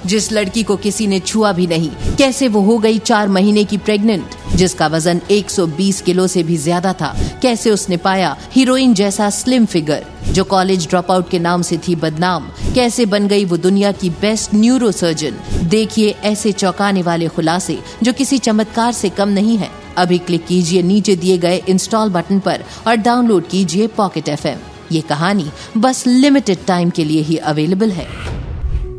जिस लड़की को किसी ने छुआ भी नहीं, कैसे वो हो गई 4 महीने की प्रेग्नेंट, जिसका वजन 120 किलो से भी ज्यादा था, कैसे उसने पाया हीरोइन जैसा स्लिम फिगर, जो कॉलेज ड्रॉप आउट के नाम से थी बदनाम, कैसे बन गई वो दुनिया की बेस्ट न्यूरो सर्जन। देखिए ऐसे चौंकाने वाले खुलासे जो किसी चमत्कार से कम नहीं है। अभी क्लिक कीजिए नीचे दिए गए इंस्टॉल बटन पर और डाउनलोड कीजिए पॉकेट FM। ये कहानी बस लिमिटेड टाइम के लिए ही अवेलेबल है।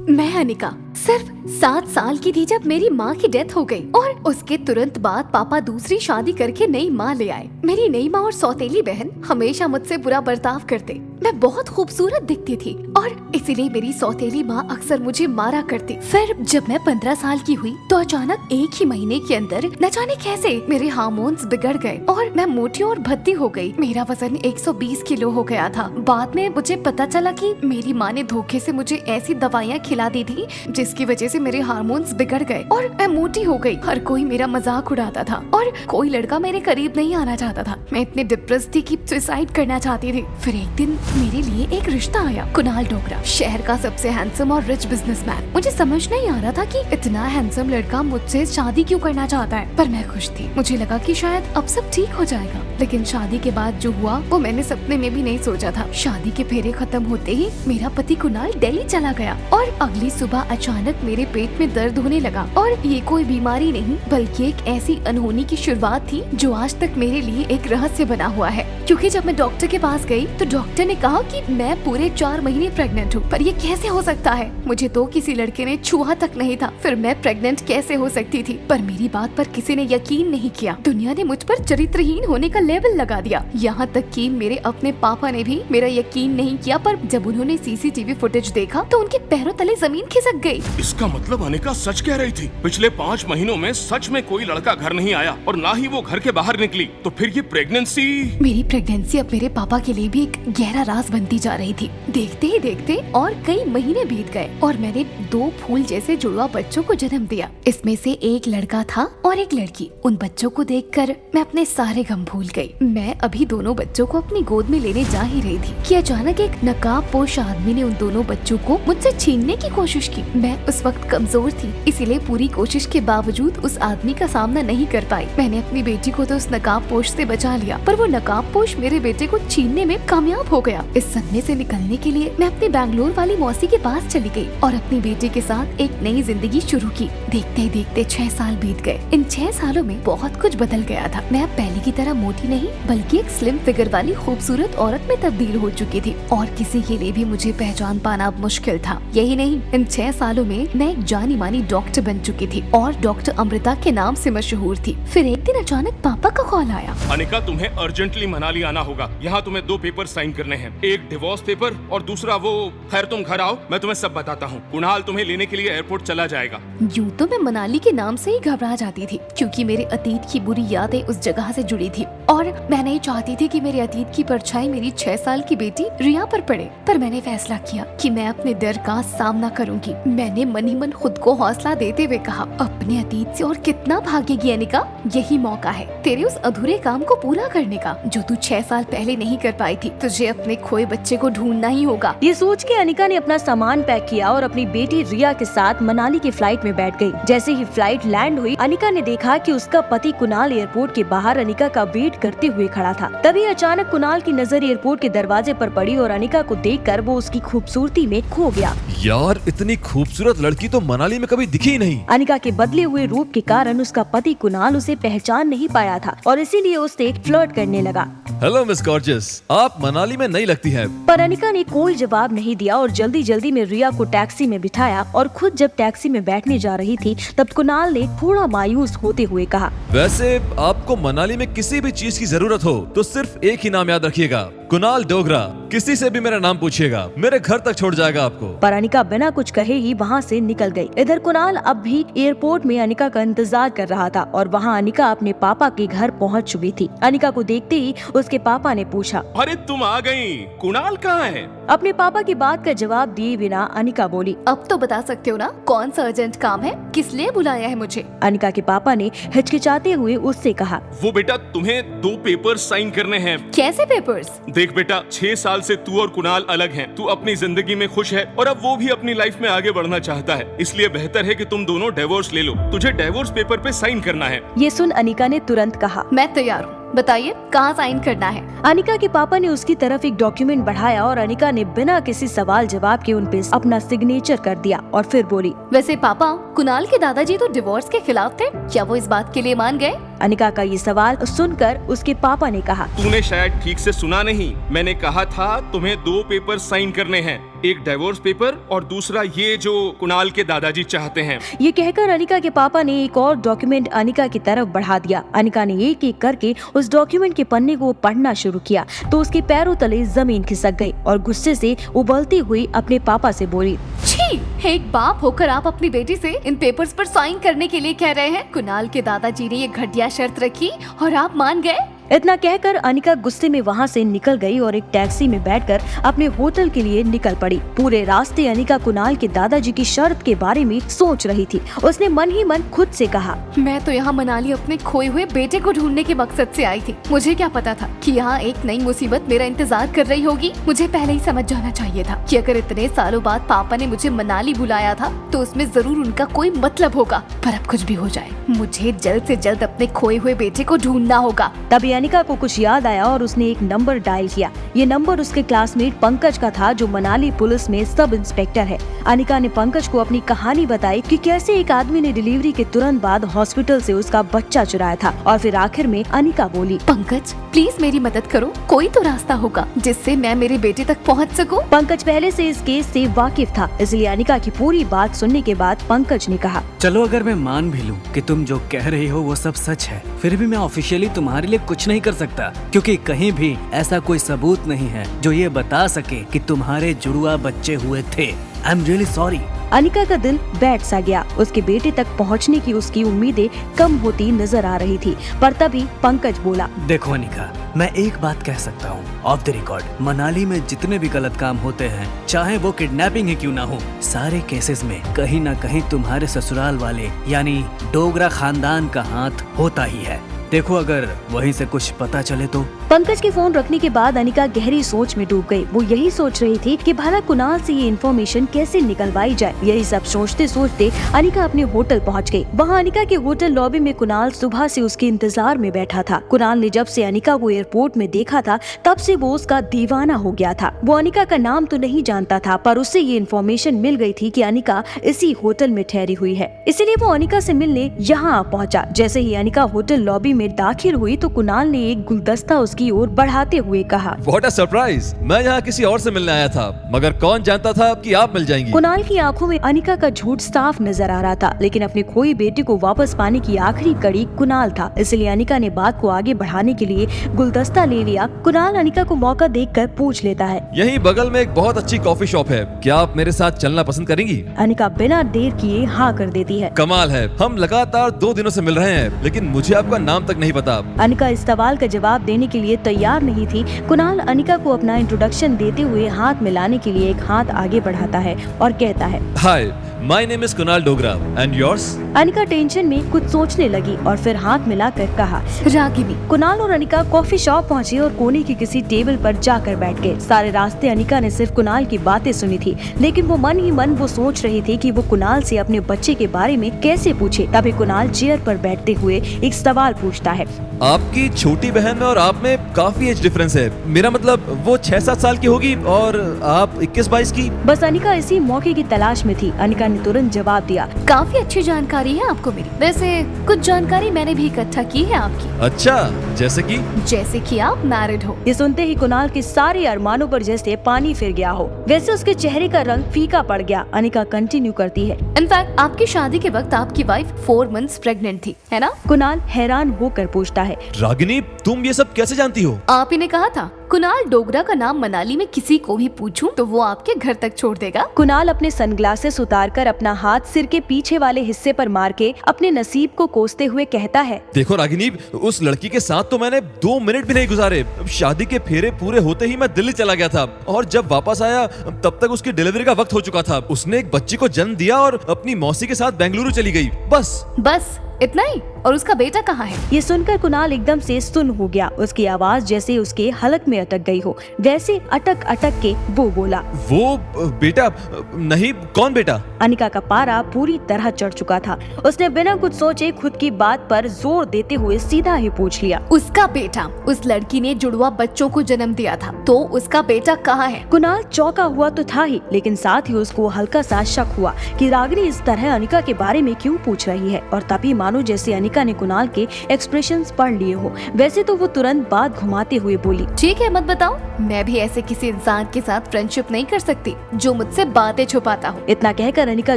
मैं अनिका सिर्फ 7 साल की थी जब मेरी माँ की डेथ हो गई और उसके तुरंत बाद पापा दूसरी शादी करके नई माँ ले आए। मेरी नई माँ और सौतेली बहन हमेशा मुझसे बुरा बर्ताव करते। मैं बहुत खूबसूरत दिखती थी और इसीलिए मेरी सौतेली माँ अक्सर मुझे मारा करती। फिर जब मैं 15 साल की हुई तो अचानक एक ही महीने के अंदर न जाने कैसे मेरे हार्मोन्स बिगड़ गए और मैं मोटी और भद्दी हो गई। मेरा वजन 120 किलो हो गया था। बाद में मुझे पता चला कि मेरी माँ ने धोखे से मुझे ऐसी दवाइयाँ खिला दी थी जिसकी वजह से मेरे हार्मोन्स बिगड़ गए और मैं मोटी हो गई। हर कोई मेरा मजाक उड़ाता था और कोई लड़का मेरे करीब नहीं आना चाहता था। मैं इतनी डिप्रेस थी कि सुसाइड करना चाहती थी। फिर एक दिन मेरे लिए एक रिश्ता आया, कुणाल डोगरा, शहर का सबसे हैंडसम और रिच बिजनेसमैन। मुझे समझ नहीं आ रहा था कि इतना हैंडसम लड़का मुझसे शादी क्यों करना चाहता है, पर मैं खुश थी। मुझे लगा कि शायद अब सब ठीक हो जाएगा। लेकिन शादी के बाद जो हुआ वो मैंने सपने में भी नहीं सोचा था। शादी के फेरे खत्म होते ही मेरा पति कुणाल दिल्ली चला गया और अगली सुबह अचानक मेरे पेट में दर्द होने लगा। और ये कोई बीमारी नहीं बल्कि एक ऐसी अनहोनी की शुरुआत थी जो आज तक मेरे लिए एक रहस्य बना हुआ है। क्योंकि जब मैं डॉक्टर के पास गई तो डॉक्टर ने कहा कि मैं पूरे 4 महीने प्रेग्नेंट हूँ। पर ये कैसे हो सकता है? मुझे तो किसी लड़के ने छुआ तक नहीं था, फिर मैं प्रेग्नेंट कैसे हो सकती थी? पर मेरी बात पर किसी ने यकीन नहीं किया। दुनिया ने मुझ पर चरित्रहीन होने का लेबल लगा दिया। यहाँ तक कि मेरे अपने पापा ने भी मेरा यकीन नहीं किया। पर जब उन्होंने CCTV फुटेज देखा तो उनके पैरों तले जमीन खिसक गई। इसका मतलब अनिका सच कह रही थी। पिछले 5 महीनों में सच में कोई लड़का घर नहीं आया और ना ही वो घर के बाहर निकली। तो फिर ये प्रेगनेंसी? मेरी प्रेगनेंसी अब मेरे पापा के लिए भी एक गहरा राज बनती जा रही थी। देखते ही देखते और कई महीने बीत गए और मैंने 2 फूल जैसे जुड़वा बच्चों को जन्म दिया। इसमें से एक लड़का था और एक लड़की। उन बच्चों को देखकर मैं अपने सारे गम भूल गई। मैं अभी दोनों बच्चों को अपनी गोद में लेने जा ही रही थी कि अचानक एक नकाबपोश आदमी ने उन दोनों बच्चों को मुझसे छीनने की कोशिश की। मैं उस वक्त कमजोर थी, इसीलिए पूरी कोशिश के बावजूद उस आदमी का सामना नहीं कर पाई। मैंने अपनी बेटी को तो उस नकाबपोश से बचा लिया, पर वो नकाबपोश मेरे बेटे को छीनने में कामयाब हो गया। इस सदमे से निकलने के लिए मैं अपनी बैंगलोर वाली मौसी के पास चली गई और अपनी बेटी के साथ एक नई जिंदगी शुरू की। देखते ही देखते 6 साल बीत गए। इन 6 सालों में बहुत कुछ बदल गया था। मैं अब पहले की तरह मोटी नहीं बल्कि एक स्लिम फिगर वाली खूबसूरत औरत में तब्दील हो चुकी थी और किसी के लिए भी मुझे पहचान पाना अब मुश्किल था। यही नहीं, इन 6 सालों में मैं एक जानी मानी डॉक्टर बन चुकी थी और डॉक्टर अमृता के नाम से मशहूर थी। फिर एक दिन अचानक पापा का कॉल आया। अनिका, तुम्हें अर्जेंटली मनाली आना होगा। यहाँ तुम्हें 2 पेपर साइन करने हैं, एक डिवोर्स पेपर और दूसरा वो। खैर तुम घर आओ, मैं तुम्हें सब बताता हूँ। कुणाल तुम्हें लेने के लिए एयरपोर्ट चला जाएगा। यूँ तो मैं मनाली के नाम से ही घबरा जाती थी क्योंकि मेरे अतीत की बुरी यादें उस जगह से जुड़ी थी और मैं नहीं चाहती थी कि मेरे अतीत की परछाई मेरी 6 साल की बेटी रिया पर पड़े। पर मैंने फैसला किया कि मैं अपने डर का सामना करूंगी। मैंने मन ही मन खुद को हौसला देते हुए कहा, अपने अतीत से और कितना भागेगी अनिका? यही मौका है तेरे उस अधूरे काम को पूरा करने का जो तू 6 साल पहले नहीं कर पाई थी। तुझे अपने खोए बच्चे को ढूंढना ही होगा। ये सोच के अनिका ने अपना सामान पैक किया और अपनी बेटी रिया के साथ मनाली की फ्लाइट में बैठ गई। जैसे ही फ्लाइट लैंड हुई, अनिका ने देखा कि उसका पति कुणाल एयरपोर्ट के बाहर अनिका का वेट करते हुए खड़ा था। तभी अचानक कुणाल की नजर एयरपोर्ट के दरवाजे पर पड़ी और अनिका को देखकर वो उसकी खूबसूरती में खो गया। यार, इतनी खूबसूरत लड़की तो मनाली में कभी दिखी ही नहीं। अनिका के बदले हुए रूप के कारण उसका पति कुणाल उसे पहचान नहीं पाया था और इसीलिए उससे फ्लर्ट करने लगा। हेलो मिस गॉर्जियस, आप मनाली में नहीं लगती हैं। पर अनिका ने कोई जवाब नहीं दिया और जल्दी जल्दी में रिया को टैक्सी में बिठाया और खुद जब टैक्सी में बैठने जा रही थी तब कुणाल ने थोड़ा मायूस होते हुए कहा, वैसे आपको मनाली में किसी भी चीज की जरूरत हो तो सिर्फ एक ही नाम याद रखिएगा, कुणाल डोगरा। किसी से भी मेरा नाम पूछिएगा, मेरे घर तक छोड़ जाएगा आपको। पर अनिका बिना कुछ कहे ही वहाँ से निकल गई। इधर कुणाल अब भी एयरपोर्ट में अनिका का इंतजार कर रहा था और वहाँ अनिका अपने पापा के घर पहुँच चुकी थी। अनिका को देखते ही उसके पापा ने पूछा, अरे तुम आ गई, कुणाल कहाँ है? अपने पापा की बात का जवाब दिए बिना अनिका बोली, अब तो बता सकते हो ना कौन सा अर्जेंट काम है, किस लिए बुलाया है मुझे? अनिका के पापा ने हिचकिचाते हुए उससे कहा, वो बेटा तुम्हें 2 पेपर साइन करने हैं। कैसे पेपर्स? देख बेटा, 6 साल से तू और कुणाल अलग हैं। तू अपनी जिंदगी में खुश है और अब वो भी अपनी लाइफ में आगे बढ़ना चाहता है, इसलिए बेहतर है कि तुम दोनों डिवोर्स ले लो। तुझे डिवोर्स पेपर पे साइन करना है। ये सुन अनिका ने तुरंत कहा। मैं तैयार हूँ, बताइए कहाँ साइन करना है। अनिका के पापा ने उसकी तरफ एक डॉक्यूमेंट बढ़ाया और अनिका ने बिना किसी सवाल जवाब के उन पे अपना सिग्नेचर कर दिया और फिर बोली, वैसे पापा, कुणाल के दादाजी तो डिवोर्स के खिलाफ थे, क्या वो इस बात के लिए मान गए? अनिका का ये सवाल सुनकर उसके पापा ने कहा, तूने शायद ठीक से सुना नहीं। मैंने कहा था तुम्हें 2 पेपर साइन करने हैं, एक डिवोर्स पेपर और दूसरा ये जो कुणाल के दादाजी चाहते हैं। ये कहकर अनिका के पापा ने एक और डॉक्यूमेंट अनिका की तरफ बढ़ा दिया। अनिका ने एक एक करके उस डॉक्यूमेंट के पन्ने को पढ़ना शुरू किया तो उसके पैरों तले जमीन खिसक गई और गुस्से से उबलती हुई अपने पापा से बोली, छी! एक बाप होकर आप अपनी बेटी से इन पेपर्स पर साइन करने के लिए कह रहे हैं? कुणाल के दादाजी ने ये घटिया शर्त रखी और आप मान गए? इतना कहकर अनिका गुस्से में वहाँ से निकल गई और एक टैक्सी में बैठकर अपने होटल के लिए निकल पड़ी। पूरे रास्ते अनिका कुणाल के दादाजी की शर्त के बारे में सोच रही थी। उसने मन ही मन खुद से कहा, मैं तो यहाँ मनाली अपने खोए हुए बेटे को ढूंढने के मकसद से आई थी। मुझे क्या पता था कि यहाँ एक नई मुसीबत मेरा इंतजार कर रही होगी। मुझे पहले ही समझ जाना चाहिए था कि अगर इतने सालों बाद पापा ने मुझे मनाली बुलाया था तो उसमें जरूर उनका कोई मतलब होगा। पर अब कुछ भी हो जाए, मुझे जल्द से जल्द अपने खोए हुए बेटे को ढूंढना होगा। तभी अनिका को कुछ याद आया और उसने एक नंबर डायल किया। ये नंबर उसके क्लासमेट पंकज का था जो मनाली पुलिस में सब इंस्पेक्टर है। अनिका ने पंकज को अपनी कहानी बताई कि कैसे एक आदमी ने डिलीवरी के तुरंत बाद हॉस्पिटल से उसका बच्चा चुराया था और फिर आखिर में अनिका बोली, पंकज प्लीज मेरी मदद करो, कोई तो रास्ता होगा जिससे मैं मेरे बेटे तक पहुंच सकूं। पंकज पहले से इस केस से वाकिफ था, इसलिए अनिका की पूरी बात सुनने के बाद पंकज ने कहा, चलो अगर मैं मान भी लूं कि तुम जो कह रही हो वो सब सच है, फिर भी मैं ऑफिशियली तुम्हारे लिए कुछ नहीं कर सकता क्योंकि कहीं भी ऐसा कोई सबूत नहीं है जो ये बता सके कि तुम्हारे जुड़वा बच्चे हुए थे। I am really sorry. Anika का दिल बैठ सा गया। उसके बेटे तक पहुंचने की उसकी उम्मीदें कम होती नजर आ रही थी। पर तभी पंकज बोला, देखो अनिका, मैं एक बात कह सकता हूँ, ऑफ द रिकॉर्ड मनाली में जितने भी गलत काम होते हैं, चाहे वो किडनैपिंग ही क्यों ना हो, सारे केसेस में कहीं ना कहीं तुम्हारे ससुराल वाले यानी डोगरा खानदान का हाथ होता ही है। देखो अगर वहीं से कुछ पता चले तो। पंकज के फोन रखने के बाद अनिका गहरी सोच में डूब गई। वो यही सोच रही थी कि भला कुणाल से ये इन्फॉर्मेशन कैसे निकलवाई जाए। यही सब सोचते सोचते अनिका अपने होटल पहुंच गई। वहां अनिका के होटल लॉबी में कुणाल सुबह से उसके इंतजार में बैठा था। कुणाल ने जब से अनिका को एयरपोर्ट में देखा था तब से वो उसका दीवाना हो गया था। वो अनिका का नाम तो नहीं जानता था पर उससे ये इन्फॉर्मेशन मिल गई थी कि अनिका इसी होटल में ठहरी हुई है, इसीलिए वो अनिका से मिलने यहाँ आ पहुँचा। जैसे ही अनिका होटल लॉबी में दाखिल हुई तो कुणाल ने एक गुलदस्ता उसकी ओर बढ़ाते हुए कहा, व्हाट अ सरप्राइज! मैं यहाँ किसी और से मिलने आया था, मगर कौन जानता था कि आप मिल जाएंगी। कुणाल की आंखों में अनिका का झूठ साफ नजर आ रहा था, लेकिन अपनी खोई बेटी को वापस पाने की आखिरी कड़ी कुणाल था, इसलिए अनिका ने बात को आगे बढ़ाने के लिए गुलदस्ता ले लिया। कुणाल अनिका को मौका देखकर पूछ लेता है, यहीं बगल में एक बहुत अच्छी कॉफी शॉप है, क्या आप मेरे साथ चलना पसंद करेंगी? अनिका बिना देर किए हाँ कर देती है। कमाल है, हम लगातार 2 दिनों से मिल रहे हैं, लेकिन मुझे आपका नाम तक नहीं पता। अनिका इस सवाल का जवाब देने के लिए तैयार नहीं थी। कुणाल अनिका को अपना इंट्रोडक्शन देते हुए हाथ मिलाने के लिए एक हाथ आगे बढ़ाता है और कहता है, hi, my name is Kunal Dogra and yours? Anika tension में कुछ सोचने लगी और फिर हाथ मिलाकर कहा, रागिनी। कुणाल और अनिका कॉफी शॉप पहुंचे और कोने की किसी टेबल पर जाकर बैठ गए। सारे रास्ते अनिका ने सिर्फ कुणाल की बातें सुनी थी, लेकिन वो मन ही मन वो सोच रही थी कि वो कुणाल से अपने बच्चे के बारे में कैसे पूछे। तभी कुणाल चेयर पर बैठते हुए एक सवाल पूछता है, आपकी छोटी बहन में और आप में काफी एज डिफरेंस है, मेरा मतलब वो 6-7 साल की होगी और आप 21-22 की। बस अनिका इसी मौके की तलाश में थी। अनिका ने तुरंत जवाब दिया, काफी अच्छी जानकारी है आपको मेरी। वैसे कुछ जानकारी मैंने भी इकट्ठा की है आपकी। अच्छा, जैसे कि आप मैरिड हो। ये सुनते ही कुणाल के सारे अरमानों पर जैसे पानी फिर गया हो, वैसे उसके चेहरे का रंग फीका पड़ गया। अनिका कंटिन्यू करती है, इनफैक्ट आपकी शादी के वक्त आपकी वाइफ 4 मंथ्स प्रेग्नेंट थी, है ना? कुणाल हैरान होकर पूछता है, रागिनी, तुम ये सब कैसे जानती हो? आप ही ने कहा था कुणाल डोगरा का नाम मनाली में किसी को भी पूछूं तो वो आपके घर तक छोड़ देगा। कुणाल अपने सनग्लासेस उतारकर अपना हाथ सिर के पीछे वाले हिस्से पर मार के अपने नसीब को कोसते हुए कहता है, देखो रागिनी, उस लड़की के साथ तो मैंने 2 मिनट भी नहीं गुजारे। शादी के फेरे पूरे होते ही मैं दिल्ली चला गया था और जब वापस आया तब तक उसकी डिलीवरी का वक्त हो चुका था। उसने एक बच्ची को जन्म दिया और अपनी मौसी के साथ बेंगलुरु चली गई। बस इतना ही? और उसका बेटा कहाँ है? ये सुनकर कुणाल एकदम से सुन्न हो गया। उसकी आवाज जैसे उसके हलक में अटक गई हो। वैसे अटक अटक के वो बोला, वो बेटा नहीं, कौन बेटा? अनिका का पारा पूरी तरह चढ़ चुका था। उसने बिना कुछ सोचे खुद की बात पर जोर देते हुए सीधा ही पूछ लिया, उसका बेटा, उस लड़की ने जुड़वा बच्चों को जन्म दिया था, तो उसका बेटा कहाँ है? कुणाल चौंका हुआ तो था ही, लेकिन साथ ही उसको हल्का सा शक हुआ कि रागिनी इस तरह अनिका के बारे में क्यों पूछ रही है। और तभी मानो जैसे अनिका ने कुणाल के एक्सप्रेशंस पढ़ लिए हो, वैसे तो वो तुरंत बात घुमाते हुए बोली, ठीक है, मत बताओ, मैं भी ऐसे किसी इंसान के साथ फ्रेंडशिप नहीं कर सकती जो मुझसे बातें छुपाता हो। इतना कहकर अनिका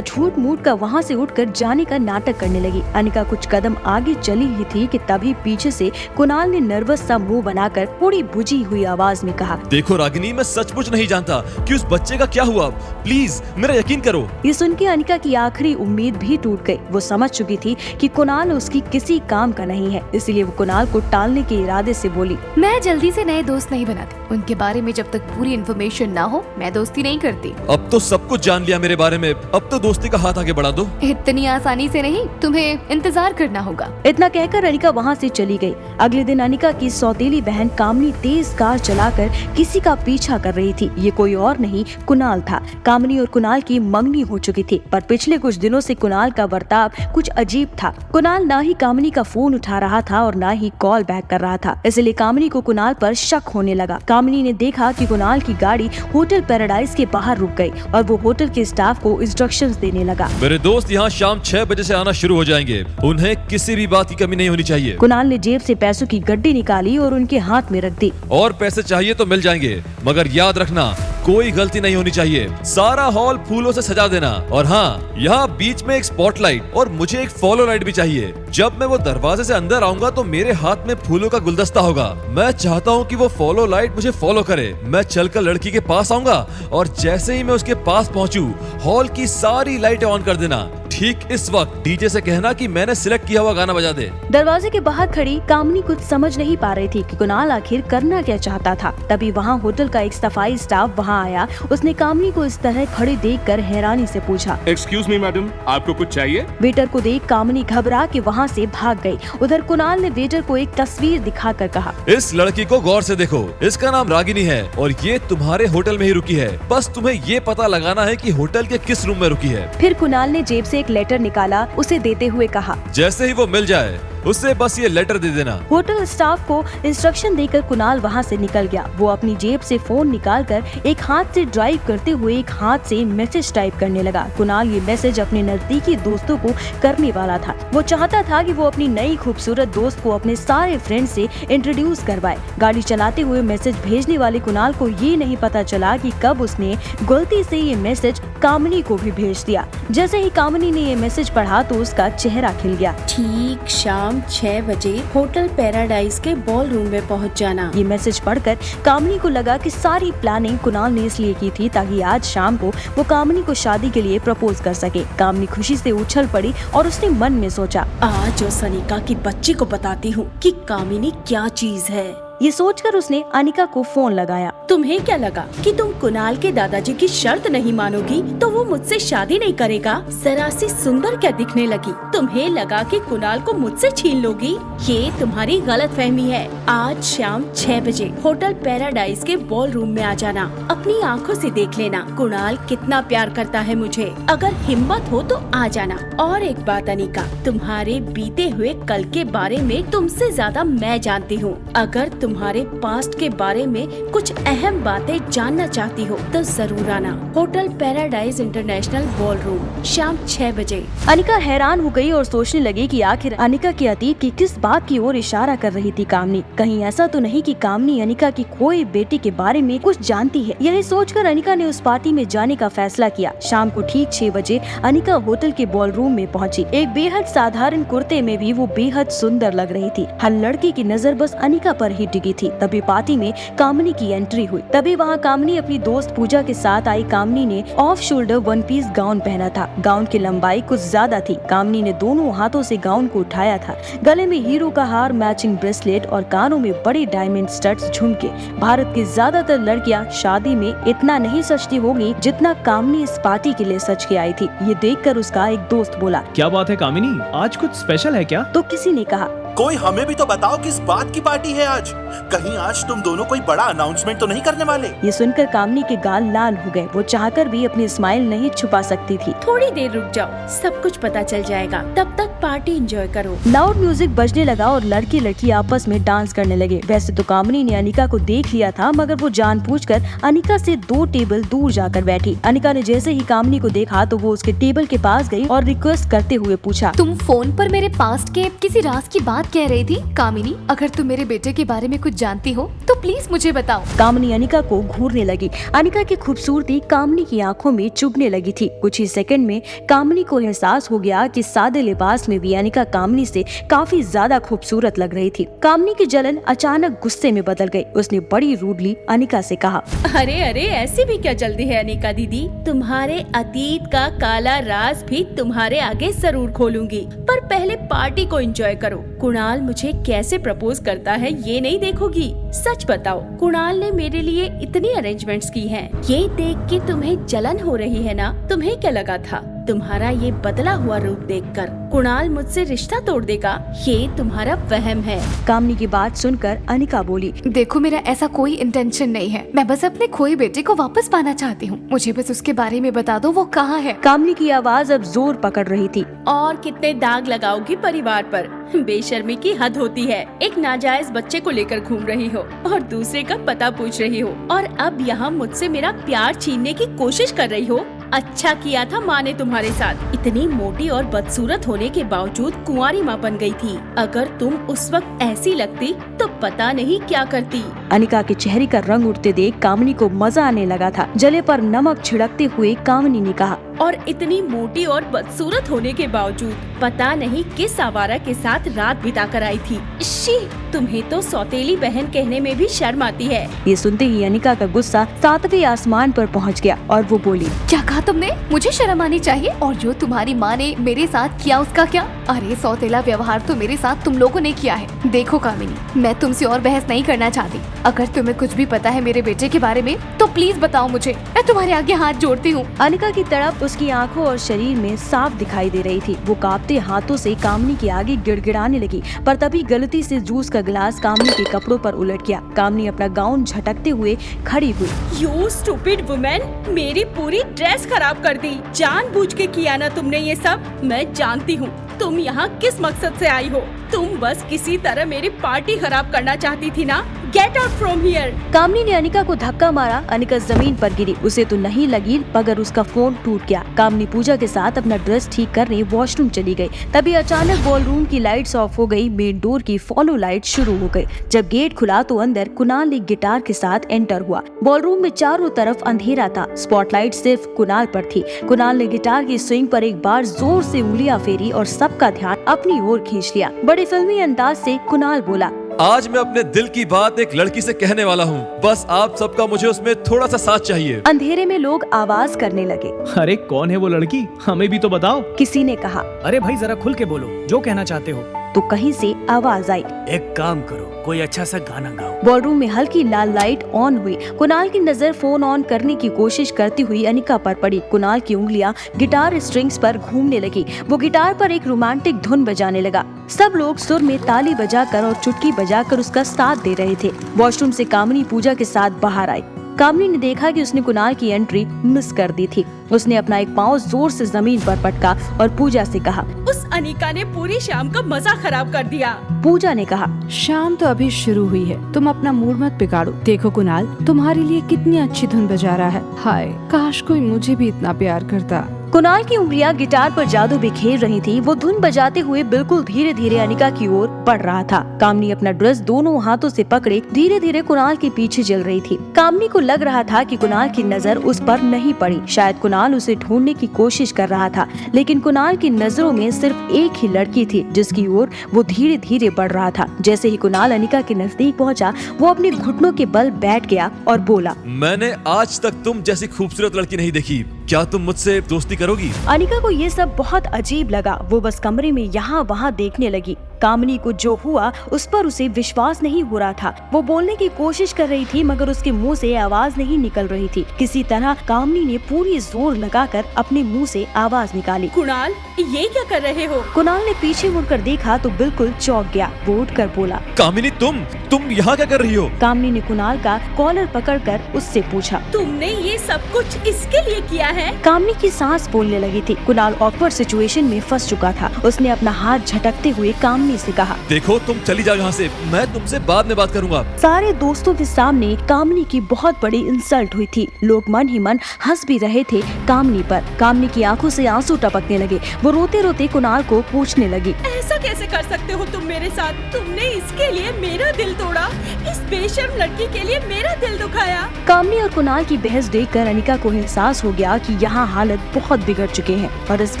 झूठ मूठ का वहाँ से उठकर जाने का नाटक करने लगी। अनिका कुछ कदम आगे चली ही थी कि तभी पीछे से कुणाल ने नर्वस सा मुंह बनाकर थोड़ी बुझी हुई आवाज में कहा, देखो रागिनी, मैं सचमुच नहीं जानता कि उस बच्चे का क्या हुआ, प्लीज मेरा यकीन करो। ये सुन के अनिका की आखिरी उम्मीद भी टूट गई। वो समझ चुकी थी कि कुणाल उसकी किसी काम का नहीं है, इसलिए वो कुणाल को टालने के इरादे से बोली, मैं जल्दी से नए दोस्त नहीं बनाती, उनके बारे में जब तक पूरी इन्फॉर्मेशन ना हो मैं दोस्ती नहीं करती। अब तो सब कुछ जान लिया मेरे बारे में, अब तो दोस्ती का हाथ आगे बढ़ा दो। इतनी आसानी से नहीं, तुम्हें इंतजार करना होगा। इतना कहकर अनिका वहाँ से चली गई। अगले दिन अनिका की सौतेली बहन कामनी तेज कार चलाकर किसी का पीछा कर रही थी। ये कोई और नहीं कुणाल था। कामनी और कुणाल की मंगनी हो चुकी थी, पर पिछले कुछ दिनों से कुणाल का बर्ताव कुछ अजीब था। कुणाल ना ही कामनी का फोन उठा रहा था और ना ही कॉल बैक कर रहा था, इसलिए कामनी को कुणाल पर शक होने लगा। कामनी ने देखा कि कुणाल की गाड़ी होटल पैराडाइज के बाहर रुक गई और वो होटल के स्टाफ को इंस्ट्रक्शंस देने लगा। मेरे दोस्त यहाँ शाम 6 बजे से आना शुरू हो जाएंगे, उन्हें किसी भी बात की कमी नहीं होनी चाहिए। कुणाल ने जेब से पैसों की गड्डी निकाली और उनके हाथ में रख दी। और पैसे चाहिए तो मिल जाएंगे, मगर याद रखना कोई गलती नहीं होनी चाहिए। सारा हॉल फूलों से सजा देना, और हाँ, यहाँ बीच में एक स्पॉटलाइट और मुझे एक फॉलो लाइट भी चाहिए। जब मैं वो दरवाजे से अंदर आऊंगा तो मेरे हाथ में फूलों का गुलदस्ता होगा। मैं चाहता हूँ कि वो फॉलो लाइट मुझे फॉलो करे। मैं चलकर लड़की के पास आऊंगा और जैसे ही मैं उसके पास पहुँचूं, हॉल की सारी लाइटें ऑन कर देना। ठीक इस वक्त डीजे से कहना कि मैंने सिलेक्ट किया हुआ गाना बजा दे। दरवाजे के बाहर खड़ी कामनी कुछ समझ नहीं पा रही थी कि कुणाल आखिर करना क्या चाहता था। तभी वहाँ होटल का एक सफाई स्टाफ वहाँ आया। उसने कामनी को इस तरह खड़ी देखकर हैरानी से पूछा, एक्सक्यूज मी मैडम, आपको कुछ चाहिए? वेटर को देख कामनी घबरा के वहाँ से भाग गई। उधर कुणाल ने वेटर को एक तस्वीर दिखाकर कहा, इस लड़की को गौर से देखो, इसका नाम रागिनी है और ये तुम्हारे होटल में ही रुकी है। बस तुम्हें ये पता लगाना है कि होटल के किस रूम में रुकी है। फिर कुणाल ने जेब से एक लेटर निकाला, उसे देते हुए कहा, जैसे ही वो मिल जाए उससे बस ये लेटर दे देना। होटल स्टाफ को इंस्ट्रक्शन देकर कुणाल वहाँ से निकल गया। वो अपनी जेब से फोन निकालकर एक हाथ से ड्राइव करते हुए एक हाथ से मैसेज टाइप करने लगा। कुणाल ये मैसेज अपने नजदीकी दोस्तों को करने वाला था। वो चाहता था कि वो अपनी नई खूबसूरत दोस्त को अपने सारे फ्रेंड से इंट्रोड्यूस करवाए। गाड़ी चलाते हुए मैसेज भेजने वाले कुणाल को ये नहीं पता चला कि कब उसने गलती से ये मैसेज कामनी को भी भेज दिया। जैसे ही कामनी ने ये मैसेज पढ़ा तो उसका चेहरा खिल गया। ठीक शाम 6 बजे होटल पैराडाइज के बॉल रूम में पहुंच जाना। ये मैसेज पढ़कर कामनी को लगा कि सारी प्लानिंग कुणाल ने इसलिए की थी ताकि आज शाम को वो कामनी को शादी के लिए प्रपोज कर सके। कामनी खुशी से उछल पड़ी और उसने मन में सोचा, आज उस अनिका की बच्ची को बताती हूँ कि कामिनी क्या चीज है। ये सोचकर उसने अनिका को फोन लगाया। तुम्हें क्या लगा कि तुम कुणाल के दादाजी की शर्त नहीं मानोगी तो वो मुझसे शादी नहीं करेगा? जरा सी सुंदर क्या दिखने लगी? तुम्हें लगा कि कुणाल को मुझसे छीन लोगी? ये तुम्हारी गलतफहमी है। आज शाम 6 बजे होटल पैराडाइज के बॉल रूम में आ जाना। अपनी आँखों से देख लेना कुणाल कितना प्यार करता है मुझे। अगर हिम्मत हो तो आ जाना। और एक बात अनिका, तुम्हारे बीते हुए कल के बारे में तुमसे ज्यादा मैं जानती हूँ। अगर तुम्हारे पास्ट के बारे में कुछ अहम बातें जानना चाहती हो तो जरूर आना। Hotel paradise international ball room शाम 6 बजे। अनिका हैरान हो गई और सोचने लगी कि आखिर अनिका के अतीत की किस बात की ओर इशारा कर रही थी कामनी। कहीं ऐसा तो नहीं कि कामनी अनिका की कोई बेटी के बारे में कुछ जानती है। यही सोचकर अनिका ने उस पार्टी में जाने का फैसला किया। शाम को ठीक 6 बजे अनिका होटल के बॉल रूम में पहुंची। एक बेहद साधारण कुर्ते में भी वो बेहद सुंदर लग रही थी। हर लड़की की नजर बस अनिका पर ही टिकी थी। तभी पार्टी में कामनी की एंट्री हुई। तभी वहाँ कामनी अपनी दोस्त पूजा के साथ आई। कामनी ने ऑफ शोल्डर 1 पीस गाउन पहना था। गाउन की लंबाई कुछ ज्यादा थी। कामनी ने दोनों हाथों से गाउन को उठाया था। गले में हीरो का हार, मैचिंग ब्रेसलेट और कानों में बड़े डायमंड स्टड्स झुमके। भारत की ज्यादातर लड़कियां शादी में इतना नहीं सजती होंगी जितना कामनी इस पार्टी के लिए सज के आई थी। ये देखकर उसका एक दोस्त बोला, क्या बात है कामिनी, आज कुछ स्पेशल है क्या? तो किसी ने कहा, कोई हमें भी तो बताओ किस बात की पार्टी है आज। कहीं आज तुम दोनों कोई बड़ा अनाउंसमेंट तो नहीं करने वाले? ये सुनकर कामनी के गाल लाल हो गए। वो चाहकर भी अपनी स्माइल नहीं छुपा सकती थी। थोड़ी देर रुक जाओ, सब कुछ पता चल जाएगा, तब तक पार्टी एंजॉय करो। लाउड म्यूजिक बजने लगा और लड़की लड़की आपस में डांस करने लगे। वैसे तो कामनी ने अनिका को देख लिया था, मगर वो जानबूझकर अनिका से 2 टेबल दूर जाकर बैठी। अनिका ने जैसे ही कामनी को देखा तो वो उसके टेबल के पास गई और रिक्वेस्ट करते हुए पूछा, तुम फोन पर मेरे पास्ट के किसी राज की बात कह रही थी? कामिनी, अगर तुम मेरे बेटे के बारे में कुछ जानती हो तो प्लीज मुझे बताओ। कामनी अनिका को घूरने लगी। अनिका की खूबसूरती कामनी की आंखों में चुभने लगी थी। कुछ ही सेकंड में कामनी को एहसास हो गया कि सादे लिबास में भी अनिका कामनी से काफी ज्यादा खूबसूरत लग रही थी। कामनी की जलन अचानक गुस्से में बदल गई। उसने बड़ी रूडली अनिका से कहा, अरे अरे, ऐसी भी क्या जल्दी है अनिका दीदी? तुम्हारे अतीत का काला राज भी तुम्हारे आगे जरूर खोलूंगी, पर पहले पार्टी को एंजॉय करो। कुणाल मुझे कैसे प्रपोज करता है ये नहीं देखोगी? सच बताओ, कुणाल ने मेरे लिए इतनी अरेंजमेंट्स की हैं। ये देख के तुम्हें जलन हो रही है ना? तुम्हें क्या लगा था तुम्हारा ये बदला हुआ रूप देखकर कुणाल मुझसे रिश्ता तोड़ देगा? ये तुम्हारा वहम है। कामनी की बात सुनकर अनिका बोली, देखो, मेरा ऐसा कोई इंटेंशन नहीं है। मैं बस अपने खोए बेटे को वापस पाना चाहती हूँ। मुझे बस उसके बारे में बता दो, वो कहाँ है? कामनी की आवाज अब जोर पकड़ रही थी। और कितने दाग लगाओगी परिवार पर? बेशर्मी की हद होती है। एक नाजायज बच्चे को लेकर घूम रही हो और दूसरे का पता पूछ रही हो, और अब यहाँ मुझसे मेरा प्यार छीनने की कोशिश कर रही हो। अच्छा किया था माँ ने तुम्हारे साथ। इतनी मोटी और बदसूरत होने के बावजूद कुंवारी माँ बन गई थी। अगर तुम उस वक्त ऐसी लगती तो पता नहीं क्या करती। अनिका के चेहरे का रंग उठते देख कामनी को मजा आने लगा था। जले पर नमक छिड़कते हुए कामनी ने कहा, और इतनी मोटी और बदसूरत होने के बावजूद पता नहीं किस आवारा के साथ रात बिता कर आई थी। शी, तुम्हें तो सौतेली बहन कहने में भी शर्म आती है। ये सुनते ही अनिका का गुस्सा 7वें आसमान पर पहुंच गया और वो बोली, क्या कहा तुमने? मुझे शर्म आनी चाहिए? और जो तुम्हारी माँ ने मेरे साथ किया उसका क्या? अरे सौतेला व्यवहार तो मेरे साथ तुम लोगों ने किया है। देखो कामिनी, मैं तुमसे और बहस नहीं करना चाहती। अगर तुम्हें कुछ भी पता है मेरे बेटे के बारे में तो प्लीज बताओ मुझे। मैं तुम्हारे आगे हाथ जोड़ती हूँ। अनिका की तड़प उसकी आंखों और शरीर में साफ दिखाई दे रही थी। वो कांपते हाथों से कामनी के आगे गिड़गिड़ाने लगी, पर तभी गलती से जूस का गिलास कामनी के कपड़ों पर उलट गया। कामनी अपना गाउन झटकते हुए खड़ी हुई। यू स्टूपिड वुमेन, मेरी पूरी ड्रेस खराब कर दी। जानबूझ के किया ना तुमने ये सब? मैं जानती हूँ तुम यहाँ किस मकसद से आई हो। तुम बस किसी तरह मेरी पार्टी खराब करना चाहती थी ना? Get out from here. Kamini ने अनिका को धक्का मारा। अनिका जमीन पर गिरी। उसे तो नहीं लगी, मगर उसका फोन टूट गया। कामनी पूजा के साथ अपना ड्रेस ठीक करने वॉशरूम चली गई। तभी अचानक बॉलरूम की लाइट्स ऑफ हो गई। मेन डोर की फॉलो लाइट शुरू हो गई। जब गेट खुला तो अंदर कुणाल एक गिटार के साथ एंटर हुआ। बॉलरूम में चारों तरफ अंधेरा था। स्पॉटलाइट सिर्फ कुणाल पर थी। कुणाल ने गिटार की स्विंग पर एक बार जोर से उंगलियां फेरी और सबका ध्यान अपनी ओर खींच लिया। बड़े फिल्मी अंदाज से कुणाल बोला, आज मैं अपने दिल की बात एक लड़की से कहने वाला हूँ। बस आप सबका मुझे उसमें थोड़ा सा साथ चाहिए। अंधेरे में लोग आवाज करने लगे। अरे कौन है वो लड़की? हमें भी तो बताओ। किसी ने कहा। अरे भाई जरा खुल के बोलो, जो कहना चाहते हो। तो कहीं से आवाज आई, एक काम करो, कोई अच्छा सा गाना गाओ। बॉलरूम में हल्की लाल लाइट ऑन हुई। कुणाल की नजर फोन ऑन करने की कोशिश करती हुई अनिका पर पड़ी। कुणाल की उंगलियां गिटार स्ट्रिंग्स पर घूमने लगी। वो गिटार पर एक रोमांटिक धुन बजाने लगा। सब लोग सुर में ताली बजाकर और चुटकी बजाकर उसका साथ दे रहे थे। वॉशरूम से कामनी पूजा के साथ बाहर आई। कामनी ने देखा कि उसने कुणाल की एंट्री मिस कर दी थी। उसने अपना एक पाँव जोर से जमीन पर पटका और पूजा से कहा, उस अनिका ने पूरी शाम का मजा खराब कर दिया। पूजा ने कहा, शाम तो अभी शुरू हुई है, तुम अपना मूड मत बिगाड़ो। देखो कुणाल तुम्हारे लिए कितनी अच्छी धुन बजा रहा है। हाय, काश कोई मुझे भी इतना प्यार करता। कुणाल की उंगलियां गिटार पर जादू बिखेर रही थी। वो धुन बजाते हुए बिल्कुल धीरे धीरे अनिका की ओर बढ़ रहा था। कामनी अपना ड्रेस दोनों हाथों से पकड़े धीरे धीरे कुणाल के पीछे चल रही थी। कामनी को लग रहा था कि कुणाल की नजर उस पर नहीं पड़ी। शायद कुणाल उसे ढूंढने की कोशिश कर रहा था, लेकिन कुणाल की नजरों में सिर्फ एक ही लड़की थी जिसकी ओर वो धीरे धीरे बढ़ रहा था। जैसे ही कुणाल अनिका के नजदीक पहुंचा, वो अपने घुटनों के बल बैठ गया और बोला, मैंने आज तक तुम जैसी खूबसूरत लड़की नहीं देखी। क्या तुम मुझसे दोस्ती करोगी? अनिका को ये सब बहुत अजीब लगा। वो बस कमरे में यहाँ वहाँ देखने लगी। कामिनी को जो हुआ उस पर उसे विश्वास नहीं हो रहा था। वो बोलने की कोशिश कर रही थी मगर उसके मुंह से आवाज नहीं निकल रही थी। किसी तरह कामिनी ने पूरी जोर लगाकर अपने मुंह से आवाज निकाली। कुणाल, ये क्या कर रहे हो? कुणाल ने पीछे मुड़कर देखा तो बिल्कुल चौंक गया। वो उठकर बोला, कामिनी तुम यहाँ क्या कर रही हो? कामिनी ने कुणाल का कॉलर पकड़कर उससे पूछा, तुमने ये सब कुछ इसके लिए किया है? कामिनी की सांस फूलने लगी थी। कुणाल ऑकवर्ड सिचुएशन में फंस चुका था। उसने अपना हाथ झटकते हुए कामिनी से कहा, देखो तुम चली जाओ यहाँ से, मैं तुमसे बाद में बात करूँगा। सारे दोस्तों के सामने कामिनी की बहुत बड़ी इंसल्ट हुई थी। लोग मन ही मन हंस भी रहे थे कामिनी पर। कामिनी की आंखों से आंसू टपकने लगे। वो रोते रोते कुणाल को पूछने लगी, ऐसा कैसे कर सकते हो तुम मेरे साथ? तुमने इसके लिए मेरा दिल तोड़ा, इस बेशर्म लड़की के लिए मेरा दिल दुखाया। कामिनी और कुणाल की बहस देखकर अनिका को एहसास हो गया कि यहाँ हालत बहुत बिगड़ चुके हैं और इस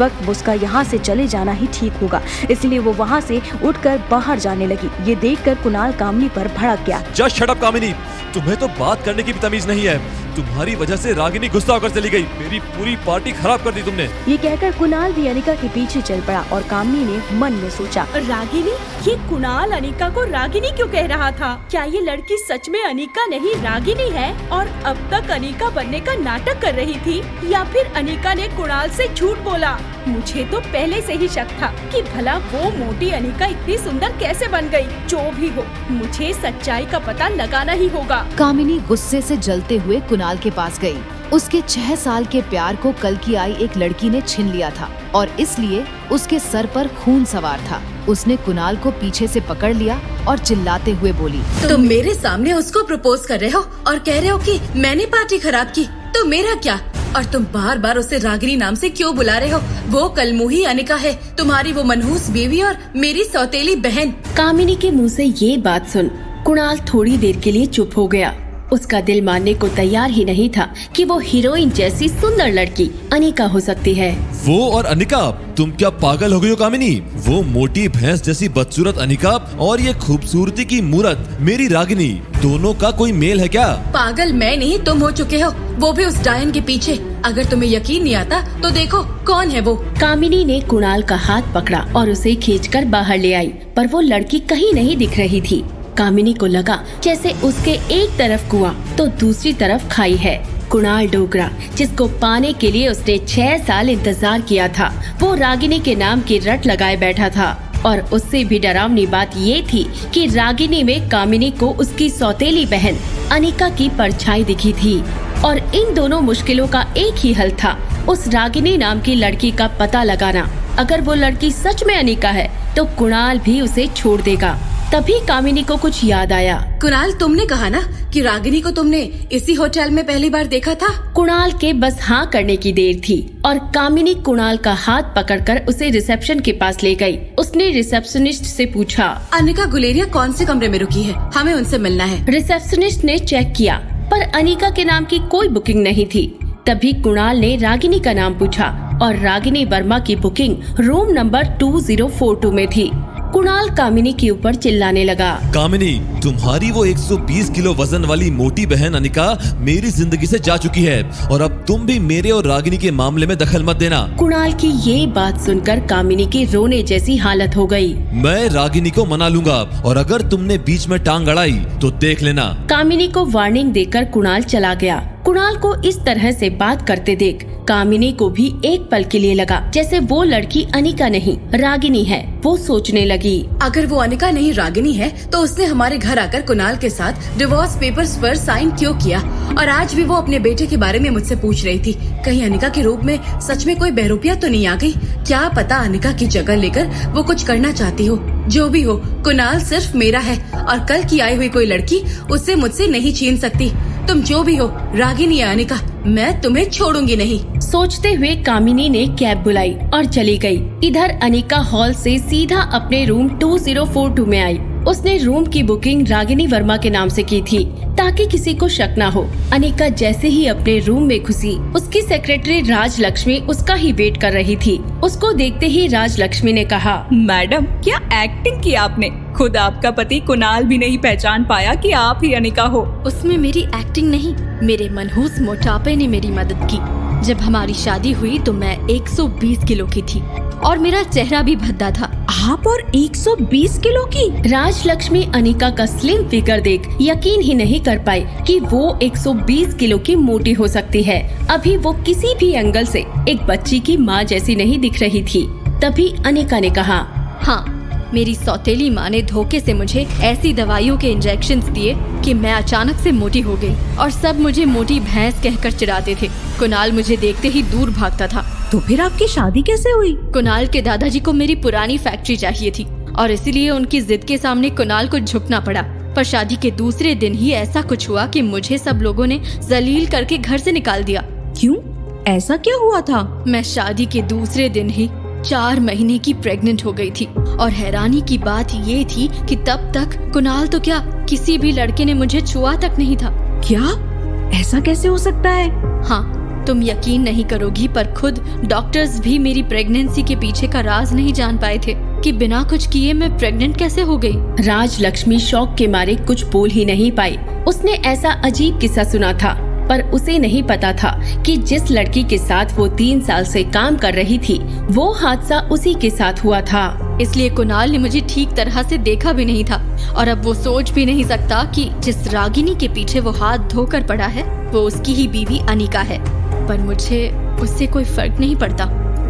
वक्त उसका यहाँ से चले जाना ही ठीक होगा। इसलिए वो वहाँ से उठकर बाहर जाने लगी। ये देखकर कुणाल कामिनी पर भड़क गया। जस्ट शट अप कामिनी, तुम्हें तो बात करने की भी तमीज नहीं है। तुम्हारी वजह से रागिनी गुस्सा होकर चली गई। मेरी पूरी पार्टी खराब कर दी तुमने। ये कहकर कुणाल भी अनिका के पीछे चल पड़ा और कामिनी ने मन में सोचा, रागिनी? ये कुणाल अनिका को रागिनी क्यों कह रहा था? क्या ये लड़की सच में अनिका नहीं रागिनी है और अब तक अनिका बनने का नाटक कर रही थी, या फिर अनिका ने कुणाल से झूठ बोला? मुझे तो पहले से ही शक था कि भला वो मोटी अनिका इतनी सुंदर कैसे बन गई। जो भी हो, मुझे सच्चाई का पता लगाना ही होगा। कामिनी गुस्से से जलते हुए कुणाल के पास गई। उसके 6 साल के प्यार को कल की आई एक लड़की ने छीन लिया था और इसलिए उसके सर पर खून सवार था। उसने कुणाल को पीछे से पकड़ लिया और चिल्लाते हुए बोली, तुम मेरे सामने उसको प्रपोज कर रहे हो और कह रहे हो कि मैंने पार्टी खराब की, तो मेरा क्या? और तुम बार बार उसे रागिनी नाम से क्यों बुला रहे हो? वो कलमुही अनिका है, तुम्हारी वो मनहूस बीवी और मेरी सौतेली बहन। कामिनी के मुँह से ये बात सुन कुणाल थोड़ी देर के लिए चुप हो गया। उसका दिल मानने को तैयार ही नहीं था कि वो हीरोइन जैसी सुंदर लड़की अनिका हो सकती है। वो और अनिका? तुम क्या पागल हो गई हो कामिनी? वो मोटी भैंस जैसी बदसूरत अनिका और ये खूबसूरती की मूरत मेरी रागिनी, दोनों का कोई मेल है क्या? पागल मैं नहीं, तुम हो चुके हो, वो भी उस डायन के पीछे। अगर तुम्हें यकीन नहीं आता तो देखो कौन है वो। कामिनी ने कुणाल का हाथ पकड़ा और उसे खींचकर बाहर ले आई, पर वो लड़की कहीं नहीं दिख रही थी। कामिनी को लगा जैसे उसके एक तरफ कुआं तो दूसरी तरफ खाई है। कुणाल डोगरा, जिसको पाने के लिए उसने 6 साल इंतजार किया था, वो रागिनी के नाम की रट लगाए बैठा था। और उससे भी डरावनी बात ये थी कि रागिनी में कामिनी को उसकी सौतेली बहन अनिका की परछाई दिखी थी। और इन दोनों मुश्किलों का एक ही हल था, उस रागिनी नाम की लड़की का पता लगाना। अगर वो लड़की सच में अनिका है तो कुणाल भी उसे छोड़ देगा। तभी कामिनी को कुछ याद आया। कुणाल, तुमने कहा ना कि रागिनी को तुमने इसी होटल में पहली बार देखा था? कुणाल के बस हाँ करने की देर थी और कामिनी कुणाल का हाथ पकड़कर उसे रिसेप्शन के पास ले गई। उसने रिसेप्शनिस्ट से पूछा, अनिका गुलेरिया कौन से कमरे में रुकी है? हमें उनसे मिलना है। रिसेप्शनिस्ट ने चेक किया पर अनिका के नाम की कोई बुकिंग नहीं थी। तभी कुणाल ने रागिनी का नाम पूछा और रागिनी वर्मा की बुकिंग रूम नंबर 2042 में थी। कुणाल कामिनी के ऊपर चिल्लाने लगा, कामिनी, तुम्हारी वो 120 किलो वजन वाली मोटी बहन अनिका मेरी जिंदगी से जा चुकी है और अब तुम भी मेरे और रागिनी के मामले में दखल मत देना। कुणाल की ये बात सुनकर कामिनी की रोने जैसी हालत हो गई। मैं रागिनी को मना लूंगा और अगर तुमने बीच में टांग अड़ाई तो देख लेना। कामिनी को वार्निंग देकर कुणाल चला गया। कुणाल को इस तरह से बात करते देख कामिनी को भी एक पल के लिए लगा जैसे वो लड़की अनिका नहीं रागिनी है। वो सोचने लगी, अगर वो अनिका नहीं रागिनी है तो उसने हमारे घर आकर कुणाल के साथ डिवोर्स पेपर्स पर साइन क्यों किया? और आज भी वो अपने बेटे के बारे में मुझसे पूछ रही थी। कहीं अनिका के रूप में सच में कोई बहरूपिया तो नहीं आ गई? क्या पता अनिका की जगह लेकर वो कुछ करना चाहती हो। जो भी हो, कुणाल सिर्फ मेरा है और कल की आई हुई कोई लड़की उससे मुझसे नहीं छीन सकती। तुम जो भी हो, रागिनी या अनिका, मैं तुम्हें छोड़ूंगी नहीं। सोचते हुए कामिनी ने कैब बुलाई और चली गई। इधर अनिका हॉल से सीधा अपने रूम 2042 में आई। उसने रूम की बुकिंग रागिनी वर्मा के नाम से की थी ताकि किसी को शक न हो। अनिका जैसे ही अपने रूम में घुसी, उसकी सेक्रेटरी राजलक्ष्मी उसका ही वेट कर रही थी। उसको देखते ही राजलक्ष्मी ने कहा, मैडम, क्या एक्टिंग की आपने? खुद आपका पति कुणाल भी नहीं पहचान पाया कि आप ही अनिका हो। उसमें मेरी एक्टिंग नहीं, मेरे मनहूस मोटापे ने मेरी मदद की। जब हमारी शादी हुई तो मैं 120 किलो की थी और मेरा चेहरा भी भद्दा था। आप और 120 किलो की? राजलक्ष्मी अनिका का स्लिम फिगर देख यकीन ही नहीं कर पाई कि वो 120 किलो की मोटी हो सकती है। अभी वो किसी भी एंगल से एक बच्ची की माँ जैसी नहीं दिख रही थी। तभी अनिका ने कहा, हाँ, मेरी सौतेली माँ ने धोखे से मुझे ऐसी दवाइयों के इंजेक्शंस दिए कि मैं अचानक से मोटी हो गई और सब मुझे मोटी भैंस कहकर चिढ़ाते थे। कुणाल मुझे देखते ही दूर भागता था। तो फिर आपकी शादी कैसे हुई? कुणाल के दादाजी को मेरी पुरानी फैक्ट्री चाहिए थी और इसीलिए उनकी जिद के सामने कुणाल को झुकना पड़ा। पर शादी के दूसरे दिन ही ऐसा कुछ हुआ कि मुझे सब लोगों ने जलील करके घर से निकाल दिया। क्यों? ऐसा क्या हुआ था? मैं शादी के दूसरे दिन ही 4 महीने की प्रेग्नेंट हो गई थी और हैरानी की बात ये थी कि तब तक कुणाल तो क्या किसी भी लड़के ने मुझे छुआ तक नहीं था। क्या? ऐसा कैसे हो सकता है? हाँ, तुम यकीन नहीं करोगी पर खुद डॉक्टर्स भी मेरी प्रेगनेंसी के पीछे का राज नहीं जान पाए थे कि बिना कुछ किए मैं प्रेग्नेंट कैसे हो गई। राजलक्ष्मी शौक के मारे कुछ बोल ही नहीं पाई। उसने ऐसा अजीब किस्सा सुना था पर उसे नहीं पता था कि जिस लड़की के साथ वो 3 साल से काम कर रही थी वो हादसा उसी के साथ हुआ था। इसलिए कुणाल ने मुझे ठीक तरह से देखा भी नहीं था और अब वो सोच भी नहीं सकता कि जिस रागिनी के पीछे वो हाथ धोकर पड़ा है वो उसकी ही बीवी अनिका है। पर मुझे उससे कोई फर्क नहीं पड़ता।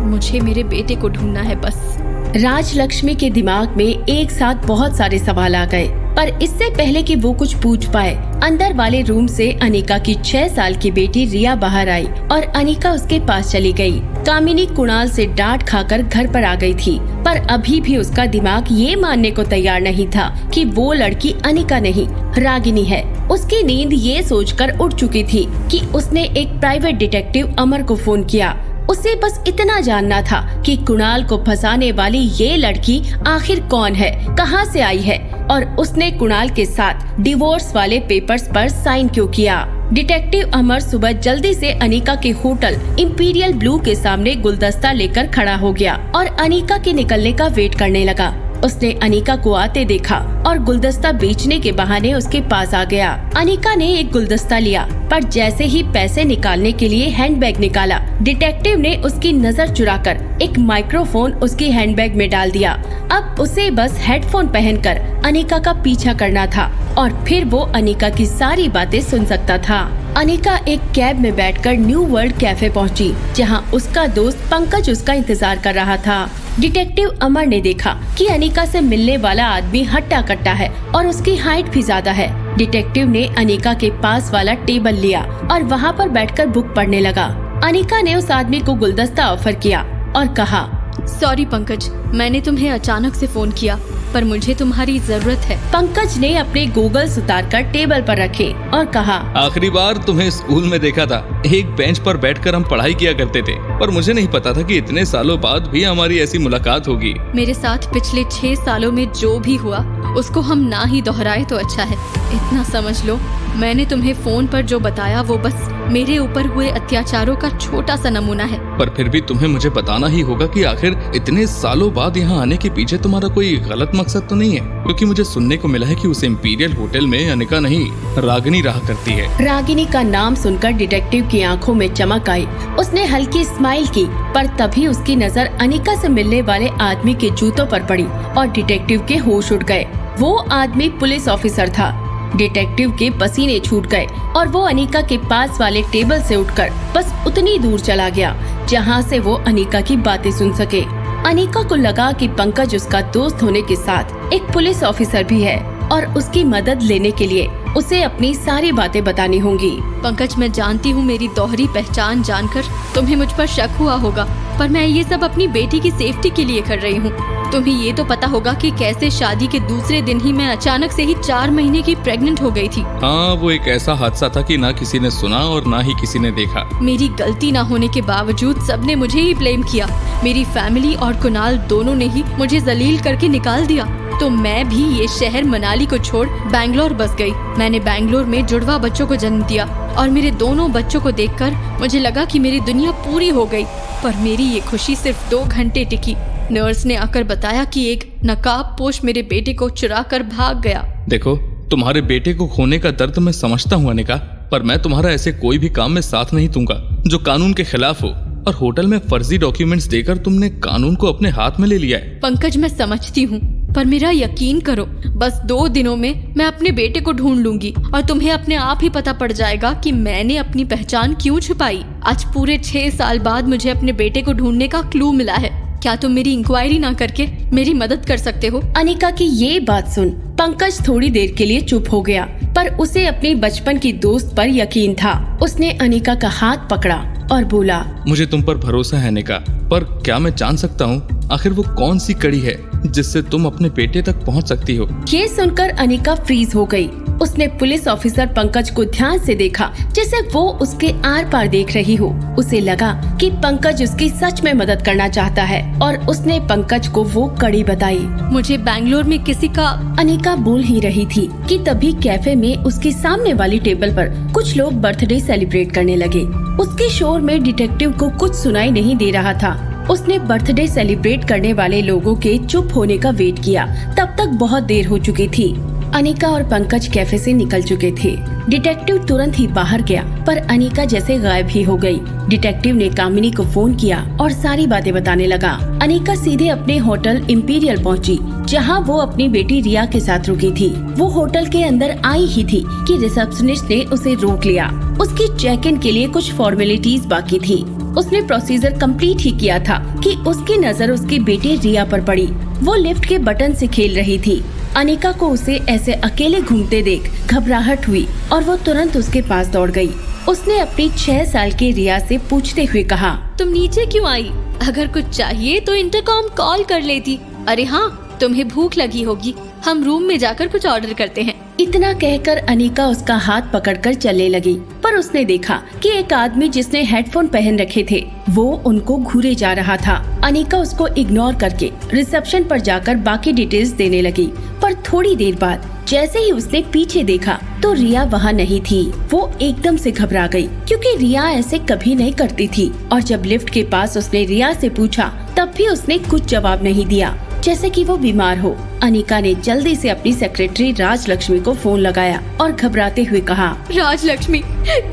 मुझे मेरे बेटे को ढूंढना है बस। राजलक्ष्मी के दिमाग में एक साथ बहुत सारे सवाल आ गए पर इससे पहले कि वो कुछ पूछ पाए अंदर वाले रूम से अनिका की 6 साल की बेटी रिया बाहर आई और अनिका उसके पास चली गई। कामिनी कुणाल से डांट खाकर घर पर आ गई थी पर अभी भी उसका दिमाग ये मानने को तैयार नहीं था कि वो लड़की अनिका नहीं रागिनी है। उसकी नींद ये सोचकर उड़ चुकी थी कि उसने एक प्राइवेट डिटेक्टिव अमर को फोन किया। उसे बस इतना जानना था कि कुणाल को फंसाने वाली ये लड़की आखिर कौन है, कहां से आई है और उसने कुणाल के साथ डिवोर्स वाले पेपर्स पर साइन क्यों किया। डिटेक्टिव अमर सुबह जल्दी से अनिका के होटल इंपीरियल ब्लू के सामने गुलदस्ता लेकर खड़ा हो गया और अनिका के निकलने का वेट करने लगा। उसने अनिका को आते देखा और गुलदस्ता बेचने के बहाने उसके पास आ गया। अनिका ने एक गुलदस्ता लिया पर जैसे ही पैसे निकालने के लिए हैंडबैग निकाला डिटेक्टिव ने उसकी नजर चुराकर एक माइक्रोफोन उसकी हैंडबैग में डाल दिया। अब उसे बस हेडफोन पहनकर अनिका का पीछा करना था और फिर वो अनिका की सारी बातें सुन सकता था। अनिका एक कैब में बैठकर न्यू वर्ल्ड कैफे पहुंची जहां उसका दोस्त पंकज उसका इंतजार कर रहा था। डिटेक्टिव अमर ने देखा कि अनिका से मिलने वाला आदमी हट्टा कट्टा है और उसकी हाइट भी ज्यादा है। डिटेक्टिव ने अनिका के पास वाला टेबल लिया और वहां पर बैठकर बुक पढ़ने लगा। अनिका ने उस आदमी को गुलदस्ता ऑफर किया और कहा, सॉरी पंकज, मैंने तुम्हें अचानक से फोन किया पर मुझे तुम्हारी जरूरत है। पंकज ने अपने गूगल्स उतारकर टेबल पर रखे और कहा, आखिरी बार तुम्हें स्कूल में देखा था। एक बेंच पर बैठकर हम पढ़ाई किया करते थे पर मुझे नहीं पता था कि इतने सालों बाद भी हमारी ऐसी मुलाकात होगी। मेरे साथ पिछले 6 सालों में जो भी हुआ उसको हम ना ही दोहराए तो अच्छा है। इतना समझ लो, मैंने तुम्हें फोन पर जो बताया वो बस मेरे ऊपर हुए अत्याचारों का छोटा सा नमूना है। पर फिर भी तुम्हें मुझे बताना ही होगा कि आखिर इतने सालों बाद यहाँ आने के पीछे तुम्हारा कोई गलत मकसद तो नहीं है, क्योंकि मुझे सुनने को मिला है कि उस इंपीरियल होटल में अनिका नहीं रागिनी रहा करती है। रागिनी का नाम सुनकर डिटेक्टिव की आंखों में चमक आई। उसने हल्की स्माइल की पर तभी उसकी नजर अनिका से मिलने वाले आदमी के जूतों पर पड़ी और डिटेक्टिव के होश उड़ गए। वो आदमी पुलिस ऑफिसर था। डिटेक्टिव के पसीने छूट गए और वो अनिका के पास वाले टेबल से उठकर बस उतनी दूर चला गया जहां से वो अनिका की बातें सुन सके। अनिका को लगा कि पंकज उसका दोस्त होने के साथ एक पुलिस ऑफिसर भी है और उसकी मदद लेने के लिए उसे अपनी सारी बातें बतानी होंगी। पंकज, मैं जानती हूँ मेरी दोहरी पहचान जानकर तुम्हें मुझ पर शक हुआ होगा पर मैं ये सब अपनी बेटी की सेफ्टी के लिए कर रही हूँ। तुम्हें ये तो पता होगा कि कैसे शादी के दूसरे दिन ही मैं अचानक से ही 4 महीने की प्रेग्नेंट हो गई थी। हाँ, वो एक ऐसा हादसा था कि ना किसी ने सुना और ना ही किसी ने देखा। मेरी गलती ना होने के बावजूद सबने मुझे ही ब्लेम किया। मेरी फैमिली और कुणाल दोनों ने ही मुझे जलील करके निकाल दिया। तो मैं भी ये शहर मनाली को छोड़ बैंगलोर बस गई। मैंने बैंगलोर में जुड़वा बच्चों को जन्म दिया और मेरे दोनों बच्चों को देखकर मुझे लगा कि मेरी दुनिया पूरी हो गई। पर मेरी ये खुशी सिर्फ 2 घंटे टिकी। नर्स ने आकर बताया कि एक नकाबपोश मेरे बेटे को चुरा कर भाग गया। देखो, तुम्हारे बेटे को खोने का दर्द मैं समझता हूँ अनिका, पर मैं तुम्हारा ऐसे कोई भी काम में साथ नहीं दूंगा जो कानून के खिलाफ हो, और होटल में फर्जी डॉक्यूमेंट्स देकर तुमने कानून को अपने हाथ में ले लिया है। पंकज, मैं समझती हूँ, पर मेरा यकीन करो, बस 2 दिनों में मैं अपने बेटे को ढूंढ लूंगी और तुम्हें अपने आप ही पता पड़ जाएगा कि मैंने अपनी पहचान क्यों छुपाई। आज पूरे 6 साल बाद मुझे अपने बेटे को ढूंढने का क्लू मिला है। क्या तुम मेरी इंक्वायरी ना करके मेरी मदद कर सकते हो? अनिका की ये बात सुन पंकज थोड़ी देर के लिए चुप हो गया, पर उसे अपनी बचपन की दोस्त पर यकीन था। उसने अनिका का हाथ पकड़ा और बोला, मुझे तुम पर भरोसा है अनिका, पर क्या मैं जान सकता हूँ आखिर वो कौन सी कड़ी है जिससे तुम अपने बेटे तक पहुँच सकती हो? ये सुनकर अनिका फ्रीज हो गई। उसने पुलिस ऑफिसर पंकज को ध्यान से देखा, जैसे वो उसके आर पार देख रही हो। उसे लगा कि पंकज उसकी सच में मदद करना चाहता है और उसने पंकज को वो कड़ी बताई। मुझे बैंगलोर में किसी का। अनिका बोल ही रही थी कि तभी कैफे में उसके सामने वाली टेबल पर कुछ लोग बर्थडे सेलिब्रेट करने लगे। उसके शोर में डिटेक्टिव को कुछ सुनाई नहीं दे रहा था। उसने बर्थडे सेलिब्रेट करने वाले लोगों के चुप होने का वेट किया। तब तक बहुत देर हो चुकी थी। अनिका और पंकज कैफे से निकल चुके थे। डिटेक्टिव तुरंत ही बाहर गया, पर अनिका जैसे गायब ही हो गई। डिटेक्टिव ने कामिनी को फोन किया और सारी बातें बताने लगा। अनिका सीधे अपने होटल इंपीरियल पहुंची, जहां वो अपनी बेटी रिया के साथ रुकी थी। वो होटल के अंदर आई ही थी कि रिसेप्शनिस्ट ने उसे रोक लिया। उसकी चेक इन के लिए कुछ फॉर्मेलिटीज बाकी थी। उसने प्रोसीजर कंप्लीट ही किया था कि उसकी नजर उसकी बेटी रिया पर पड़ी। वो लिफ्ट के बटन से खेल रही थी। अनिका को उसे ऐसे अकेले घूमते देख घबराहट हुई और वो तुरंत उसके पास दौड़ गई। उसने अपनी 6 साल की रिया से पूछते हुए कहा, तुम नीचे क्यों आई? अगर कुछ चाहिए तो इंटरकॉम कॉल कर लेती। अरे हाँ, तुम्हें भूख लगी होगी, हम रूम में जाकर कुछ ऑर्डर करते हैं। इतना कहकर अनिका उसका हाथ पकड़कर चलने लगी, पर उसने देखा कि एक आदमी जिसने हेडफोन पहन रखे थे वो उनको घूरे जा रहा था। अनिका उसको इग्नोर करके रिसेप्शन पर जाकर बाकी डिटेल्स देने लगी, पर थोड़ी देर बाद जैसे ही उसने पीछे देखा तो रिया वहाँ नहीं थी। वो एकदम से घबरा गई, क्योंकि रिया ऐसे कभी नहीं करती थी। और जब लिफ्ट के पास उसने रिया से पूछा, तब भी उसने कुछ जवाब नहीं दिया, जैसे कि वो बीमार हो। अनिका ने जल्दी से अपनी सेक्रेटरी राजलक्ष्मी को फोन लगाया और घबराते हुए कहा, राजलक्ष्मी,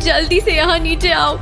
जल्दी से यहाँ नीचे आओ,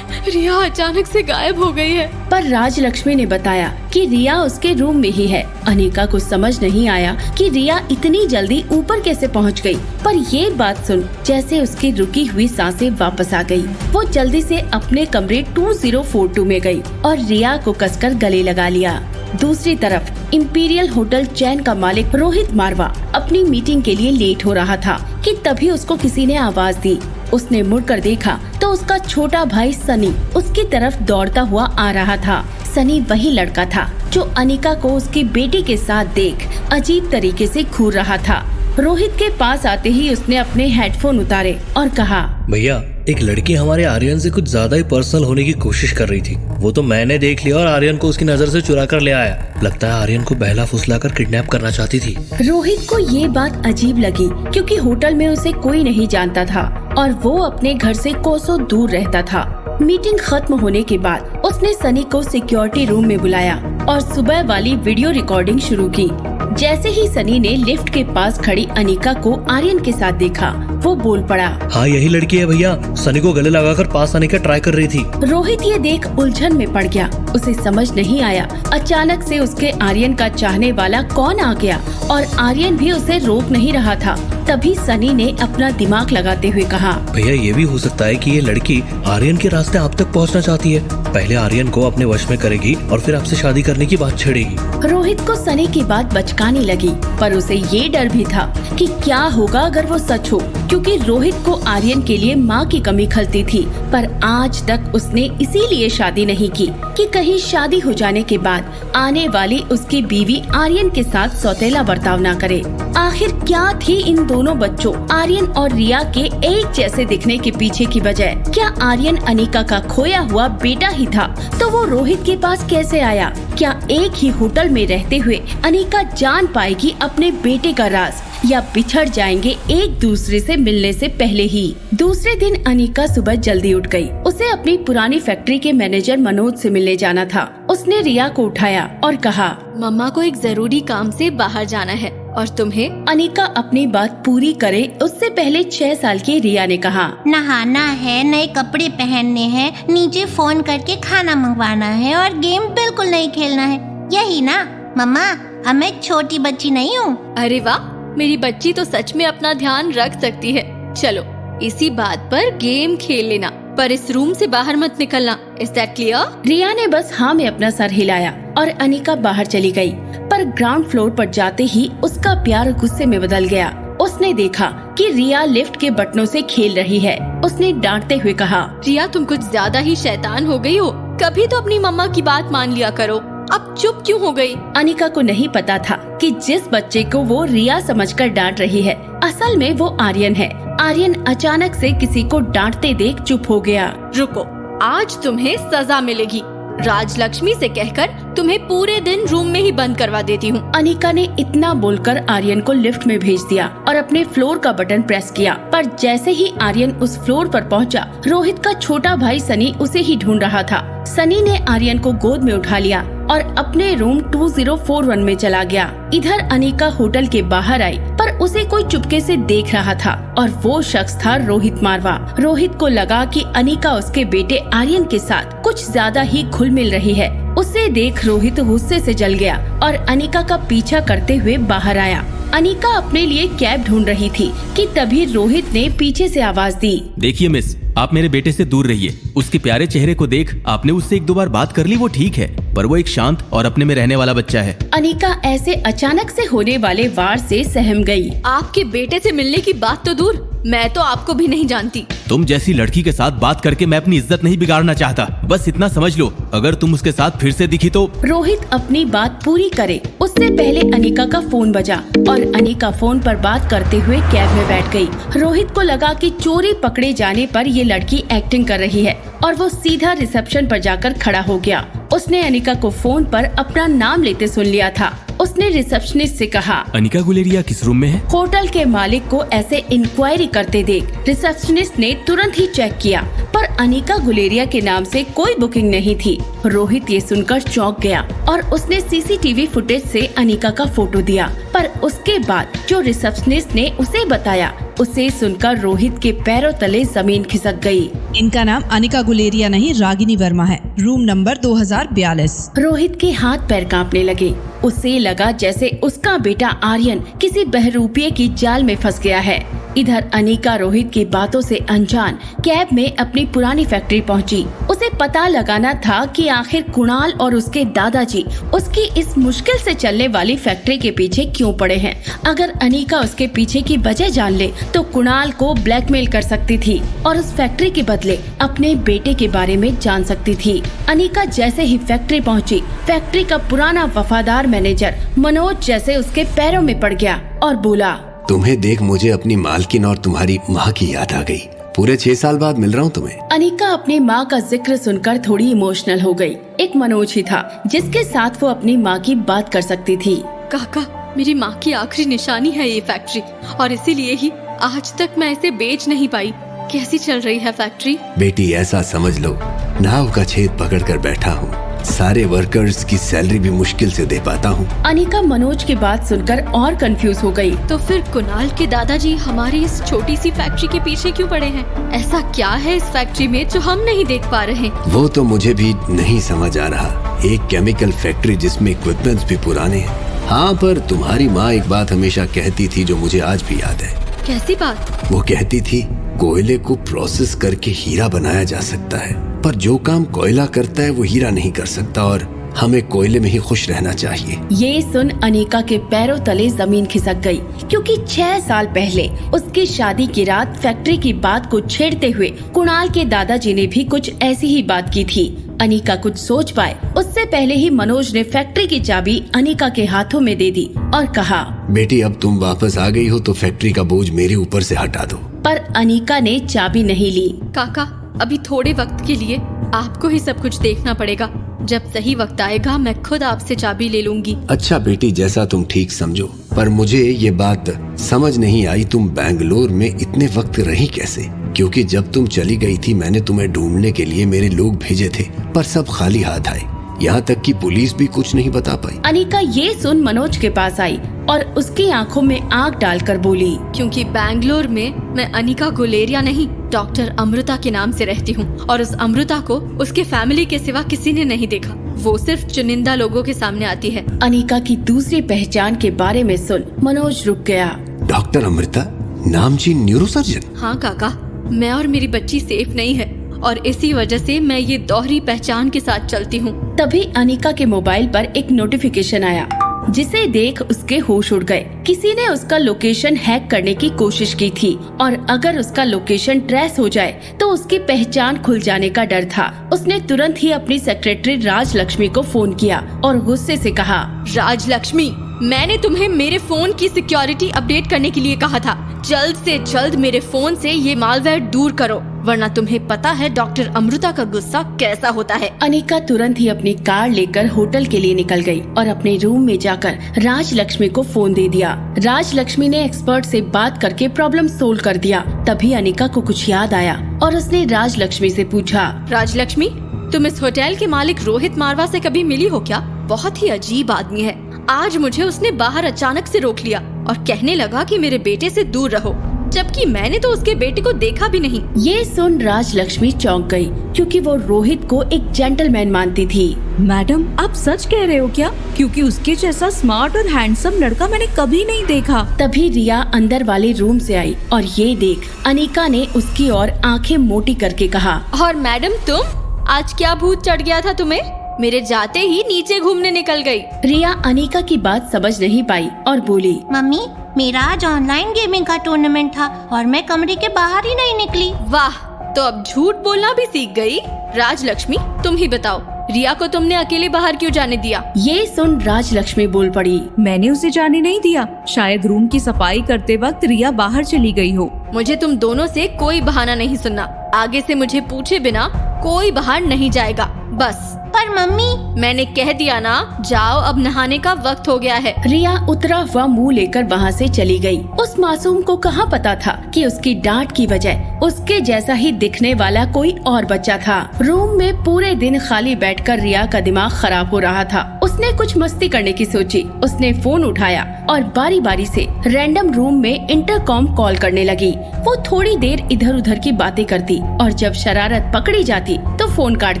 रिया अचानक से गायब हो गई है। पर राजलक्ष्मी ने बताया कि रिया उसके रूम में ही है। अनिका को समझ नहीं आया कि रिया इतनी जल्दी ऊपर कैसे पहुँच गई, पर ये बात सुन जैसे उसकी रुकी हुई सांसें वापस आ गई। वो जल्दी से अपने कमरे 2042 में गई और रिया को कसकर गले लगा लिया। दूसरी तरफ इंपीरियल होटल चैन का मालिक रोहित मारवा अपनी मीटिंग के लिए लेट हो रहा था कि तभी उसको किसी ने आवाज दी। उसने मुड़कर देखा तो उसका छोटा भाई सनी उसकी तरफ दौड़ता हुआ आ रहा था। सनी वही लड़का था जो अनिका को उसकी बेटी के साथ देख अजीब तरीके से घूर रहा था। रोहित के पास आते ही उसने अपने हेडफोन उतारे और कहा, भैया, एक लड़की हमारे आर्यन से कुछ ज्यादा ही पर्सनल होने की कोशिश कर रही थी। वो तो मैंने देख लिया और आर्यन को उसकी नजर से चुरा कर ले आया। लगता है आर्यन को बहला फुसला कर किडनैप करना चाहती थी। रोहित को ये बात अजीब लगी, क्योंकि होटल में उसे कोई नहीं जानता था और वो अपने घर से कोसों दूर रहता था। मीटिंग खत्म होने के बाद उसने सनी को सिक्योरिटी रूम में बुलाया और सुबह वाली वीडियो रिकॉर्डिंग शुरू की। जैसे ही सनी ने लिफ्ट के पास खड़ी अनिका को आर्यन के साथ देखा, वो बोल पड़ा, हाँ यही लड़की है भैया, सनी को गले लगाकर पास आने का ट्राई कर रही थी। रोहित ये देख उलझन में पड़ गया। उसे समझ नहीं आया अचानक से उसके आर्यन का चाहने वाला कौन आ गया और आर्यन भी उसे रोक नहीं रहा था। तभी सनी ने अपना दिमाग लगाते हुए कहा, भैया ये भी हो सकता है कि ये लड़की आर्यन के रास्ते आप तक पहुंचना चाहती है। पहले आर्यन को अपने वश में करेगी और फिर आपसे शादी करने की बात छेड़ेगी। रोहित को सनी की बात बचकानी लगी, पर उसे ये डर भी था कि क्या होगा अगर वो सच हो, क्योंकि रोहित को आर्यन के लिए माँ की कमी खलती थी। पर आज तक उसने इसीलिए शादी नहीं की कि कहीं शादी हो जाने के बाद आने वाली उसकी बीवी आर्यन के साथ सौतेला बर्ताव न करे। आखिर क्या थी इन दोनों बच्चों आर्यन और रिया के एक जैसे दिखने के पीछे की वजह? क्या आर्यन अनिका का खोया हुआ बेटा ही था तो वो रोहित के पास कैसे आया? क्या एक ही होटल में रहते हुए अनिका जान पाएगी अपने बेटे का राज, या बिछड़ जाएंगे एक दूसरे से मिलने से पहले ही? दूसरे दिन अनिका सुबह जल्दी उठ गई। उसे अपनी पुरानी फैक्ट्री के मैनेजर मनोज से मिलने जाना था। उसने रिया को उठाया और कहा, मम्मा को एक जरूरी काम से बाहर जाना है, और तुम्हें? अनिका अपनी बात पूरी करे उससे पहले 6 साल की रिया ने कहा, नहाना है, नए कपड़े पहनने हैं, नीचे फोन करके खाना मंगवाना है और गेम बिल्कुल नहीं खेलना है, यही ना मम्मा? अब मैं छोटी बच्ची नहीं हूँ। अरे वाह, मेरी बच्ची तो सच में अपना ध्यान रख सकती है। चलो इसी बात पर गेम खेल लेना, पर इस रूम से बाहर मत निकलना। Is that clear? रिया ने बस हाँ में अपना सर हिलाया और अनिका बाहर चली गई। पर ग्राउंड फ्लोर पर जाते ही उसका प्यार गुस्से में बदल गया। उसने देखा कि रिया लिफ्ट के बटनों से खेल रही है। उसने डांटते हुए कहा, रिया तुम कुछ ज्यादा ही शैतान हो गई हो, कभी तो अपनी मम्मा की बात मान लिया करो, अब चुप क्यों हो गई? अनिका को नहीं पता था कि जिस बच्चे को वो रिया समझकर डांट रही है असल में वो आर्यन है। आर्यन अचानक से किसी को डांटते देख चुप हो गया। रुको, आज तुम्हें सजा मिलेगी। राजलक्ष्मी से कहकर तुम्हें पूरे दिन रूम में ही बंद करवा देती हूँ। अनिका ने इतना बोलकर आर्यन को लिफ्ट में भेज दिया और अपने फ्लोर का बटन प्रेस किया। पर जैसे ही आर्यन उस फ्लोर पर पहुंचा, रोहित का छोटा भाई सनी उसे ही ढूंढ रहा था। सनी ने आर्यन को गोद में उठा लिया और अपने रूम 2041 में चला गया। इधर अनिका होटल के बाहर आई, पर उसे कोई चुपके से देख रहा था और वो शख्स था रोहित मारवा। रोहित को लगा कि अनिका उसके बेटे आर्यन के साथ कुछ ज्यादा ही घुल मिल रही है। उसे देख रोहित गुस्से से जल गया और अनिका का पीछा करते हुए बाहर आया। अनिका अपने लिए कैब ढूंढ रही थी कि तभी रोहित ने पीछे से आवाज दी, देखिए मिस, आप मेरे बेटे से दूर रहिए। उसके प्यारे चेहरे को देख आपने उससे 1-2 बार बात कर ली, वो ठीक है, पर वो एक शांत और अपने में रहने वाला बच्चा है। अनिका ऐसे अचानक से होने वाले वार से सहम गई। आपके बेटे से मिलने की बात तो दूर, मैं तो आपको भी नहीं जानती। तुम जैसी लड़की के साथ बात करके मैं अपनी इज्जत नहीं बिगाड़ना चाहता, बस इतना समझ लो। अगर तुम उसके साथ फिर से दिखी तो। रोहित अपनी बात पूरी करे उससे पहले अनिका का फोन बजा और अनिका फोन पर बात करते हुए कैब में बैठ गई। रोहित को लगा कि चोरी पकड़े जाने पर ये लड़की एक्टिंग कर रही है और वो सीधा रिसेप्शन पर जाकर खड़ा हो गया। उसने अनिका को फोन पर अपना नाम लेते सुन लिया था। उसने रिसेप्शनिस्ट से कहा, अनिका गुलेरिया किस रूम में है? होटल के मालिक को ऐसे इंक्वायरी करते देख रिसेप्शनिस्ट ने तुरंत ही चेक किया, पर अनिका गुलेरिया के नाम से कोई बुकिंग नहीं थी। रोहित ये सुनकर चौंक गया और उसने सीसीटीवी फुटेज से अनिका का फोटो दिया, पर उसके बाद जो रिसेप्शनिस्ट ने उसे बताया उसे सुनकर रोहित के पैरों तले जमीन खिसक गई। इनका नाम अनिका गुलेरिया नहीं, रागिनी वर्मा है, रूम नंबर 2042। रोहित के हाथ पैर कांपने लगे। उसे लगा जैसे उसका बेटा आर्यन किसी बहरूपिये की जाल में फंस गया है। इधर अनिका रोहित की बातों से अनजान कैब में अपनी पुरानी फैक्ट्री पहुंची। उसे पता लगाना था कि आखिर कुणाल और उसके दादाजी उसकी इस मुश्किल से चलने वाली फैक्ट्री के पीछे क्यों पड़े हैं। अगर अनिका उसके पीछे की वजह जान ले तो कुणाल को ब्लैकमेल कर सकती थी और उस फैक्ट्री के बदले अपने बेटे के बारे में जान सकती थी। अनिका जैसे ही फैक्ट्री पहुंची, फैक्ट्री का पुराना वफादार मैनेजर मनोज जैसे उसके पैरों में पड़ गया और बोला, तुम्हें देख मुझे अपनी मालकिन और तुम्हारी माँ की याद आ गई। पूरे 6 साल बाद मिल रहा हूँ तुम्हें। अनिका अपनी माँ का जिक्र सुनकर थोड़ी इमोशनल हो गई। एक मनोज ही था जिसके साथ वो अपनी माँ की बात कर सकती थी। काका, मेरी माँ की आखिरी निशानी है ये फैक्ट्री और इसीलिए ही आज तक मैं इसे बेच नहीं पाई। कैसी चल रही है फैक्ट्री? बेटी ऐसा समझ लो, नाव का छेद पकड़ कर बैठा हूँ। सारे वर्कर्स की सैलरी भी मुश्किल से दे पाता हूँ। अनिका मनोज की बात सुनकर और कंफ्यूज हो गई। तो फिर कुणाल के दादाजी हमारी इस छोटी सी फैक्ट्री के पीछे क्यों पड़े हैं? ऐसा क्या है इस फैक्ट्री में जो हम नहीं देख पा रहे? वो तो मुझे भी नहीं समझ आ रहा। एक केमिकल फैक्ट्री जिसमें इक्विपमेंट्स भी पुराने हैं। हाँ, पर तुम्हारी माँ एक बात हमेशा कहती थी जो मुझे आज भी याद है। कैसी बात? वो कहती थी कोयले को प्रोसेस करके हीरा बनाया जा सकता है, पर जो काम कोयला करता है वो हीरा नहीं कर सकता और हमें कोयले में ही खुश रहना चाहिए। ये सुन अनिका के पैरों तले जमीन खिसक गई, क्योंकि 6 साल पहले उसकी शादी की रात फैक्ट्री की बात को छेड़ते हुए कुणाल के दादाजी ने भी कुछ ऐसी ही बात की थी। अनिका कुछ सोच पाए उससे पहले ही मनोज ने फैक्ट्री की चाबी अनिका के हाथों में दे दी और कहा, बेटी अब तुम वापस आ गई हो तो फैक्ट्री का बोझ मेरे ऊपर से हटा दो। पर अनिका ने चाबी नहीं ली। काका, अभी थोड़े वक्त के लिए आपको ही सब कुछ देखना पड़ेगा। जब सही वक्त आएगा मैं खुद आपसे चाबी ले लूंगी। अच्छा बेटी, जैसा तुम ठीक समझो, पर मुझे ये बात समझ नहीं आई तुम बैंगलोर में इतने वक्त रही कैसे? क्योंकि जब तुम चली गई थी मैंने तुम्हें ढूंढने के लिए मेरे लोग भेजे थे, पर सब खाली हाथ आए। यहाँ तक कि पुलिस भी कुछ नहीं बता पाई। अनिका ये सुन मनोज के पास आई और उसकी आंखों में आंख डालकर बोली, क्योंकि बैंगलोर में मैं अनिका गुलेरिया नहीं, डॉक्टर अमृता के नाम से रहती हूँ और उस अमृता को उसके फैमिली के सिवा किसी ने नहीं देखा। वो सिर्फ चुनिंदा लोगों के सामने आती है। अनिका की दूसरी पहचान के बारे में सुन मनोज रुक गया। डॉक्टर अमृता, नामचीन न्यूरोसर्जन? हाँ काका, मैं और मेरी बच्ची सेफ नहीं है और इसी वजह से मैं ये दोहरी पहचान के साथ चलती हूँ। तभी अनिका के मोबाइल पर एक नोटिफिकेशन आया, जिसे देख उसके होश उड़ गए। किसी ने उसका लोकेशन हैक करने की कोशिश की थी और अगर उसका लोकेशन ट्रेस हो जाए तो उसकी पहचान खुल जाने का डर था। उसने तुरंत ही अपनी सेक्रेटरी राजलक्ष्मी को फोन किया और गुस्से से कहा, राजलक्ष्मी, मैंने तुम्हें मेरे फोन की सिक्योरिटी अपडेट करने के लिए कहा था। जल्द से जल्द मेरे फोन से ये मालवेयर दूर करो, वरना तुम्हें पता है डॉक्टर अमृता का गुस्सा कैसा होता है। अनिका तुरंत ही अपनी कार लेकर होटल के लिए निकल गई और अपने रूम में जाकर राजलक्ष्मी को फोन दे दिया। राजलक्ष्मी ने एक्सपर्ट से बात करके प्रॉब्लम सोल्व कर दिया। तभी अनिका को कुछ याद आया और उसने राजलक्ष्मी से पूछा, राजलक्ष्मी, तुम इस होटल के मालिक रोहित मारवा से कभी मिली हो क्या? बहुत ही अजीब आदमी है। आज मुझे उसने बाहर अचानक से रोक लिया और कहने लगा कि मेरे बेटे से दूर रहो, जबकि मैंने तो उसके बेटे को देखा भी नहीं। ये सुन राजलक्ष्मी चौंक गई, क्योंकि वो रोहित को एक जेंटलमैन मानती थी। मैडम, आप सच कह रहे हो क्या? क्योंकि उसके जैसा स्मार्ट और हैंडसम लड़का मैंने कभी नहीं देखा। तभी रिया अंदर वाले रूम से आई और ये देख अनिका ने उसकी ओर आंखें मोटी करके कहा, और मैडम तुम आज क्या भूत चढ़ गया था तुम्हें? मेरे जाते ही नीचे घूमने निकल गई। रिया अनिका की बात समझ नहीं पाई और बोली, मम्मी, मेरा आज ऑनलाइन गेमिंग का टूर्नामेंट था और मैं कमरे के बाहर ही नहीं निकली। वाह, तो अब झूठ बोलना भी सीख गई। राजलक्ष्मी, तुम ही बताओ, रिया को तुमने अकेले बाहर क्यों जाने दिया? ये सुन राजलक्ष्मी बोल पड़ी, मैंने उसे जाने नहीं दिया। शायद रूम की सफाई करते वक्त रिया बाहर चली गई हो। मुझे तुम दोनों से कोई बहाना नहीं सुनना। आगे से मुझे पूछे बिना कोई बाहर नहीं जाएगा, बस। पर मम्मी, मैंने कह दिया ना, जाओ, अब नहाने का वक्त हो गया है। रिया उतरा हुआ मुंह लेकर वहाँ से चली गई। उस मासूम को कहाँ पता था कि उसकी डांट की वजह उसके जैसा ही दिखने वाला कोई और बच्चा था। रूम में पूरे दिन खाली बैठकर रिया का दिमाग खराब हो रहा था। उसने कुछ मस्ती करने की सोची। उसने फोन उठाया और बारी बारी से रैंडम रूम में इंटरकॉम कॉल करने लगी। वो थोड़ी देर इधर उधर की बातें करती और जब शरारत पकड़ी जाती तो फोन काट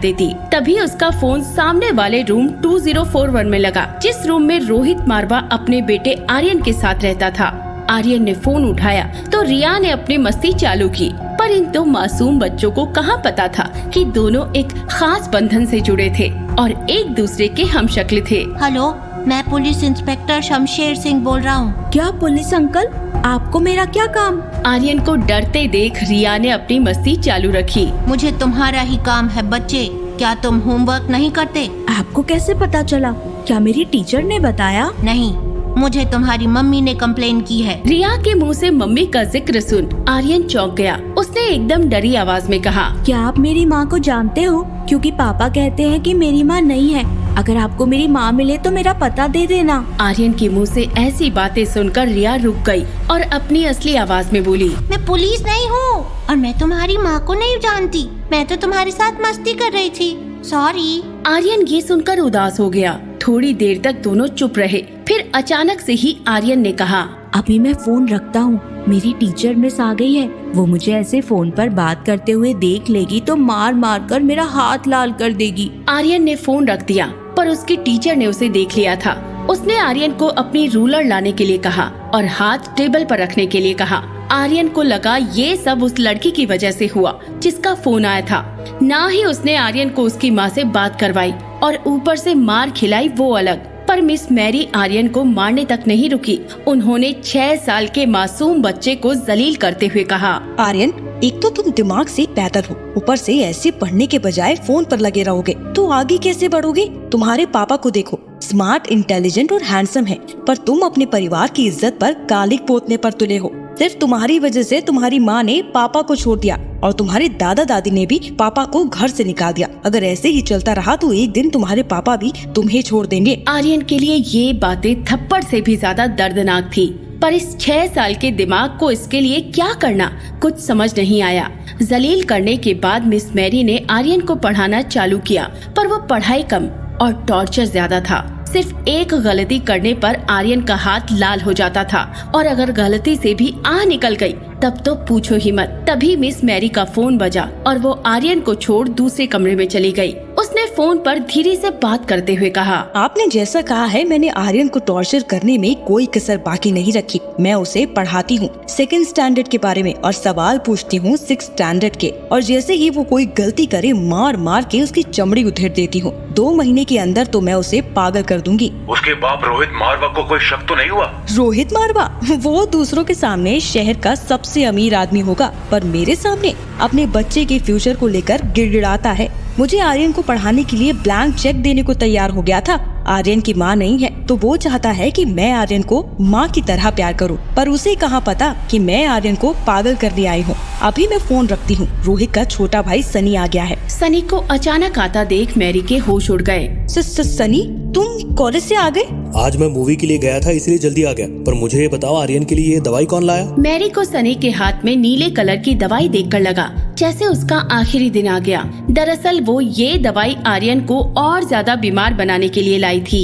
देती। तभी उसका फोन सामने वाले रूम 2041 में लगा, जिस रूम में रोहित मारवा अपने बेटे आर्यन के साथ रहता था। आर्यन ने फोन उठाया तो रिया ने अपनी मस्ती चालू की, पर इन दो मासूम बच्चों को कहाँ पता था कि दोनों एक खास बंधन से जुड़े थे और एक दूसरे के हमशक्ल थे। हेलो, मैं पुलिस इंस्पेक्टर शमशेर सिंह बोल रहा हूँ। क्या पुलिस अंकल, आपको मेरा क्या काम? आर्यन को डरते देख रिया ने अपनी मस्ती चालू रखी। मुझे तुम्हारा ही काम है बच्चे, क्या तुम होमवर्क नहीं करते? आपको कैसे पता चला? क्या मेरी टीचर ने बताया? नहीं, मुझे तुम्हारी मम्मी ने कंप्लेन की है। रिया के मुंह से मम्मी का जिक्र सुन आर्यन चौंक गया। उसने एकदम डरी आवाज में कहा, क्या आप मेरी माँ को जानते हो? क्योंकि पापा कहते हैं कि मेरी माँ नहीं है। अगर आपको मेरी माँ मिले तो मेरा पता दे देना। आर्यन के मुंह से ऐसी बातें सुनकर रिया रुक गई और अपनी असली आवाज में बोली, मैं पुलिस नहीं हूँ और मैं तुम्हारी माँ को नहीं जानती। मैं तो तुम्हारे साथ मस्ती कर रही थी, सॉरी। आर्यन ये सुनकर उदास हो गया। थोड़ी देर तक दोनों चुप रहे। फिर अचानक से ही आर्यन ने कहा, अभी मैं फोन रखता हूँ, मेरी टीचर मिस आ गई है। वो मुझे ऐसे फोन पर बात करते हुए देख लेगी तो मार मार कर मेरा हाथ लाल कर देगी। आर्यन ने फोन रख दिया, पर उसकी टीचर ने उसे देख लिया था। उसने आर्यन को अपनी रूलर लाने के लिए कहा और हाथ टेबल पर रखने के लिए कहा। आर्यन को लगा ये सब उस लड़की की वजह से हुआ जिसका फोन आया था। ना ही उसने आर्यन को उसकी माँ से बात करवाई और ऊपर से मार खिलाई, वो अलग। पर मिस मैरी आर्यन को मारने तक नहीं रुकी। उन्होंने 6 साल के मासूम बच्चे को जलील करते हुए कहा, आर्यन, एक तो तुम दिमाग से पैदल हो, ऊपर से ऐसे पढ़ने के बजाय फोन पर लगे रहोगे तो आगे कैसे बढ़ोगे? तुम्हारे पापा को देखो, स्मार्ट, इंटेलिजेंट और हैंडसम है, पर तुम अपने परिवार की इज्जत पर कालिक पोतने पर तुले हो। सिर्फ तुम्हारी वजह से तुम्हारी माँ ने पापा को छोड़ दिया और तुम्हारे दादा दादी ने भी पापा को घर से निकाल दिया। अगर ऐसे ही चलता रहा तो एक दिन तुम्हारे पापा भी तुम्हें छोड़ देंगे। आर्यन के लिए ये बातें थप्पड़ से भी ज्यादा दर्दनाक थी, पर इस 6 साल के दिमाग को इसके लिए क्या करना कुछ समझ नहीं आया। जलील करने के बाद मिस मैरी ने आर्यन को पढ़ाना चालू किया, पर वो पढ़ाई कम और टॉर्चर ज्यादा था। सिर्फ एक गलती करने पर आर्यन का हाथ लाल हो जाता था और अगर गलती से भी आह निकल गई तब तो पूछो ही मत। तभी मिस मैरी का फोन बजा और वो आर्यन को छोड़ दूसरे कमरे में चली गई। उसने फोन पर धीरे से बात करते हुए कहा, आपने जैसा कहा है, मैंने आर्यन को टॉर्चर करने में कोई कसर बाकी नहीं रखी। मैं उसे पढ़ाती हूँ 2nd स्टैंडर्ड के बारे में और सवाल पूछती हूँ 6th स्टैंडर्ड के, और जैसे ही वो कोई गलती करे मार मार के उसकी चमड़ी उधेड़ देती हूँ। 2 महीने के अंदर तो मैं उसे पागल कर दूंगी। उसके बाप रोहित मारवा को कोई शक तो नहीं हुआ? रोहित मारवा? वो दूसरों के सामने शहर का सबसे अमीर आदमी होगा, पर मेरे सामने अपने बच्चे के फ्यूचर को लेकर गिड़गिड़ाता है। मुझे आर्यन को पढ़ाने के लिए ब्लैंक चेक देने को तैयार हो गया था। आर्यन की माँ नहीं है तो वो चाहता है कि मैं आर्यन को माँ की तरह प्यार करूं, पर उसे कहाँ पता कि मैं आर्यन को पागल करने आई हूँ। अभी मैं फोन रखती हूँ, रोहित का छोटा भाई सनी आ गया है। सनी को अचानक आता देख मैरी के होश उड़ गए। सनी, तुम कॉलेज से आ गए? आज मैं मूवी के लिए गया था इसलिए जल्दी आ गया, पर मुझे ये बताओ आर्यन के लिए ये दवाई कौन लाया? मैरी को सनी के हाथ में नीले कलर की दवाई देखकर लगा जैसे उसका आखिरी दिन आ गया। दरअसल वो ये दवाई आर्यन को और ज्यादा बीमार बनाने के लिए लाई थी।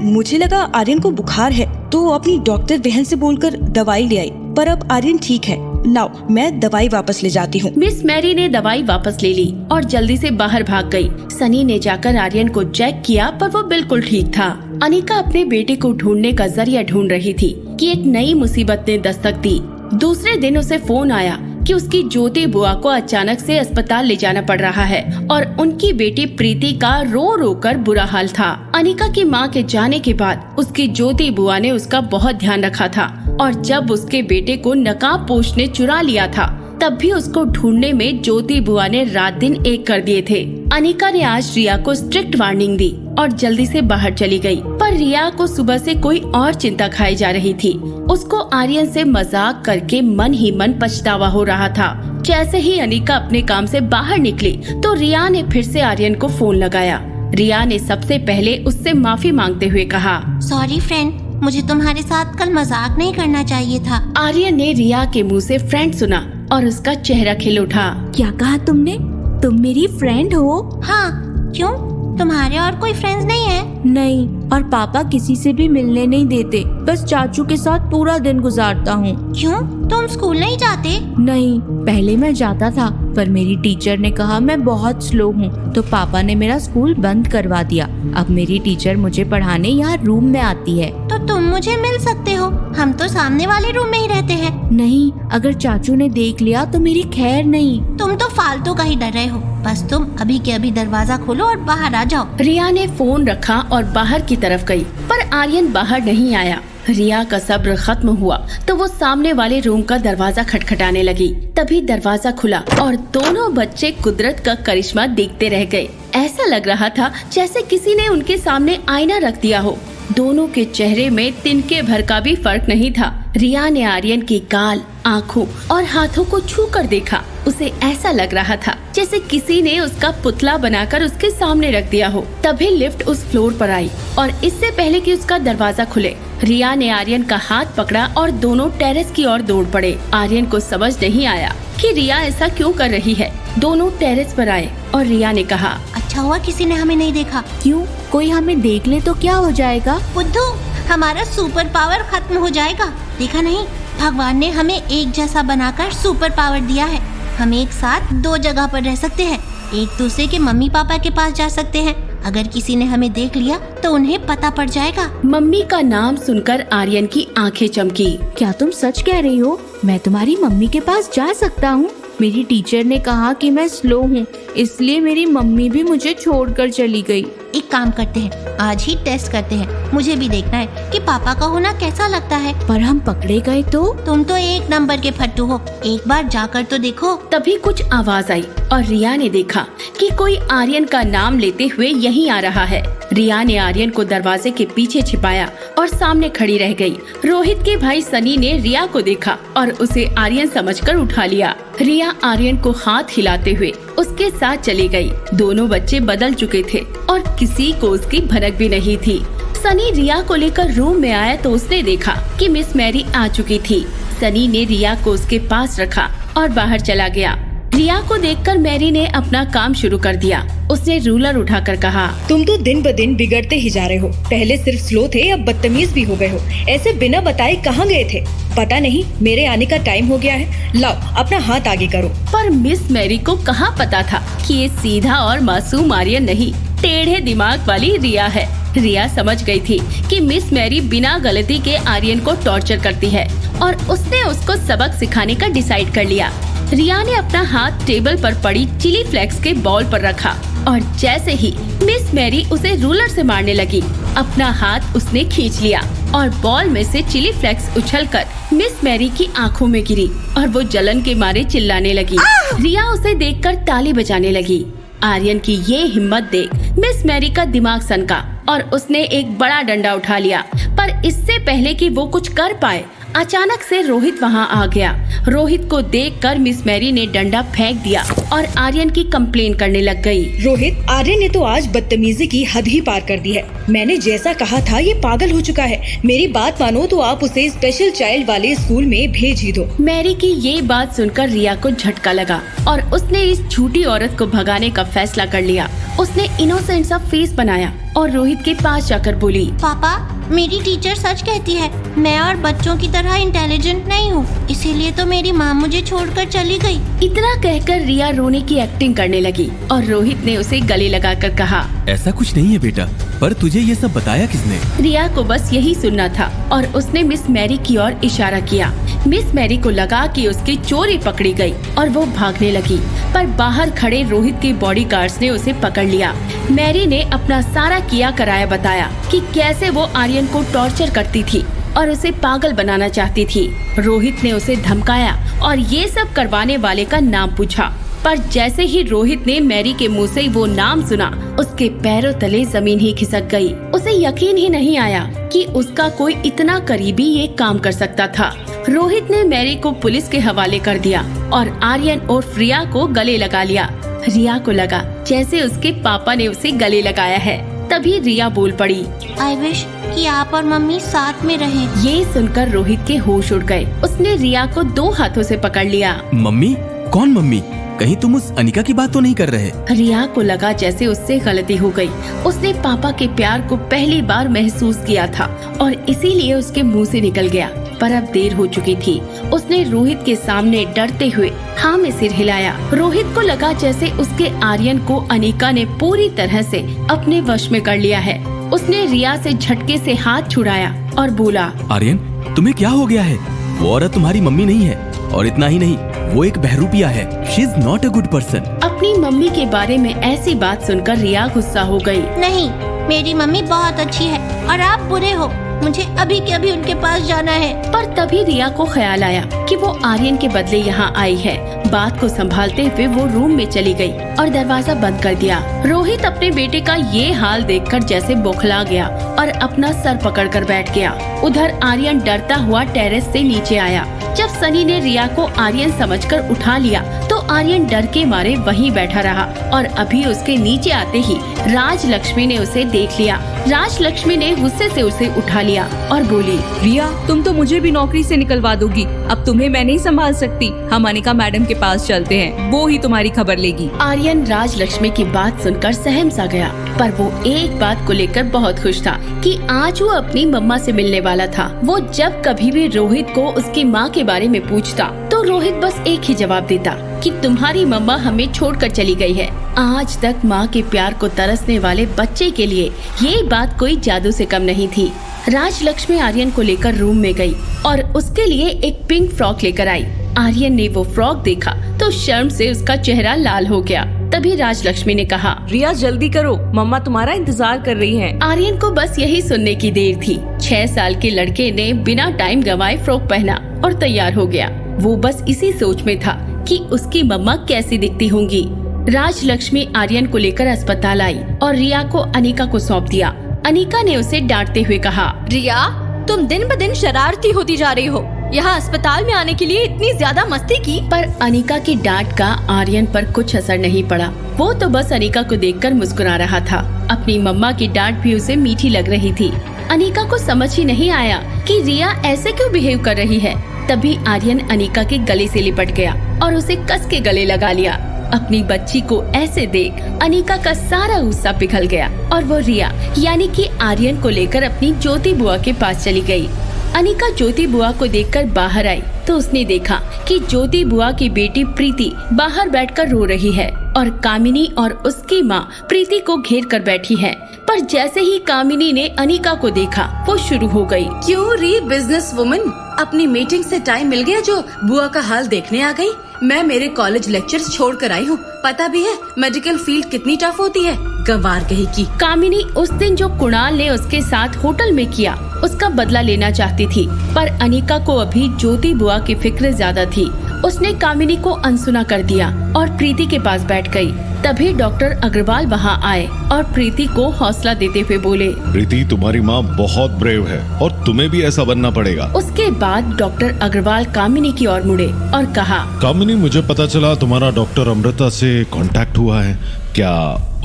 मुझे लगा आर्यन को बुखार है तो अपनी डॉक्टर बहन से बोलकर दवाई ले आई, पर अब आर्यन ठीक है। लाओ, मैं दवाई वापस ले जाती हूँ। मिस मैरी ने दवाई वापस ले ली और जल्दी से बाहर भाग गई। सनी ने जाकर आर्यन को चेक किया पर वो बिल्कुल ठीक था। अनिका अपने बेटे को ढूंढने का जरिया ढूंढ रही थी कि एक नई मुसीबत ने दस्तक दी। दूसरे दिन उसे फोन आया कि उसकी ज्योति बुआ को अचानक से अस्पताल ले जाना पड़ रहा है और उनकी बेटी प्रीति का रो रो कर बुरा हाल था। अनिका की मां के जाने के बाद उसकी ज्योति बुआ ने उसका बहुत ध्यान रखा था और जब उसके बेटे को नकाबपोश ने चुरा लिया था तब भी उसको ढूंढने में ज्योति बुआ ने रात दिन एक कर दिए थे। अनिका ने आज रिया को स्ट्रिक्ट वार्निंग दी और जल्दी से बाहर चली गई, पर रिया को सुबह से कोई और चिंता खाई जा रही थी। उसको आर्यन से मजाक करके मन ही मन पछतावा हो रहा था। जैसे ही अनिका अपने काम से बाहर निकली तो रिया ने फिर से आर्यन को फोन लगाया। रिया ने सबसे पहले उससे माफी मांगते हुए कहा, सॉरी फ्रेंड, मुझे तुम्हारे साथ कल मजाक नहीं करना चाहिए था। आर्यन ने रिया के मुंह से फ्रेंड सुना और उसका चेहरा खिल उठा। क्या कहा तुमने? तुम मेरी फ्रेंड हो? हाँ, क्यों? तुम्हारे और कोई फ्रेंड्स नहीं है? नहीं, और पापा किसी से भी मिलने नहीं देते, बस चाचू के साथ पूरा दिन गुजारता हूँ। क्यों, तुम स्कूल नहीं जाते? नहीं, पहले मैं जाता था पर मेरी टीचर ने कहा मैं बहुत स्लो हूँ तो पापा ने मेरा स्कूल बंद करवा दिया। अब मेरी टीचर मुझे पढ़ाने यहाँ रूम में आती है। तो तुम मुझे मिल सकते हो, हम तो सामने वाले रूम में ही रहते हैं। नहीं, अगर चाचू ने देख लिया तो मेरी खैर नहीं। तुम तो फालतू का ही डर रहे हो, बस तुम अभी के अभी दरवाजा खोलो और बाहर आ जाओ। रिया ने फोन रखा और बाहर की तरफ गई, पर आर्यन बाहर नहीं आया। रिया का सब्र खत्म हुआ तो वो सामने वाले रूम का दरवाजा खटखटाने लगी। तभी दरवाजा खुला और दोनों बच्चे कुदरत का करिश्मा देखते रह गए। ऐसा लग रहा था जैसे किसी ने उनके सामने आईना रख दिया हो। दोनों के चेहरे में तिनके भर का भी फर्क नहीं था। रिया ने आर्यन की गाल, आँखों और हाथों को छू कर देखा। उसे ऐसा लग रहा था जैसे किसी ने उसका पुतला बनाकर उसके सामने रख दिया हो। तभी लिफ्ट उस फ्लोर पर आई और इससे पहले कि उसका दरवाजा खुले रिया ने आर्यन का हाथ पकड़ा और दोनों टेरेस की ओर दौड़ पड़े। आर्यन को समझ नहीं आया कि रिया ऐसा क्यों कर रही है। दोनों टेरेस पर आए और रिया ने कहा, अच्छा हुआ किसी ने हमें नहीं देखा। क्यों? कोई हमें देख ले तो क्या हो जाएगा? बुद्धू, हमारा सुपर पावर खत्म हो जाएगा। देखा नहीं, भगवान ने हमें एक जैसा बनाकर सुपर पावर दिया है। हम एक साथ 2 जगह पर रह सकते हैं, एक दूसरे के मम्मी पापा के पास जा सकते हैं। अगर किसी ने हमें देख लिया तो उन्हें पता पड़ जाएगा। मम्मी का नाम सुनकर आर्यन की आंखें चमकी। क्या तुम सच कह रही हो? मैं तुम्हारी मम्मी के पास जा सकता हूँ? मेरी टीचर ने कहा कि मैं स्लो हूँ, इसलिए मेरी मम्मी भी मुझे छोड़कर चली गई। एक काम करते हैं, आज ही टेस्ट करते हैं। मुझे भी देखना है कि पापा का होना कैसा लगता है। पर हम पकड़े गए तो? तुम तो 1 नंबर के फट्टू हो, एक बार जाकर तो देखो। तभी कुछ आवाज आई और रिया ने देखा कि कोई आर्यन का नाम लेते हुए यहीं आ रहा है। रिया ने आर्यन को दरवाजे के पीछे छिपाया और सामने खड़ी रह गई। रोहित के भाई सनी ने रिया को देखा और उसे आर्यन समझकर उठा लिया। रिया आर्यन को हाथ हिलाते हुए उसके साथ चली गई। दोनों बच्चे बदल चुके थे और किसी को उसकी भनक भी नहीं थी। सनी रिया को लेकर रूम में आया तो उसने देखा कि मिस मैरी आ चुकी थी। सनी ने रिया को उसके पास रखा और बाहर चला गया। रिया को देखकर मैरी ने अपना काम शुरू कर दिया। उसने रूलर उठाकर कहा, तुम तो दिन ब दिन बिगड़ते ही जा रहे हो। पहले सिर्फ स्लो थे, अब बदतमीज भी हो गए हो। ऐसे बिना बताए कहाँ गए थे? पता नहीं, मेरे आने का टाइम हो गया है। लाओ अपना हाथ आगे करो। पर मिस मैरी को कहाँ पता था कि ये सीधा और मासूम आर्यन नहीं, टेढ़े दिमाग वाली रिया है। रिया समझ गई थी कि मिस मैरी बिना गलती के आर्यन को टॉर्चर करती है और उसने उसको सबक सिखाने का डिसाइड कर लिया। रिया ने अपना हाथ टेबल पर पड़ी चिली फ्लेक्स के बॉल पर रखा और जैसे ही मिस मैरी उसे रूलर से मारने लगी, अपना हाथ उसने खींच लिया और बॉल में से चिली फ्लेक्स उछलकर मिस मैरी की आंखों में गिरी और वो जलन के मारे चिल्लाने लगी। रिया उसे देखकर ताली बजाने लगी। आर्यन की ये हिम्मत देख मिस मैरी का दिमाग सनका और उसने एक बड़ा डंडा उठा लिया। पर इससे पहले कि वो कुछ कर पाए, अचानक से रोहित वहाँ आ गया। रोहित को देखकर मिस मैरी ने डंडा फेंक दिया और आर्यन की कंप्लेन करने लग गई। रोहित, आर्यन ने तो आज बदतमीजी की हद ही पार कर दी है। मैंने जैसा कहा था, ये पागल हो चुका है। मेरी बात मानो तो आप उसे स्पेशल चाइल्ड वाले स्कूल में भेज ही दो। मैरी की ये बात सुनकर रिया को झटका लगा और उसने इस झूठी औरत को भगाने का फैसला कर लिया। उसने इनोसेंट सा फेस बनाया और रोहित के पास जाकर बोली, पापा, मेरी टीचर सच कहती है, मैं और बच्चों की तरह इंटेलिजेंट नहीं हूँ, इसीलिए तो मेरी माँ मुझे छोड़कर चली गई। इतना कहकर रिया रोने की एक्टिंग करने लगी और रोहित ने उसे गले लगाकर कहा, ऐसा कुछ नहीं है बेटा, पर तुझे ये सब बताया किसने? रिया को बस यही सुनना था और उसने मिस मैरी की ओर इशारा किया। मिस मैरी को लगा कि उसकी चोरी पकड़ी गई और वो भागने लगी, पर बाहर खड़े रोहित के बॉडीगार्ड्स ने उसे पकड़ लिया। मैरी ने अपना सारा किया कराया बताया कि कैसे वो आर्यन को टॉर्चर करती थी और उसे पागल बनाना चाहती थी। रोहित ने उसे धमकाया और ये सब करवाने वाले का नाम पूछा, पर जैसे ही रोहित ने मैरी के मुंह से वो नाम सुना, उसके पैरों तले जमीन ही खिसक गई। उसे यकीन ही नहीं आया कि उसका कोई इतना करीबी ये काम कर सकता था। रोहित ने मैरी को पुलिस के हवाले कर दिया और आर्यन और रिया को गले लगा लिया। रिया को लगा जैसे उसके पापा ने उसे गले लगाया है। तभी रिया बोल पड़ी, आई विश कि आप और मम्मी साथ में रहे। ये सुनकर रोहित के होश उड़ गए। उसने रिया को 2 हाथों से पकड़ लिया। मम्मी? कौन मम्मी? कहीं तुम उस अनिका की बात तो नहीं कर रहे? रिया को लगा जैसे उससे गलती हो गई। उसने पापा के प्यार को पहली बार महसूस किया था और इसीलिए उसके मुंह से निकल गया, पर अब देर हो चुकी थी। उसने रोहित के सामने डरते हुए हाँ में सिर हिलाया। रोहित को लगा जैसे उसके आर्यन को अनिका ने पूरी तरह से अपने वश में कर लिया है। उसने रिया से झटके से हाथ छुड़ाया और बोला, आर्यन, तुम्हें क्या हो गया है? वो औरत तुम्हारी मम्मी नहीं है, और इतना ही नहीं, वो एक बहरूपिया है। She is not a good person. अपनी मम्मी के बारे में ऐसी बात सुनकर रिया गुस्सा हो गई। नहीं, मेरी मम्मी बहुत अच्छी है और आप बुरे हो। मुझे अभी के अभी उनके पास जाना है। पर तभी रिया को ख्याल आया कि वो आर्यन के बदले यहाँ आई है। बात को संभालते हुए वो रूम में चली गई और दरवाजा बंद कर दिया। रोहित अपने बेटे का ये हाल देखकर जैसे बौखला गया और अपना सर पकड़कर बैठ गया। उधर आर्यन डरता हुआ टेरेस से नीचे आया। जब सनी ने रिया को आर्यन समझकर उठा लिया तो आर्यन डर के मारे वहीं बैठा रहा और अभी उसके नीचे आते ही राज लक्ष्मी ने उसे देख लिया। राज लक्ष्मी ने गुस्से से उसे उठा लिया और बोली, रिया, तुम तो मुझे भी नौकरी से निकलवा दोगी। अब तुम्हें मैं नहीं संभाल सकती। हम अनिका मैडम के पास चलते हैं, वो ही तुम्हारी खबर लेगी। आर्यन राज लक्ष्मी की बात सुनकर सहम सा गया, पर वो एक बात को लेकर बहुत खुश था कि आज वो अपनी मम्मा से मिलने वाला था। वो जब कभी भी रोहित को उसकी माँ के बारे में पूछता तो रोहित बस एक ही जवाब देता कि तुम्हारी मम्मा हमें छोड़कर चली गई है। आज तक माँ के प्यार को तरसने वाले बच्चे के लिए ये बात कोई जादू से कम नहीं थी। राज लक्ष्मी आर्यन को लेकर रूम में गई और उसके लिए एक पिंक फ्रॉक लेकर आई। आर्यन ने वो फ्रॉक देखा तो शर्म से उसका चेहरा लाल हो गया। तभी राज लक्ष्मी ने कहा, रिया जल्दी करो, मम्मा तुम्हारा इंतजार कर रही हैं। आर्यन को बस यही सुनने की देर थी। 6 साल के लड़के ने बिना टाइम गवाए फ्रॉक पहना और तैयार हो गया। वो बस इसी सोच में था कि उसकी मम्मा कैसी दिखती होंगी। राज लक्ष्मी आर्यन को लेकर अस्पताल आई और रिया को अनिका को सौंप दिया। अनिका ने उसे डांटते हुए कहा, रिया, तुम दिन ब दिन शरारती होती जा रही हो। यहाँ अस्पताल में आने के लिए इतनी ज्यादा मस्ती की। पर अनिका की डांट का आर्यन पर कुछ असर नहीं पड़ा। वो तो बस अनिका को देखकर मुस्कुरा रहा था। अपनी मम्मा की डांट भी उसे मीठी लग रही थी। अनिका को समझ ही नहीं आया कि रिया ऐसे क्यों बिहेव कर रही है। तभी आर्यन अनिका के गले से लिपट गया और उसे कस के गले लगा लिया। अपनी बच्ची को ऐसे देख अनिका का सारा गुस्सा पिघल गया और वो रिया यानी कि आर्यन को लेकर अपनी ज्योति बुआ के पास चली गई। अनिका ज्योति बुआ को देखकर बाहर आई तो उसने देखा कि ज्योति बुआ की बेटी प्रीति बाहर बैठकर रो रही है और कामिनी और उसकी माँ प्रीति को घेर कर बैठी है। पर जैसे ही कामिनी ने अनिका को देखा वो शुरू हो गई। क्यों री बिजनेस वुमन, अपनी मीटिंग से टाइम मिल गया जो बुआ का हाल देखने आ गई? मैं मेरे कॉलेज लेक्चर्स छोड़ कर आई हूँ। पता भी है मेडिकल फील्ड कितनी टफ होती है। गंवार कही की। कामिनी उस दिन जो कुणाल ने उसके साथ होटल में किया उसका बदला लेना चाहती थी, पर अनिका को अभी ज्योति बुआ की फिक्र ज्यादा थी। उसने कामिनी को अनसुना कर दिया और प्रीति के पास बैठ गई। तभी डॉक्टर अग्रवाल वहाँ आए और प्रीति को हौसला देते हुए बोले, प्रीति तुम्हारी माँ बहुत ब्रेव है और तुम्हें भी ऐसा बनना पड़ेगा। उसके बाद डॉक्टर अग्रवाल कामिनी की ओर मुड़े और कहा, कामिनी मुझे पता चला तुम्हारा डॉक्टर अमृता से कांटेक्ट हुआ है, क्या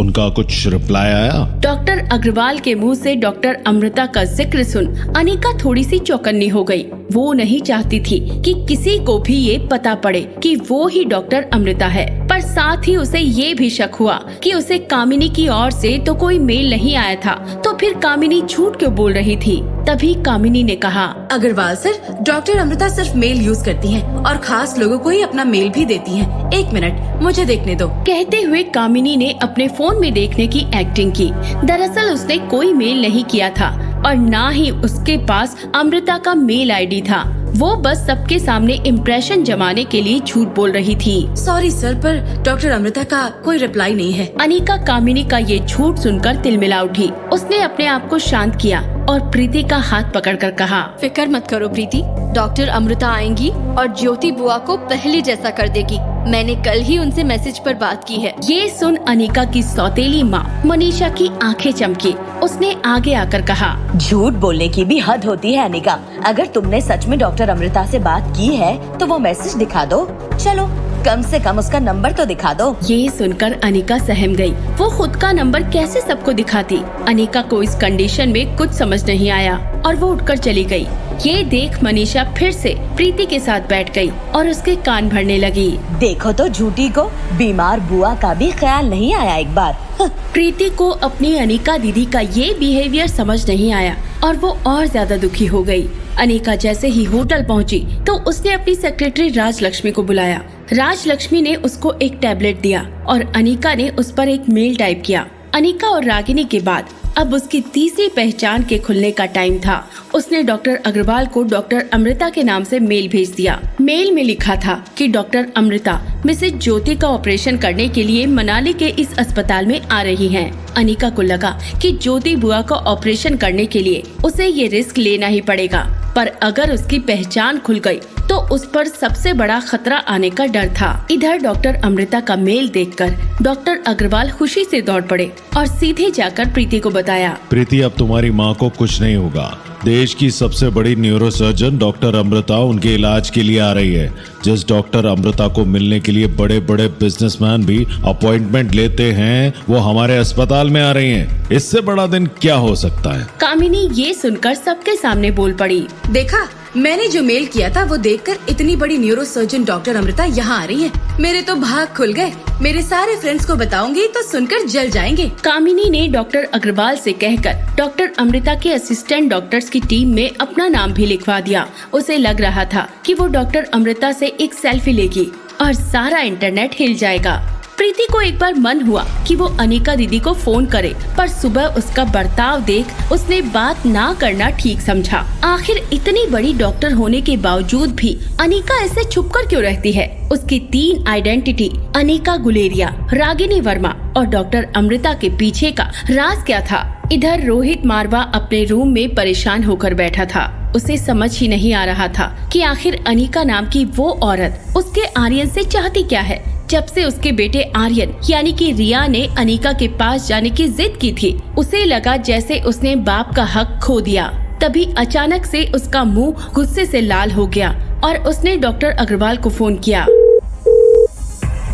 उनका कुछ रिप्लाई आया? डॉक्टर अग्रवाल के मुंह से डॉक्टर अमृता का जिक्र सुन अनिका थोड़ी सी चौकन्नी हो गई। वो नहीं चाहती थी कि किसी को भी ये पता पड़े कि वो ही डॉक्टर अमृता है, पर साथ ही उसे ये भी शक हुआ कि उसे कामिनी की ओर से तो कोई मेल नहीं आया था, तो फिर कामिनी झूठ क्यों बोल रही थी? तभी कामिनी ने कहा, अग्रवाल सर, डॉक्टर अमृता सिर्फ मेल यूज करती हैं और खास लोगों को ही अपना मेल भी देती हैं। 1 मिनट मुझे देखने दो। कहते हुए कामिनी ने अपने फोन में देखने की एक्टिंग की। दरअसल उसने कोई मेल नहीं किया था और ना ही उसके पास अमृता का मेल आईडी था। वो बस सबके सामने इम्प्रेशन जमाने के लिए झूठ बोल रही थी। सॉरी सर, पर डॉक्टर अमृता का कोई रिप्लाई नहीं है। अनिका कामिनी का ये झूठ सुनकर तिलमिला उठी। उसने अपने आप को शांत किया और प्रीति का हाथ पकड़कर कहा, फिक्र मत करो प्रीति, डॉक्टर अमृता आएंगी और ज्योति बुआ को पहले जैसा कर देगी। मैंने कल ही उनसे मैसेज पर बात की है। ये सुन अनिका की सौतेली माँ मनीषा की आंखें चमकी। उसने आगे आकर कहा, झूठ बोलने की भी हद होती है अनिका। अगर तुमने सच में डॉक्टर अमृता से बात की है तो वो मैसेज दिखा दो। चलो कम से कम उसका नंबर तो दिखा दो। ये सुनकर अनिका सहम गई। वो खुद का नंबर कैसे सबको दिखाती? अनिका को इस कंडीशन में कुछ समझ नहीं आया और वो उठकर चली गई। ये देख मनीषा फिर से प्रीति के साथ बैठ गई और उसके कान भरने लगी। देखो तो झूठी को, बीमार बुआ का भी ख्याल नहीं आया एक बार। प्रीति को अपनी अनिका दीदी का ये बिहेवियर समझ नहीं आया और वो और ज्यादा दुखी हो गई। अनिका जैसे ही होटल पहुंची तो उसने अपनी सेक्रेटरी राजलक्ष्मी को बुलाया। राजलक्ष्मी ने उसको एक टैबलेट दिया और अनिका ने उस पर एक मेल टाइप किया। अनिका और रागिनी के बाद अब उसकी तीसरी पहचान के खुलने का टाइम था। उसने डॉक्टर अग्रवाल को डॉक्टर अमृता के नाम से मेल भेज दिया। मेल में लिखा था कि डॉक्टर अमृता मिसेज ज्योति का ऑपरेशन करने के लिए मनाली के इस अस्पताल में आ रही हैं। अनिका को लगा कि ज्योति बुआ का ऑपरेशन करने के लिए उसे ये रिस्क लेना ही पड़ेगा, पर अगर उसकी पहचान खुल गई तो उस पर सबसे बड़ा खतरा आने का डर था। इधर डॉक्टर अमृता का मेल देखकर डॉक्टर अग्रवाल खुशी से दौड़ पड़े और सीधे जाकर प्रीति को बताया, प्रीति अब तुम्हारी माँ को कुछ नहीं होगा। देश की सबसे बड़ी न्यूरोसर्जन डॉक्टर अमृता उनके इलाज के लिए आ रही है। जिस डॉक्टर अमृता को मिलने के लिए बड़े बड़े बिजनेसमैन भी अपॉइंटमेंट लेते हैं, वो हमारे अस्पताल में आ रही हैं। इससे बड़ा दिन क्या हो सकता है? कामिनी ये सुनकर सबके सामने बोल पड़ी, देखा, मैंने जो मेल किया था वो देखकर इतनी बड़ी न्यूरोसर्जन डॉक्टर अमृता यहाँ आ रही है। मेरे तो भाग खुल गए। मेरे सारे फ्रेंड्स को बताऊंगी तो सुनकर जल जाएंगे। कामिनी ने डॉक्टर अग्रवाल से कहकर डॉक्टर अमृता के असिस्टेंट डॉक्टर्स की टीम में अपना नाम भी लिखवा दिया। उसे लग रहा था कि वो डॉक्टर अमृता से एक सेल्फी लेगी और सारा इंटरनेट हिल जाएगा। प्रीति को एक बार मन हुआ कि वो अनिका दीदी को फोन करे, पर सुबह उसका बर्ताव देख उसने बात ना करना ठीक समझा। आखिर इतनी बड़ी डॉक्टर होने के बावजूद भी अनिका ऐसे छुपकर क्यों रहती है? उसकी 3 आइडेंटिटी अनिका गुलेरिया, रागिनी वर्मा और डॉक्टर अमृता के पीछे का राज क्या था? इधर रोहित मारवा अपने रूम में परेशान होकर बैठा था। उसे समझ ही नहीं आ रहा था कि आखिर अनिका नाम की वो औरत उसके आर्यन से चाहती क्या है। जब से उसके बेटे आर्यन यानी कि रिया ने अनिका के पास जाने की जिद की थी, उसे लगा जैसे उसने बाप का हक खो दिया। तभी अचानक से उसका मुंह गुस्से से लाल हो गया और उसने डॉक्टर अग्रवाल को फोन किया।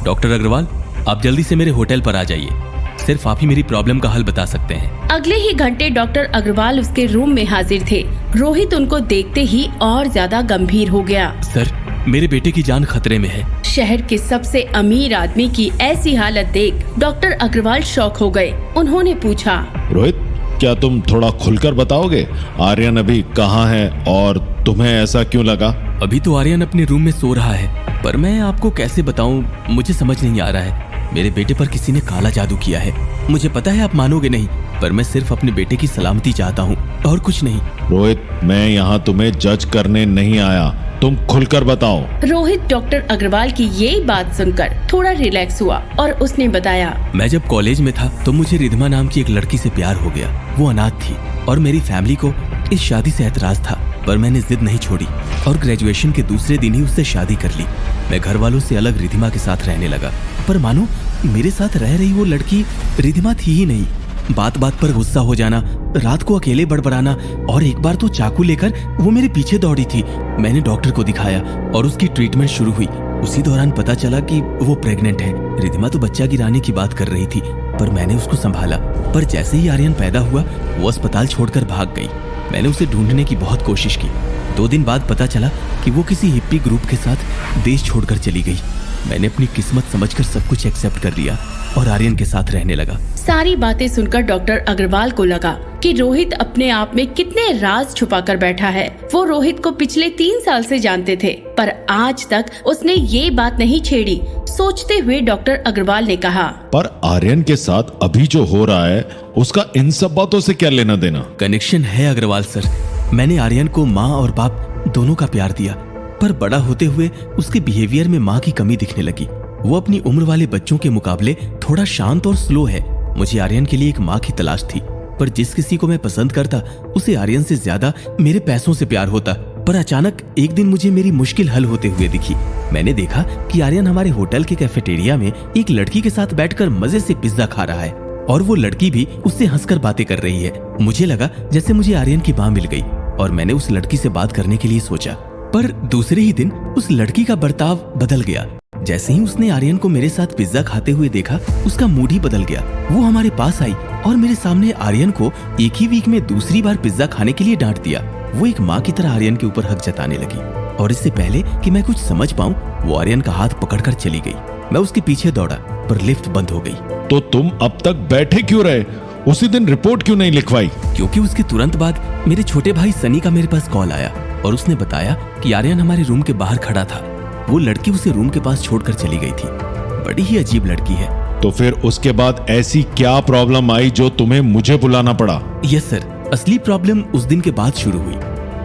डॉक्टर अग्रवाल, आप जल्दी से मेरे होटल पर आ जाइए। सिर्फ आप ही मेरी प्रॉब्लम का हल बता सकते हैं। अगले ही घंटे डॉक्टर अग्रवाल उसके रूम में हाजिर थे। रोहित उनको देखते ही और ज्यादा गंभीर हो गया। सर, मेरे बेटे की जान खतरे में है। शहर के सबसे अमीर आदमी की ऐसी हालत देख डॉक्टर अग्रवाल शॉक हो गए। उन्होंने पूछा, रोहित, क्या तुम थोड़ा खुलकर बताओगे आर्यन अभी कहाँ है और तुम्हें ऐसा क्यों लगा? अभी तो आर्यन अपने रूम में सो रहा है, पर मैं आपको कैसे बताऊं, मुझे समझ नहीं आ रहा है। मेरे बेटे पर किसी ने काला जादू किया है। मुझे पता है आप मानोगे नहीं, पर मैं सिर्फ अपने बेटे की सलामती चाहता हूँ और कुछ नहीं। रोहित, मैं यहाँ तुम्हें जज करने नहीं आया, तुम खुलकर बताओ। रोहित डॉक्टर अग्रवाल की ये बात सुनकर थोड़ा रिलैक्स हुआ और उसने बताया, मैं जब कॉलेज में था तो मुझे रिधमा नाम की एक लड़की से प्यार हो गया। वो अनाथ थी और मेरी फैमिली को इस शादी से ऐतराज था, पर मैंने जिद नहीं छोड़ी और ग्रेजुएशन के दूसरे दिन ही उससे शादी कर ली। मैं घर वालों से अलग रिधिमा के साथ रहने लगा, पर मानो मेरे साथ रह रही वो लड़की रिधिमा थी ही नहीं। बात बात पर गुस्सा हो जाना, रात को अकेले बड़बड़ाना और एक बार तो चाकू लेकर वो मेरे पीछे दौड़ी थी। मैंने डॉक्टर को दिखाया और उसकी ट्रीटमेंट शुरू हुई। उसी दौरान पता चला कि वो प्रेग्नेंट है। रिधिमा तो बच्चा गिराने की बात कर रही थी, पर मैंने उसको संभाला। पर जैसे ही आर्यन पैदा हुआ वो अस्पताल छोड़कर भाग गई। मैंने उसे ढूंढने की बहुत कोशिश की। 2 दिन बाद पता चला कि वो किसी हिप्पी ग्रुप के साथ देश छोड़कर चली गई। मैंने अपनी किस्मत समझकर सब कुछ एक्सेप्ट कर लिया और आर्यन के साथ रहने लगा। सारी बातें सुनकर डॉक्टर अग्रवाल को लगा कि रोहित अपने आप में कितने राज छुपा कर बैठा है। वो रोहित को पिछले 3 साल से जानते थे, पर आज तक उसने ये बात नहीं छेड़ी। सोचते हुए डॉक्टर अग्रवाल ने कहा, पर आर्यन के साथ अभी जो हो रहा है उसका इन सब बातों से क्या लेना देना? कनेक्शन है अग्रवाल सर। मैंने आर्यन को माँ और बाप दोनों का प्यार दिया, पर बड़ा होते हुए उसके बिहेवियर में माँ की कमी दिखने लगी। वो अपनी उम्र वाले बच्चों के मुकाबले थोड़ा शांत और स्लो है। मुझे आर्यन के लिए एक माँ की तलाश थी, पर जिस किसी को मैं पसंद करता उसे आर्यन से ज्यादा मेरे पैसों से प्यार होता। पर अचानक एक दिन मुझे मेरी मुश्किल हल होते हुए दिखी। मैंने देखा कि आर्यन हमारे होटल के कैफेटेरिया में एक लड़की के साथ बैठकर मजे से पिज्जा खा रहा है और वो लड़की भी उससे हंसकर बातें कर रही है। मुझे लगा जैसे मुझे आर्यन की माँ मिल गई और मैंने उस लड़की से बात करने के लिए सोचा। पर दूसरे ही दिन उस लड़की का बर्ताव बदल गया। जैसे ही उसने आर्यन को मेरे साथ पिज्जा खाते हुए देखा, उसका मूड ही बदल गया। वो हमारे पास आई और मेरे सामने आर्यन को एक ही वीक में दूसरी बार पिज्जा खाने के लिए डांट दिया। वो एक माँ की तरह आर्यन के ऊपर हक जताने लगी और इससे पहले कि मैं कुछ समझ पाऊं, वो आर्यन का हाथ पकड़कर चली गई। मैं उसके पीछे दौड़ा, पर लिफ्ट बंद हो गई। तो तुम अब तक बैठे क्यों रहे? उसी दिन रिपोर्ट क्यों नहीं लिखवाई? क्योंकि उसके तुरंत बाद मेरे छोटे भाई सनी का मेरे पास कॉल आया और उसने बताया कि आर्यन हमारे रूम के बाहर खड़ा था। वो लड़की उसे रूम के पास छोड़कर चली गई थी। बड़ी ही अजीब लड़की है। तो फिर उसके बाद ऐसी क्या प्रॉब्लम आई जो तुम्हें मुझे बुलाना पड़ा? यस सर, असली प्रॉब्लम उस दिन के बाद शुरू हुई।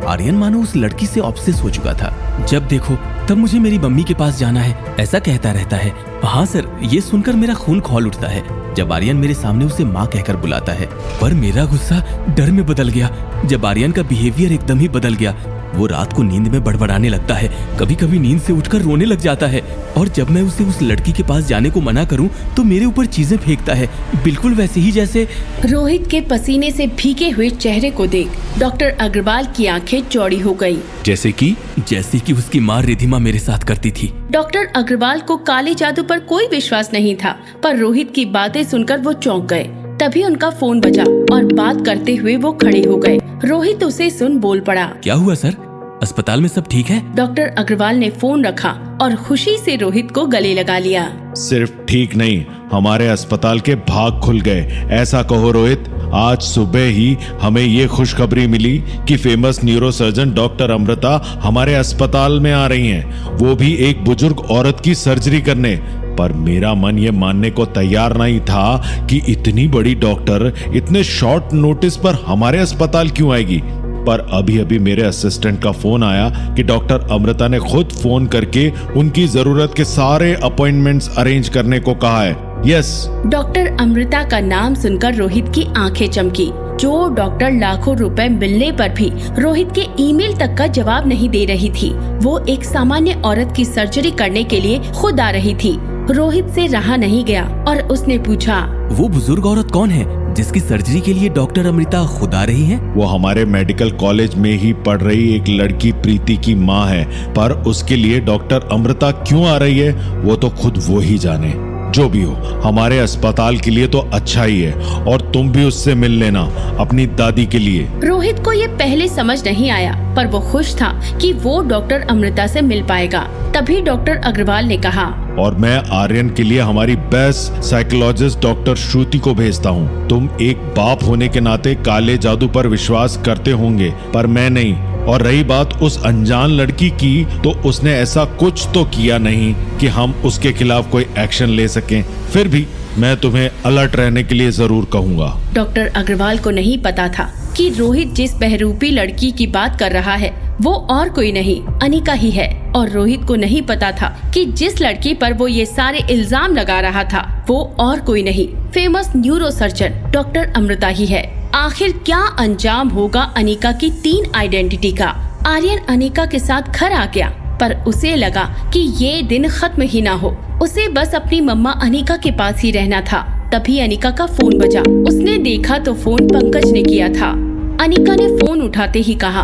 आर्यन मानो उस लड़की से ऑब्सेस हो चुका था। जब देखो तब मुझे मेरी मम्मी के पास जाना है, ऐसा कहता रहता है। हाँ सर, ये सुनकर मेरा खून खौल उठता है जब आर्यन मेरे सामने उसे माँ कहकर बुलाता है। पर मेरा गुस्सा डर में बदल गया जब आर्यन का बिहेवियर एकदम ही बदल गया। वो रात को नींद में बड़बड़ाने लगता है, कभी कभी नींद से उठकर रोने लग जाता है और जब मैं उसे उस लड़की के पास जाने को मना करूं तो मेरे ऊपर चीजें फेंकता है, बिल्कुल वैसे ही जैसे। रोहित के पसीने से भीगे हुए चेहरे को देख डॉक्टर अग्रवाल की आंखें चौड़ी हो गई। जैसे कि उसकी माँ रिधिमा मेरे साथ करती थी। डॉक्टर अग्रवाल को काले जादू पर कोई विश्वास नहीं था, पर रोहित की बातें सुनकर वो चौंक गए। तभी उनका फोन बजा और बात करते हुए वो खड़े हो गए। रोहित उसे सुन बोल पड़ा, क्या हुआ सर, अस्पताल में सब ठीक है? डॉक्टर अग्रवाल ने फोन रखा और खुशी से रोहित को गले लगा लिया। सिर्फ ठीक नहीं, हमारे अस्पताल के भाग खुल गए, ऐसा कहो रोहित। आज सुबह ही हमें ये खुशखबरी मिली कि फेमस न्यूरोसर्जन डॉक्टर अमृता हमारे अस्पताल में आ रही हैं, वो भी एक बुजुर्ग औरत की सर्जरी करने। पर मेरा मन ये मानने को तैयार नहीं था कि इतनी बड़ी डॉक्टर इतने शॉर्ट नोटिस पर हमारे अस्पताल क्यों आएगी। पर अभी अभी मेरे असिस्टेंट का फोन आया कि डॉक्टर अमृता ने खुद फोन करके उनकी जरूरत के सारे अपॉइंटमेंट्स अरेंज करने को कहा है। यस, डॉक्टर अमृता का नाम सुनकर रोहित की आंखें चमकी। जो डॉक्टर लाखों रुपए मिलने पर भी रोहित के ईमेल तक का जवाब नहीं दे रही थी, वो एक सामान्य औरत की सर्जरी करने के लिए खुद आ रही थी। रोहित से रहा नहीं गया और उसने पूछा, वो बुजुर्ग औरत कौन है जिसकी सर्जरी के लिए डॉक्टर अमृता खुद आ रही है? वो हमारे मेडिकल कॉलेज में ही पढ़ रही एक लड़की प्रीति की माँ है, पर उसके लिए डॉक्टर अमृता क्यों आ रही है वो तो खुद वो ही जाने। जो भी हो, हमारे अस्पताल के लिए तो अच्छा ही है और तुम भी उससे मिल लेना अपनी दादी के लिए। रोहित को ये पहले समझ नहीं आया पर वो खुश था कि वो डॉक्टर अमृता से मिल पाएगा। तभी डॉक्टर अग्रवाल ने कहा, और मैं आर्यन के लिए हमारी बेस्ट साइकोलॉजिस्ट डॉक्टर श्रुति को भेजता हूँ। तुम एक बाप होने के नाते काले जादू पर विश्वास करते होंगे, पर मैं नहीं। और रही बात उस अनजान लड़की की, तो उसने ऐसा कुछ तो किया नहीं कि हम उसके खिलाफ कोई एक्शन ले सकें। फिर भी मैं तुम्हें अलर्ट रहने के लिए जरूर कहूँगा। डॉक्टर अग्रवाल को नहीं पता था कि रोहित जिस बहरूपी लड़की की बात कर रहा है वो और कोई नहीं, अनिका ही है। और रोहित को नहीं पता था कि जिस लड़की पर वो ये सारे इल्जाम लगा रहा था वो और कोई नहीं, फेमस न्यूरोसर्जन डॉक्टर अमृता ही है। आखिर क्या अंजाम होगा अनिका की 3 आइडेंटिटी का? आर्यन अनिका के साथ घर आ गया, पर उसे लगा कि ये दिन खत्म ही ना हो। उसे बस अपनी मम्मा अनिका के पास ही रहना था। तभी अनिका का फोन बजा। उसने देखा तो फोन पंकज ने किया था। अनिका ने फोन उठाते ही कहा,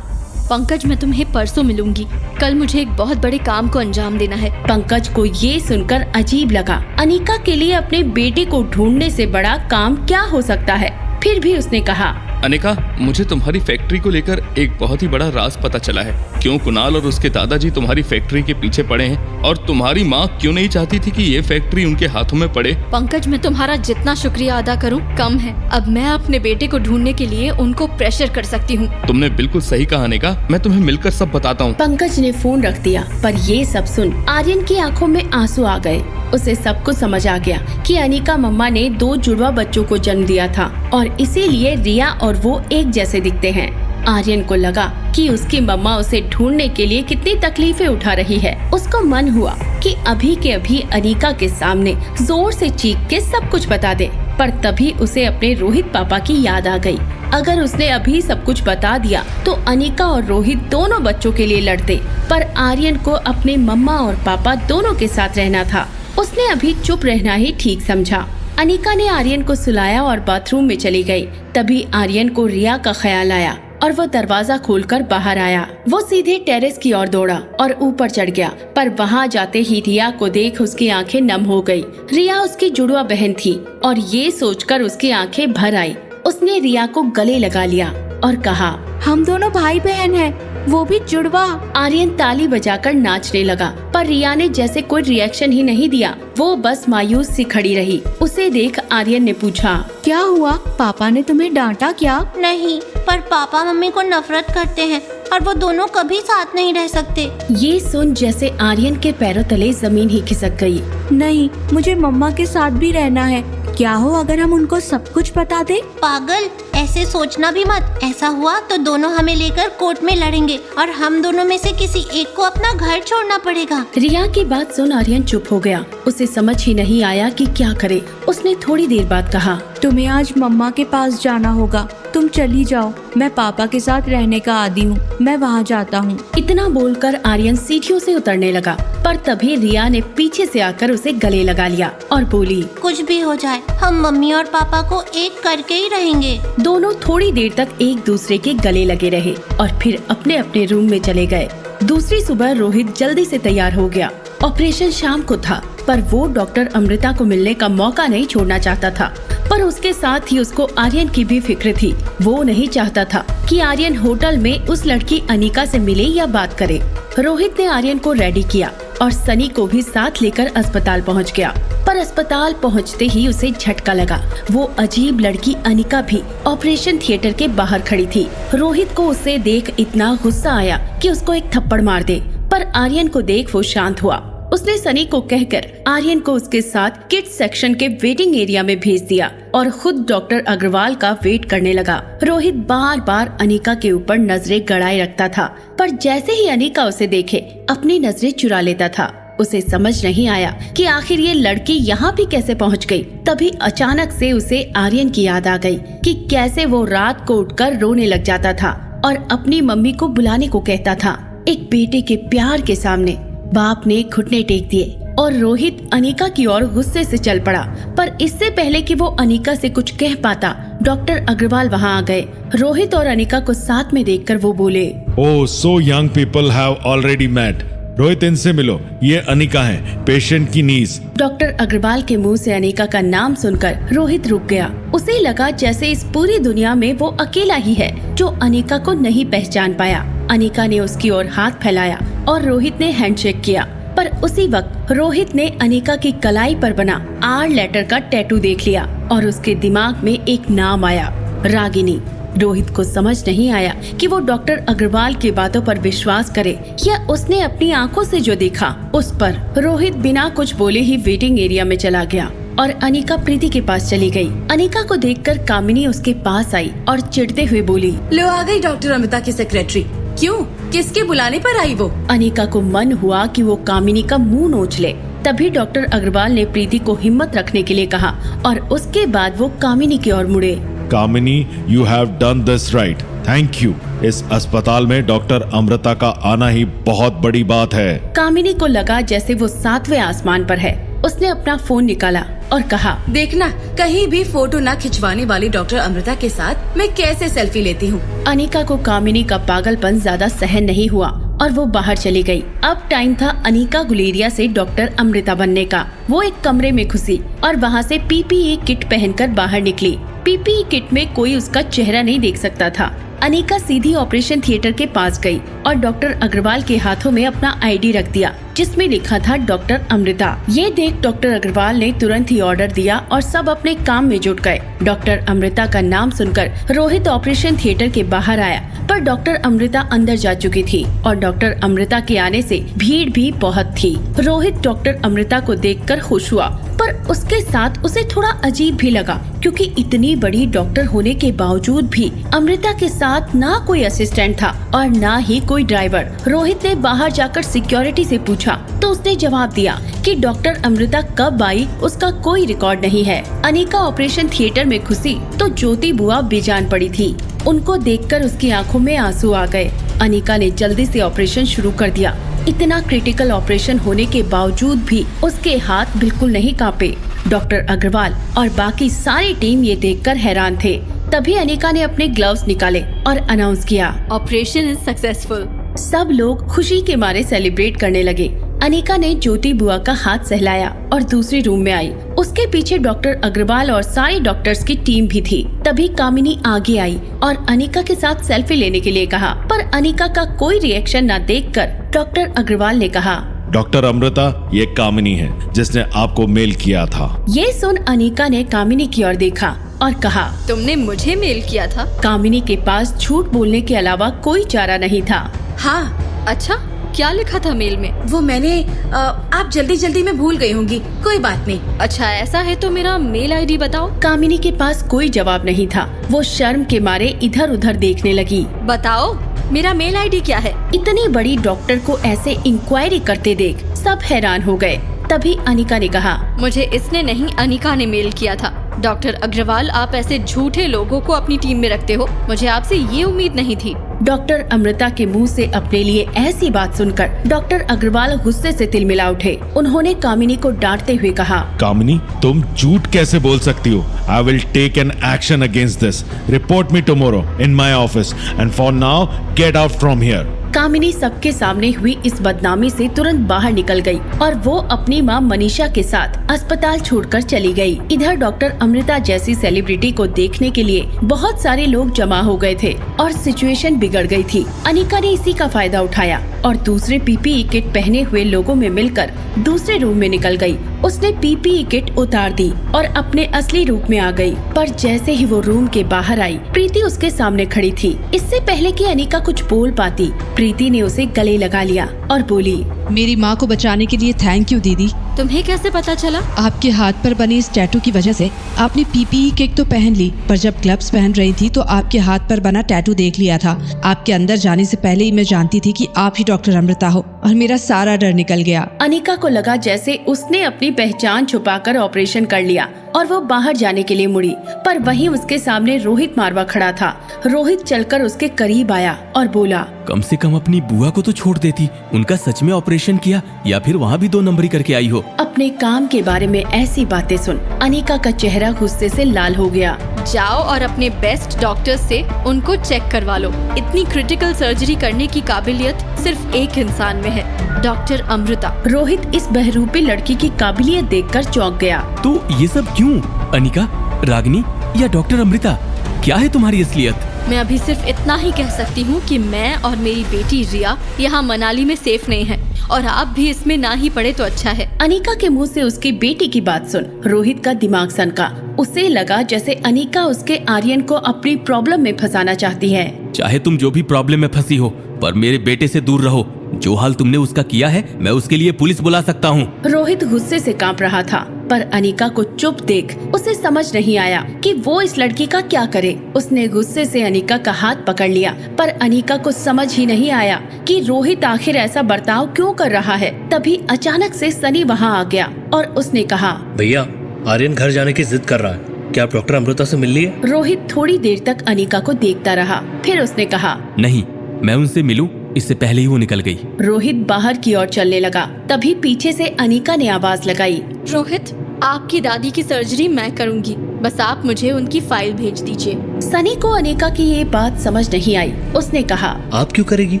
पंकज, मैं तुम्हें परसों मिलूंगी। कल मुझे एक बहुत बड़े काम को अंजाम देना है। पंकज को ये सुनकर अजीब लगा। अनिका के लिए अपने बेटे को ढूंढने से बड़ा काम क्या हो सकता है? फिर भी उसने कहा, अनिका, मुझे तुम्हारी फैक्ट्री को लेकर एक बहुत ही बड़ा राज पता चला है। क्यों कुणाल और उसके दादाजी तुम्हारी फैक्ट्री के पीछे पड़े हैं, और तुम्हारी माँ क्यों नहीं चाहती थी कि ये फैक्ट्री उनके हाथों में पड़े? पंकज, मैं तुम्हारा जितना शुक्रिया अदा करूं कम है। अब मैं अपने बेटे को ढूंढने के लिए उनको प्रेशर कर सकती हूँ। तुमने बिल्कुल सही कहा अनिका, मैं तुम्हें मिलकर सब बताता हूँ। पंकज ने फोन रख दिया, पर ये सब सुन आर्यन की आंखों में आंसू आ गए। उसे सब कुछ समझ आ गया कि अनिका मम्मा ने 2 जुड़वा बच्चों को जन्म दिया था और इसीलिए रिया और वो एक जैसे दिखते हैं। आर्यन को लगा कि उसकी मम्मा उसे ढूंढने के लिए कितनी तकलीफें उठा रही है। उसको मन हुआ कि अभी के अभी अनिका के सामने जोर से चीख के सब कुछ बता दे, पर तभी उसे अपने रोहित पापा की याद आ गई। अगर उसने अभी सब कुछ बता दिया तो अनिका और रोहित दोनों बच्चों के लिए लड़ते, पर आर्यन को अपने मम्मा और पापा दोनों के साथ रहना था। उसने अभी चुप रहना ही ठीक समझा। अनिका ने आर्यन को सुलाया और बाथरूम में चली गई। तभी आर्यन को रिया का ख्याल आया और वो दरवाजा खोलकर बाहर आया। वो सीधे टेरेस की ओर दौड़ा और ऊपर चढ़ गया, पर वहाँ जाते ही रिया को देख उसकी आंखें नम हो गई। रिया उसकी जुड़वा बहन थी और ये सोचकर उसकी आंखें भर आई। उसने रिया को गले लगा लिया और कहा, हम दोनों भाई बहन हैं, वो भी जुड़वा। आर्यन ताली बजाकर नाचने लगा, पर रिया ने जैसे कोई रिएक्शन ही नहीं दिया। वो बस मायूस सी खड़ी रही। उसे देख आर्यन ने पूछा, क्या हुआ? पापा ने तुम्हें डांटा क्या? नहीं, पर पापा मम्मी को नफरत करते हैं और वो दोनों कभी साथ नहीं रह सकते। ये सुन जैसे आर्यन के पैरों तले जमीन ही खिसक गई। नहीं, मुझे मम्मा के साथ भी रहना है। क्या हो अगर हम उनको सब कुछ बता दे? पागल, ऐसे सोचना भी मत। ऐसा हुआ तो दोनों हमें लेकर कोर्ट में लड़ेंगे और हम दोनों में से किसी एक को अपना घर छोड़ना पड़ेगा। रिया की बात सुन आर्यन चुप हो गया। उसे समझ ही नहीं आया कि क्या करे। उसने थोड़ी देर बाद कहा, तुम्हें आज मम्मा के पास जाना होगा। तुम चली जाओ, मैं पापा के साथ रहने का आदी हूँ, मैं वहाँ जाता हूँ। इतना बोलकर आर्यन सीढ़ियों से उतरने लगा, पर तभी रिया ने पीछे से आकर उसे गले लगा लिया और बोली, कुछ भी हो जाए हम मम्मी और पापा को एक करके ही रहेंगे। दोनों थोड़ी देर तक एक दूसरे के गले लगे रहे और फिर अपने अपने रूम में चले गए। दूसरी सुबह रोहित जल्दी से तैयार हो गया। ऑपरेशन शाम को था, पर वो डॉक्टर अमृता को मिलने का मौका नहीं छोड़ना चाहता था। पर उसके साथ ही उसको आर्यन की भी फिक्र थी। वो नहीं चाहता था कि आर्यन होटल में उस लड़की अनिका से मिले या बात करे। रोहित ने आर्यन को रेडी किया और सनी को भी साथ लेकर अस्पताल पहुंच गया। पर अस्पताल पहुंचते ही उसे झटका लगा। वो अजीब लड़की अनिका भी ऑपरेशन थिएटर के बाहर खड़ी थी। रोहित को उसे देख इतना गुस्सा आया कि उसको एक थप्पड़ मार दे, पर आर्यन को देख वो शांत हुआ। उसने सनी को कहकर आर्यन को उसके साथ किड्स सेक्शन के वेटिंग एरिया में भेज दिया और खुद डॉक्टर अग्रवाल का वेट करने लगा। रोहित बार बार अनिका के ऊपर नजरें गड़ाए रखता था, पर जैसे ही अनिका उसे देखे अपनी नजरें चुरा लेता था। उसे समझ नहीं आया कि आखिर ये लड़की यहाँ भी कैसे पहुँच गई। तभी अचानक से उसे आर्यन की याद आ गई कि कैसे वो रात को उठकर रोने लग जाता था और अपनी मम्मी को बुलाने को कहता था। एक बेटे के प्यार के सामने बाप ने घुटने टेक दिए और रोहित अनिका की ओर गुस्से से चल पड़ा। पर इससे पहले कि वो अनिका से कुछ कह पाता, डॉक्टर अग्रवाल वहाँ आ गए। रोहित और अनिका को साथ में देखकर वो बोले, Oh, so young people have already met. Rohit, इनसे मिलो, ये अनिका है, पेशेंट की नीज। डॉक्टर अग्रवाल के मुंह से अनिका का नाम सुनकर रोहित रुक गया। उसे लगा जैसे इस पूरी दुनिया में वो अकेला ही है जो अनिका को नहीं पहचान पाया। अनिका ने उसकी ओर हाथ फैलाया और रोहित ने हैंडशेक किया, पर उसी वक्त रोहित ने अनिका की कलाई पर बना आर लेटर का टैटू देख लिया और उसके दिमाग में एक नाम आया, रागिनी। रोहित को समझ नहीं आया कि वो डॉक्टर अग्रवाल की बातों पर विश्वास करे या उसने अपनी आंखों से जो देखा उस पर। रोहित बिना कुछ बोले ही वेटिंग एरिया में चला गया और अनिका प्रीति के पास चली गई। अनिका को देखकर कामिनी उसके पास आई और चिढ़ते हुए बोली, लो आ गई डॉक्टर अमृता की सेक्रेटरी। क्यों, किसके बुलाने पर आई वो? अनिका को मन हुआ कि वो कामिनी का मुंह नोच ले। तभी डॉक्टर अग्रवाल ने प्रीति को हिम्मत रखने के लिए कहा और उसके बाद वो कामिनी की ओर मुड़े। Kamini, you have done this right, thank you. इस अस्पताल में डॉक्टर अमृता का आना ही बहुत बड़ी बात है। कामिनी को लगा जैसे वो 7वें आसमान पर है। उसने अपना फोन निकाला और कहा, देखना कहीं भी फोटो ना खिंचवाने वाली डॉक्टर अमृता के साथ मैं कैसे सेल्फी लेती हूँ। अनिका को कामिनी का पागलपन ज्यादा सहन नहीं हुआ और वो बाहर चली गई। अब टाइम था अनिका गुलेरिया से डॉक्टर अमृता बनने का। वो एक कमरे में घुसी और वहाँ से पीपीई किट पहनकर बाहर निकली। पीपीई किट में कोई उसका चेहरा नहीं देख सकता था। अनिका सीधी ऑपरेशन थिएटर के पास गई और डॉक्टर अग्रवाल के हाथों में अपना आईडी रख दिया जिसमें लिखा था डॉक्टर अमृता। ये देख डॉक्टर अग्रवाल ने तुरंत ही ऑर्डर दिया और सब अपने काम में जुट गए। डॉक्टर अमृता का नाम सुनकर रोहित ऑपरेशन थिएटर के बाहर आया, पर डॉक्टर अमृता अंदर जा चुकी थी और डॉक्टर अमृता के आने से भीड़ भी बहुत थी। रोहित डॉक्टर अमृता को देखकर खुश हुआ, पर उसके साथ उसे थोड़ा अजीब भी लगा क्योंकि इतनी बड़ी डॉक्टर होने के बावजूद भी अमृता के साथ ना कोई असिस्टेंट था और ना ही कोई ड्राइवर। रोहित ने बाहर जाकर सिक्योरिटी से पूछा तो उसने जवाब दिया कि डॉक्टर अमृता कब आई उसका कोई रिकॉर्ड नहीं है। अनिका ऑपरेशन थिएटर में घुसी तो ज्योति बुआ बेजान पड़ी थी। उनको देखकर उसकी आंखों में आंसू आ गए। अनिका ने जल्दी से ऑपरेशन शुरू कर दिया। इतना क्रिटिकल ऑपरेशन होने के बावजूद भी उसके हाथ बिल्कुल नहीं कांपे। डॉक्टर अग्रवाल और बाकी सारी टीम ये देखकर हैरान थे। तभी अनिका ने अपने ग्लव्स निकाले और अनाउंस किया, ऑपरेशन इज सक्सेसफुल। सब लोग खुशी के मारे सेलिब्रेट करने लगे। अनिका ने ज्योति बुआ का हाथ सहलाया और दूसरी रूम में आई। उसके पीछे डॉक्टर अग्रवाल और सारी डॉक्टर्स की टीम भी थी। तभी कामिनी आगे आई और अनिका के साथ सेल्फी लेने के लिए कहा, पर अनिका का कोई रिएक्शन न देखकर डॉक्टर अग्रवाल ने कहा, डॉक्टर अमृता, ये कामिनी है जिसने आपको मेल किया था। ये सुन अनिका ने कामिनी की ओर देखा और कहा, तुमने मुझे मेल किया था? कामिनी के पास झूठ बोलने के अलावा कोई चारा नहीं था। हाँ, अच्छा क्या लिखा था मेल में? वो मैंने आप जल्दी जल्दी में भूल गई होंगी, कोई बात नहीं। अच्छा ऐसा है तो मेरा मेल आईडी बताओ। कामिनी के पास कोई जवाब नहीं था। वो शर्म के मारे इधर उधर देखने लगी। बताओ मेरा मेल आईडी क्या है? इतनी बड़ी डॉक्टर को ऐसे इंक्वायरी करते देख सब हैरान हो गए। तभी अनिका ने कहा, मुझे इसने नहीं अनिका ने मेल किया था। डॉक्टर अग्रवाल, आप ऐसे झूठे लोगों को अपनी टीम में रखते हो, मुझे आपसे ये उम्मीद नहीं थी। डॉक्टर अमृता के मुंह से अपने लिए ऐसी बात सुनकर डॉक्टर अग्रवाल गुस्से से तिलमिला उठे। उन्होंने कामिनी को डांटते हुए कहा, कामिनी, तुम झूठ कैसे बोल सकती हो? I will take an action against this. Report me tomorrow in my office and for now get out from here. Kamini सबके सामने हुई इस बदनामी से तुरंत बाहर निकल गई और वो अपनी मां मनीषा के साथ अस्पताल छोड़कर चली गई। इधर डॉक्टर अमृता जैसी सेलिब्रिटी को देखने के लिए बहुत सारे लोग जमा हो गए थे और सिचुएशन बिगड़ गई थी। अनिका ने इसी का फायदा उठाया और दूसरे पीपीई किट पहने हुए लोगों में मिलकर दूसरे रूम में निकल गई। उसने पीपीई किट उतार दी और अपने असली रूप में आ गई। पर जैसे ही वो रूम के बाहर आई, प्रीति उसके सामने खड़ी थी। इससे पहले कि अनिका कुछ बोल पाती, प्रीति ने उसे गले लगा लिया और बोली, मेरी माँ को बचाने के लिए थैंक यू दीदी। तुम्हें कैसे पता चला? आपके हाथ पर बने इस टैटू की वजह से। आपने पीपीई किट तो पहन ली, पर जब ग्लव्स पहन रही थी तो आपके हाथ पर बना टैटू देख लिया था। आपके अंदर जाने से पहले ही मैं जानती थी कि आप ही डॉक्टर अमृता हो और मेरा सारा डर निकल गया। अनिका को लगा जैसे उसने अपनी पहचान छुपाकर ऑपरेशन कर लिया और वो बाहर जाने के लिए मुड़ी, पर वहीं उसके सामने रोहित मारवा खड़ा था। रोहित चलकर उसके करीब आया और बोला, कम से कम अपनी बुआ को तो छोड़ देती। उनका सच में ऑपरेशन किया या फिर वहाँ भी 2 नंबरी करके आई हो। अपने काम के बारे में ऐसी बातें सुन अनिका का चेहरा गुस्से से लाल हो गया। जाओ और अपने बेस्ट डॉक्टर से उनको चेक करवा लो। इतनी क्रिटिकल सर्जरी करने की काबिलियत सिर्फ एक इंसान में है, डॉक्टर अमृता। रोहित इस बहरूपी लड़की की काबिलियत देखकर चौंक गया। तो ये सब क्यों? अनिका, रागिनी या डॉक्टर अमृता, क्या है तुम्हारी असलियत? मैं अभी सिर्फ इतना ही कह सकती हूँ कि मैं और मेरी बेटी रिया यहाँ मनाली में सेफ नहीं है, और आप भी इसमें ना ही पड़े तो अच्छा है। अनिका के मुंह से उसकी बेटी की बात सुन रोहित का दिमाग सनका। उसे लगा जैसे अनिका उसके आर्यन को अपनी प्रॉब्लम में फंसाना चाहती है। चाहे तुम जो भी प्रॉब्लम में फंसी हो, पर मेरे बेटे से दूर रहो। जो हाल तुमने उसका किया है, मैं उसके लिए पुलिस बुला सकता हूँ। रोहित गुस्से से कांप रहा था, पर अनिका को चुप देख उसे समझ नहीं आया कि वो इस लड़की का क्या करे। उसने गुस्से से अनिका का हाथ पकड़ लिया, पर अनिका को समझ ही नहीं आया कि रोहित आखिर ऐसा बर्ताव क्यों कर रहा है। तभी अचानक से सनी वहाँ आ गया और उसने कहा, भैया आर्यन घर जाने की जिद कर रहा है, क्या आप डॉक्टर अमृता से मिल लिए? रोहित थोड़ी देर तक अनिका को देखता रहा, फिर उसने कहा, नहीं, मैं उनसे मिलूं इससे पहले ही वो निकल गई। रोहित बाहर की ओर चलने लगा। तभी पीछे से अनिका ने आवाज लगाई, रोहित, आपकी दादी की सर्जरी मैं करूंगी, बस आप मुझे उनकी फाइल भेज दीजिए। सनी को अनिका की ये बात समझ नहीं आई। उसने कहा, आप क्यों करेगी?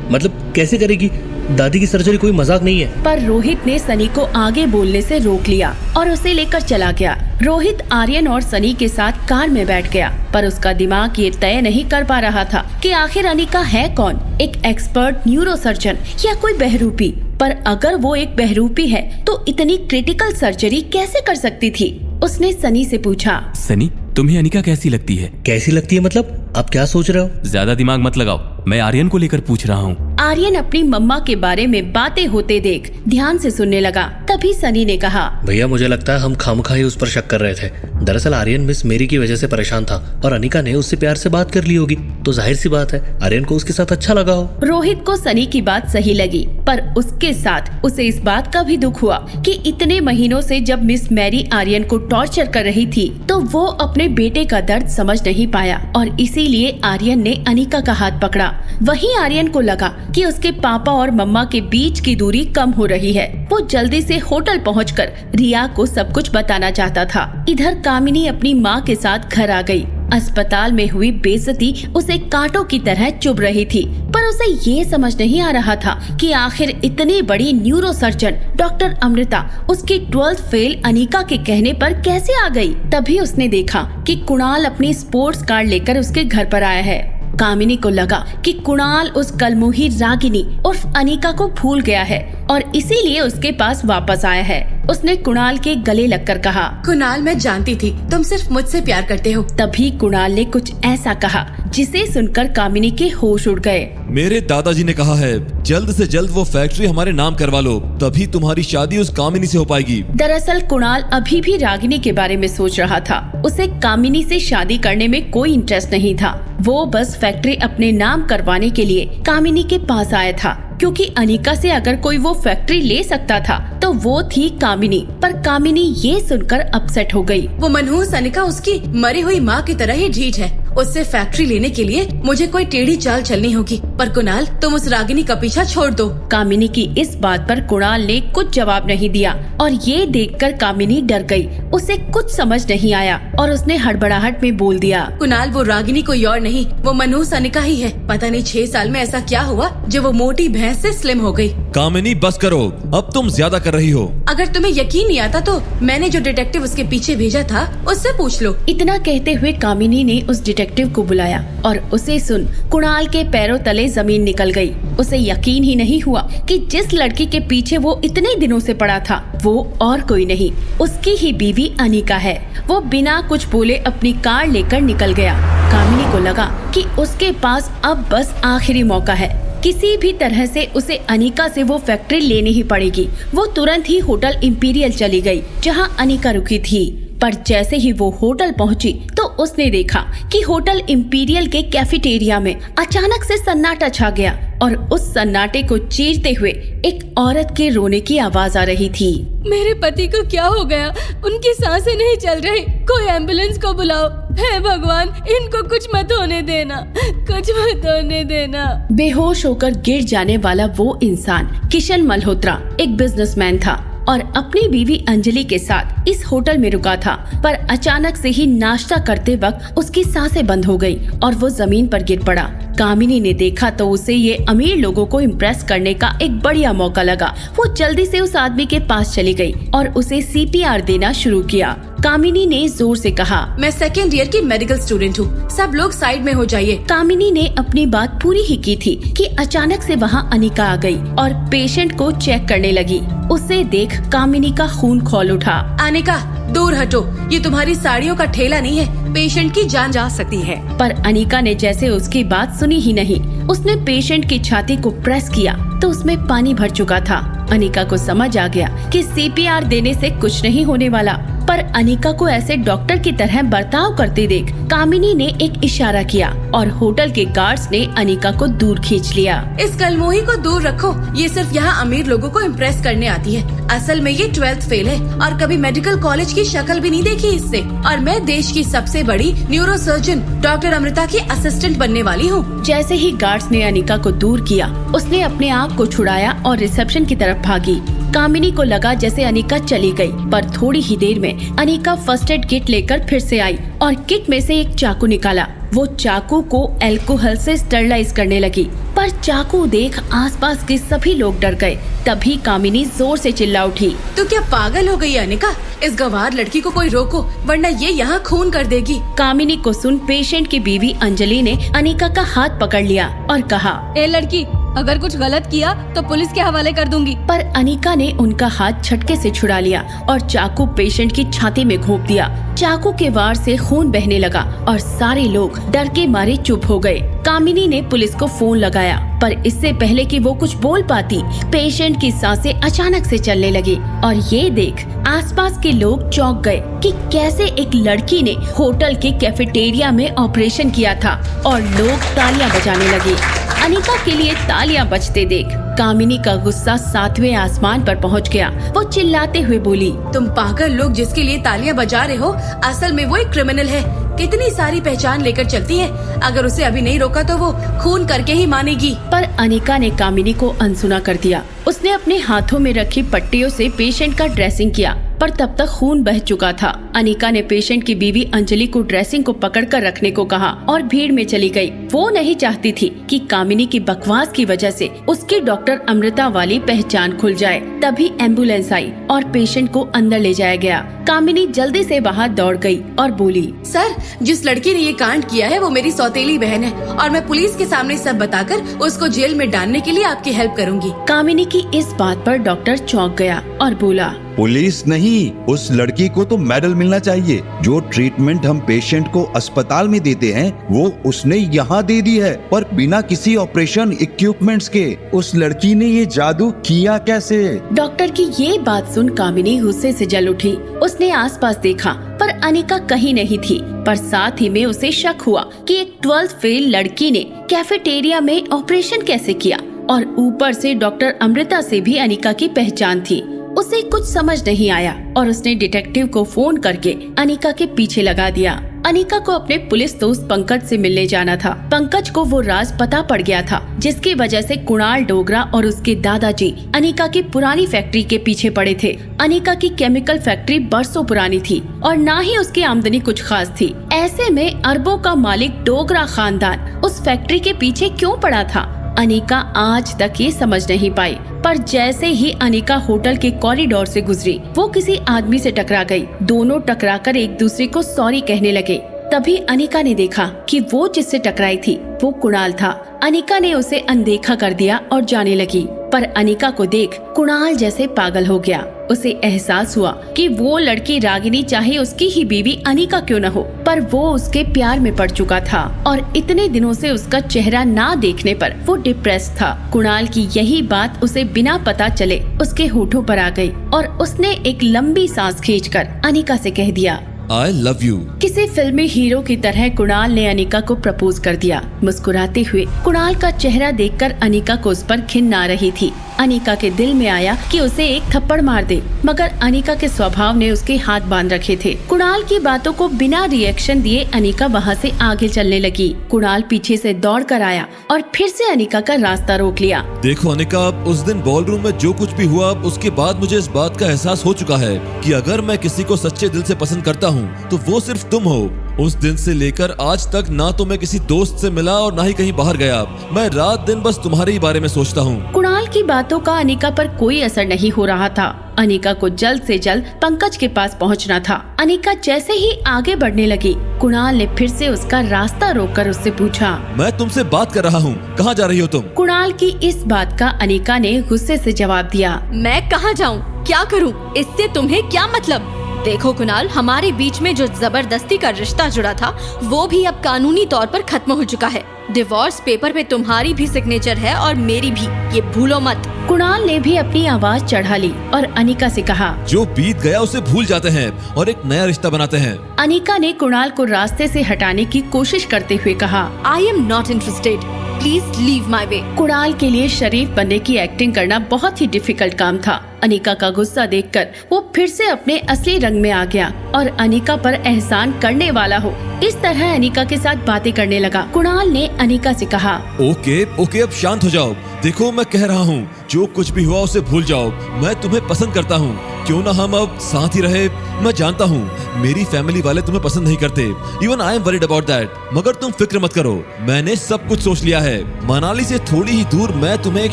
मतलब कैसे करेगी? दादी की सर्जरी कोई मजाक नहीं है। पर रोहित ने सनी को आगे बोलने से रोक लिया और उसे लेकर चला गया। रोहित आर्यन और सनी के साथ कार में बैठ गया, पर उसका दिमाग ये तय नहीं कर पा रहा था कि आखिर अनिका है कौन, एक एक्सपर्ट न्यूरोसर्जन या कोई बहरूपी। पर अगर वो एक बहरूपी है तो इतनी क्रिटिकल सर्जरी कैसे कर सकती थी? उसने सनी से पूछा, सनी, तुम्हें अनिका कैसी लगती है? कैसी लगती है मतलब? आप क्या सोच रहे हो? ज्यादा दिमाग मत लगाओ, मैं आर्यन को लेकर पूछ रहा हूँ। आर्यन अपनी मम्मा के बारे में बातें होते देख ध्यान से सुनने लगा। तभी सनी ने कहा, भैया मुझे लगता है हम खामखा ही उस पर शक कर रहे थे। दरअसल आर्यन मिस मेरी की वजह से परेशान था और अनिका ने उससे प्यार से बात कर ली होगी, तो जाहिर सी बात है आर्यन को उसके साथ अच्छा लगा हो। रोहित को सनी की बात सही लगी, पर उसके साथ उसे इस बात का भी दुख हुआ कि इतने महीनों से जब मिस मैरी आर्यन को टॉर्चर कर रही थी तो वो अपने बेटे का दर्द समझ नहीं पाया, और इसीलिए आर्यन ने अनिका का हाथ पकड़ा। वहीं आर्यन को लगा कि उसके पापा और मम्मा के बीच की दूरी कम हो रही है। वो जल्दी से होटल पहुंचकर रिया को सब कुछ बताना चाहता था। इधर कामिनी अपनी माँ के साथ घर आ गई। अस्पताल में हुई बेइज्जती उसे कांटों की तरह चुभ रही थी, पर उसे ये समझ नहीं आ रहा था कि आखिर इतनी बड़ी न्यूरोसर्जन डॉक्टर अमृता उसकी 12th फेल अनिका के कहने पर कैसे आ गई। तभी उसने देखा कि कुणाल अपनी स्पोर्ट्स कार लेकर उसके घर पर आया है। कामिनी को लगा कि कुणाल उस कलमुही रागिनी उर्फ अनिका को भूल गया है और इसीलिए उसके पास वापस आया है। उसने कुणाल के गले लगकर कहा, कुणाल, मैं जानती थी तुम सिर्फ मुझसे प्यार करते हो। तभी कुणाल ने कुछ ऐसा कहा जिसे सुनकर कामिनी के होश उड़ गए। मेरे दादाजी ने कहा है जल्द से जल्द वो फैक्ट्री हमारे नाम करवा लो, तभी तुम्हारी शादी उस कामिनी से हो पाएगी। दरअसल कुणाल अभी भी रागिनी के बारे में सोच रहा था। उसे कामिनी से शादी करने में कोई इंटरेस्ट नहीं था। वो बस फैक्ट्री अपने नाम करवाने के लिए कामिनी के पास आया था, क्योंकि अनिका से अगर कोई वो फैक्ट्री ले सकता था तो वो थी कामिनी। पर कामिनी ये सुनकर अपसेट हो गई। वो मनहूस अनिका उसकी मरी हुई माँ की तरह ही ढीठ है। उससे फैक्ट्री लेने के लिए मुझे कोई टेढ़ी चाल चलनी होगी। पर कुणाल, तुम उस रागिनी का पीछा छोड़ दो। कामिनी की इस बात पर कुणाल ने कुछ जवाब नहीं दिया और ये देखकर कामिनी डर गई। उसे कुछ समझ नहीं आया और उसने हड़बड़ाहट में बोल दिया, कुणाल, वो रागिनी कोई और नहीं, वो मनहूस अनिका ही है। पता नहीं 6 साल में ऐसा क्या हुआ जो वो मोटी भैंस से स्लिम हो गई। कामिनी बस करो, अब तुम ज्यादा कर रही हो। अगर तुम्हें यकीन नहीं आता तो मैंने जो डिटेक्टिव उसके पीछे भेजा था उससे पूछ लो। इतना कहते हुए कामिनी ने उस डिटेक्टिव को बुलाया और उसे सुन कुणाल के पैरों तले जमीन निकल गई। उसे यकीन ही नहीं हुआ कि जिस लड़की के पीछे वो इतने दिनों से पड़ा था वो और कोई नहीं, उसकी ही बीवी अनिका है। वो बिना कुछ बोले अपनी कार लेकर निकल गया। कामिनी को लगा कि उसके पास अब बस आखिरी मौका है। किसी भी तरह से उसे अनिका से वो फैक्ट्री लेनी ही पड़ेगी। वो तुरंत ही होटल इंपीरियल चली गई जहां अनिका रुकी थी। पर जैसे ही वो होटल पहुंची तो उसने देखा कि होटल इंपीरियल के कैफेटेरिया में अचानक से सन्नाटा छा गया और उस सन्नाटे को चीरते हुए एक औरत के रोने की आवाज आ रही थी। मेरे पति को क्या हो गया? उनकी सांसें नहीं चल रही, कोई एम्बुलेंस को बुलाओ। हे भगवान, इनको कुछ मत होने देना, कुछ मत होने देना। बेहोश होकर गिर जाने वाला वो इंसान किशन मल्होत्रा एक बिजनेसमैन था। और अपनी बीवी अंजलि के साथ इस होटल में रुका था, पर अचानक से ही नाश्ता करते वक्त उसकी सांसें बंद हो गई और वो जमीन पर गिर पड़ा। कामिनी ने देखा तो उसे ये अमीर लोगों को इम्प्रेस करने का एक बढ़िया मौका लगा। वो जल्दी से उस आदमी के पास चली गई और उसे CPR देना शुरू किया। कामिनी ने जोर से कहा, मैं सेकेंड ईयर की मेडिकल स्टूडेंट हूँ, सब लोग साइड में हो जाइए। कामिनी ने अपनी बात पूरी ही की थी कि अचानक से वहाँ अनिका आ गई और पेशेंट को चेक करने लगी। उसे देख कामिनी का खून खौल उठा। अनिका दूर हटो, ये तुम्हारी साड़ियों का ठेला नहीं है, पेशेंट की जान जा सकती है। पर अनिका ने जैसे उसकी बात सुनी ही नहीं, उसने पेशेंट की छाती को प्रेस किया तो उसमें पानी भर चुका था। अनिका को समझ आ गया कि CPR देने से कुछ नहीं होने वाला, पर अनिका को ऐसे डॉक्टर की तरह बर्ताव करते देख कामिनी ने एक इशारा किया और होटल के गार्ड्स ने अनिका को दूर खींच लिया। इस कलमोही को दूर रखो, ये सिर्फ यहाँ अमीर लोगों को इम्प्रेस करने आती है। असल में ये 12th फेल है और कभी मेडिकल कॉलेज की शक्ल भी नहीं देखी इससे। और मैं देश की सबसे बड़ी न्यूरोसर्जन डॉक्टर अमृता की असिस्टेंट बनने वाली हूँ। जैसे ही गार्ड्स ने अनिका को दूर किया, उसने अपने आप को छुड़ाया और रिसेप्शन की तरफ भागी। कामिनी को लगा जैसे अनिका चली गई, पर थोड़ी ही देर में अनिका फर्स्ट एड किट लेकर फिर से आई और किट में से एक चाकू निकाला। वो चाकू को अल्कोहल से स्टरलाइज करने लगी, पर चाकू देख आसपास के सभी लोग डर गए। तभी कामिनी जोर से चिल्ला उठी, तू क्या पागल हो गई अनिका? इस गंवार लड़की को कोई रोको, वरना ये यहाँ खून कर देगी। कामिनी को सुन पेशेंट की बीवी अंजलि ने अनिका का हाथ पकड़ लिया और कहा, ए लड़की, अगर कुछ गलत किया तो पुलिस के हवाले कर दूंगी। पर अनिका ने उनका हाथ झटके से छुड़ा लिया और चाकू पेशेंट की छाती में घोंप दिया। चाकू के वार से खून बहने लगा और सारे लोग डर के मारे चुप हो गए। कामिनी ने पुलिस को फोन लगाया, पर इससे पहले कि वो कुछ बोल पाती, पेशेंट की सांसें अचानक से चलने लगी और ये देख आसपास के लोग चौंक गए कि कैसे एक लड़की ने होटल के कैफेटेरिया में ऑपरेशन किया था और लोग तालियां बजाने लगे। अनिका के लिए तालियां बजते देख कामिनी का गुस्सा 7वें आसमान पर पहुंच गया। वो चिल्लाते हुए बोली, तुम पागल लोग जिसके लिए तालियां बजा रहे हो, असल में वो एक क्रिमिनल है। कितनी सारी पहचान लेकर चलती है, अगर उसे अभी नहीं रोका तो वो खून करके ही मानेगी। पर अनिका ने कामिनी को अनसुना कर दिया। उसने अपने हाथों में रखी पट्टियों से पेशेंट का ड्रेसिंग किया, पर तब तक खून बह चुका था। अनिका ने पेशेंट की बीवी अंजलि को ड्रेसिंग को पकड़कर रखने को कहा और भीड़ में चली गई। वो नहीं चाहती थी कि कामिनी की बकवास की वजह से उसकी डॉक्टर अमृता वाली पहचान खुल जाए। तभी एम्बुलेंस आई और पेशेंट को अंदर ले जाया गया। कामिनी जल्दी से बाहर दौड़ गई और बोली, सर, जिस लड़की ने ये कांड किया है वो मेरी सौतेली बहन है और मैं पुलिस के सामने सब बताकर उसको जेल में डालने के लिए आपकी हेल्प करूंगी। कामिनी की इस बात पर डॉक्टर चौंक गया और बोला, पुलिस नहीं, उस लड़की को तो मेडल मिलना चाहिए। जो ट्रीटमेंट हम पेशेंट को अस्पताल में देते हैं वो उसने यहाँ दे दी है, पर बिना किसी ऑपरेशन इक्विपमेंट्स के। उस लड़की ने ये जादू किया कैसे? डॉक्टर की ये बात सुन कामिनी गुस्से से जल उठी। उसने आसपास देखा पर अनिका कहीं नहीं थी, पर साथ ही में उसे शक हुआ कि एक 12th फेल लड़की ने कैफेटेरिया में ऑपरेशन कैसे किया और ऊपर से डॉक्टर अमृता से भी अनिका की पहचान थी। उसे कुछ समझ नहीं आया और उसने डिटेक्टिव को फोन करके अनिका के पीछे लगा दिया। अनिका को अपने पुलिस दोस्त पंकज से मिलने जाना था। पंकज को वो राज पता पड़ गया था जिसकी वजह से कुणाल डोगरा और उसके दादाजी अनिका की पुरानी फैक्ट्री के पीछे पड़े थे। अनिका की केमिकल फैक्ट्री बरसों पुरानी थी और ना ही उसकी आमदनी कुछ खास थी। ऐसे में अरबों का मालिक डोगरा खानदान उस फैक्ट्री के पीछे क्यों पड़ा था, अनिका आज तक ये समझ नहीं पाई। पर जैसे ही अनिका होटल के कॉरिडोर से गुजरी, वो किसी आदमी से टकरा गई। दोनों टकराकर एक दूसरे को सॉरी कहने लगे। तभी अनिका ने देखा कि वो जिससे टकराई थी वो कुणाल था। अनिका ने उसे अनदेखा कर दिया और जाने लगी, पर अनिका को देख कुणाल जैसे पागल हो गया। उसे एहसास हुआ कि वो लड़की रागिनी चाहे उसकी ही बीवी अनिका क्यों न हो, पर वो उसके प्यार में पड़ चुका था और इतने दिनों से उसका चेहरा ना देखने पर वो डिप्रेस था। कुणाल की यही बात उसे बिना पता चले उसके होठों पर आ गई और उसने एक लंबी सांस खींचकर अनिका से कह दिया, आई लव यू। किसी फिल्मी हीरो की तरह कुणाल ने अनिका को प्रपोज कर दिया। मुस्कुराते हुए कुणाल का चेहरा देखकर अनिका को उस पर घिन आ रही थी। अनिका के दिल में आया कि उसे एक थप्पड़ मार दे, मगर अनिका के स्वभाव ने उसके हाथ बांध रखे थे। कुणाल की बातों को बिना रिएक्शन दिए अनिका वहाँ से आगे चलने लगी। कुणाल पीछे से दौड़ कर आया और फिर से अनिका का रास्ता रोक लिया। देखो अनिका, उस दिन बॉलरूम में जो कुछ भी हुआ, उसके बाद मुझे इस बात का एहसास हो चुका है कि अगर मैं किसी को सच्चे दिल से पसंद करता हूँ तो वो सिर्फ तुम हो। उस दिन से लेकर आज तक ना तो मैं किसी दोस्त से मिला और ना ही कहीं बाहर गया। मैं रात दिन बस तुम्हारे ही बारे में सोचता हूँ। कुणाल की बातों का अनिका पर कोई असर नहीं हो रहा था। अनिका को जल्द से जल्द पंकज के पास पहुंचना था। अनिका जैसे ही आगे बढ़ने लगी, कुणाल ने फिर से उसका रास्ता रोककर उससे पूछा, मैं तुमसे बात कर रहा हूँ, कहाँ जा रही हो तुम? कुणाल की इस बात का अनिका ने गुस्से से जवाब दिया, मैं कहाँ जाऊँ, क्या करूँ, इससे तुम्हें क्या मतलब? देखो कुणाल, हमारे बीच में जो जबरदस्ती का रिश्ता जुड़ा था वो भी अब कानूनी तौर पर खत्म हो चुका है। डिवोर्स पेपर पे तुम्हारी भी सिग्नेचर है और मेरी भी, ये भूलो मत। कुणाल ने भी अपनी आवाज चढ़ा ली और अनिका से कहा, जो बीत गया उसे भूल जाते हैं और एक नया रिश्ता बनाते हैं। अनिका ने कुणाल को रास्ते से हटाने की कोशिश करते हुए कहा, I am not interested, please leave my way. Kunal के लिए शरीफ बनने की एक्टिंग करना बहुत ही डिफिकल्ट काम था। अनिका का गुस्सा देखकर वो फिर से अपने असली रंग में आ गया और अनिका पर एहसान करने वाला हो इस तरह अनिका के साथ बातें करने लगा। कुणाल ने अनिका से कहा, ओके, अब शांत हो जाओ। देखो मैं कह रहा हूँ, जो कुछ भी हुआ उसे भूल जाओ। मैं तुम्हें पसंद करता हूँ, क्यों ना हम अब साथ ही रहे। मैं जानता हूँ मेरी फैमिली वाले तुम्हें पसंद नहीं करते, even I am worried about that, मगर तुम फिक्र मत करो, मैंने सब कुछ सोच लिया है। मनाली से थोड़ी ही दूर मैं तुम्हें एक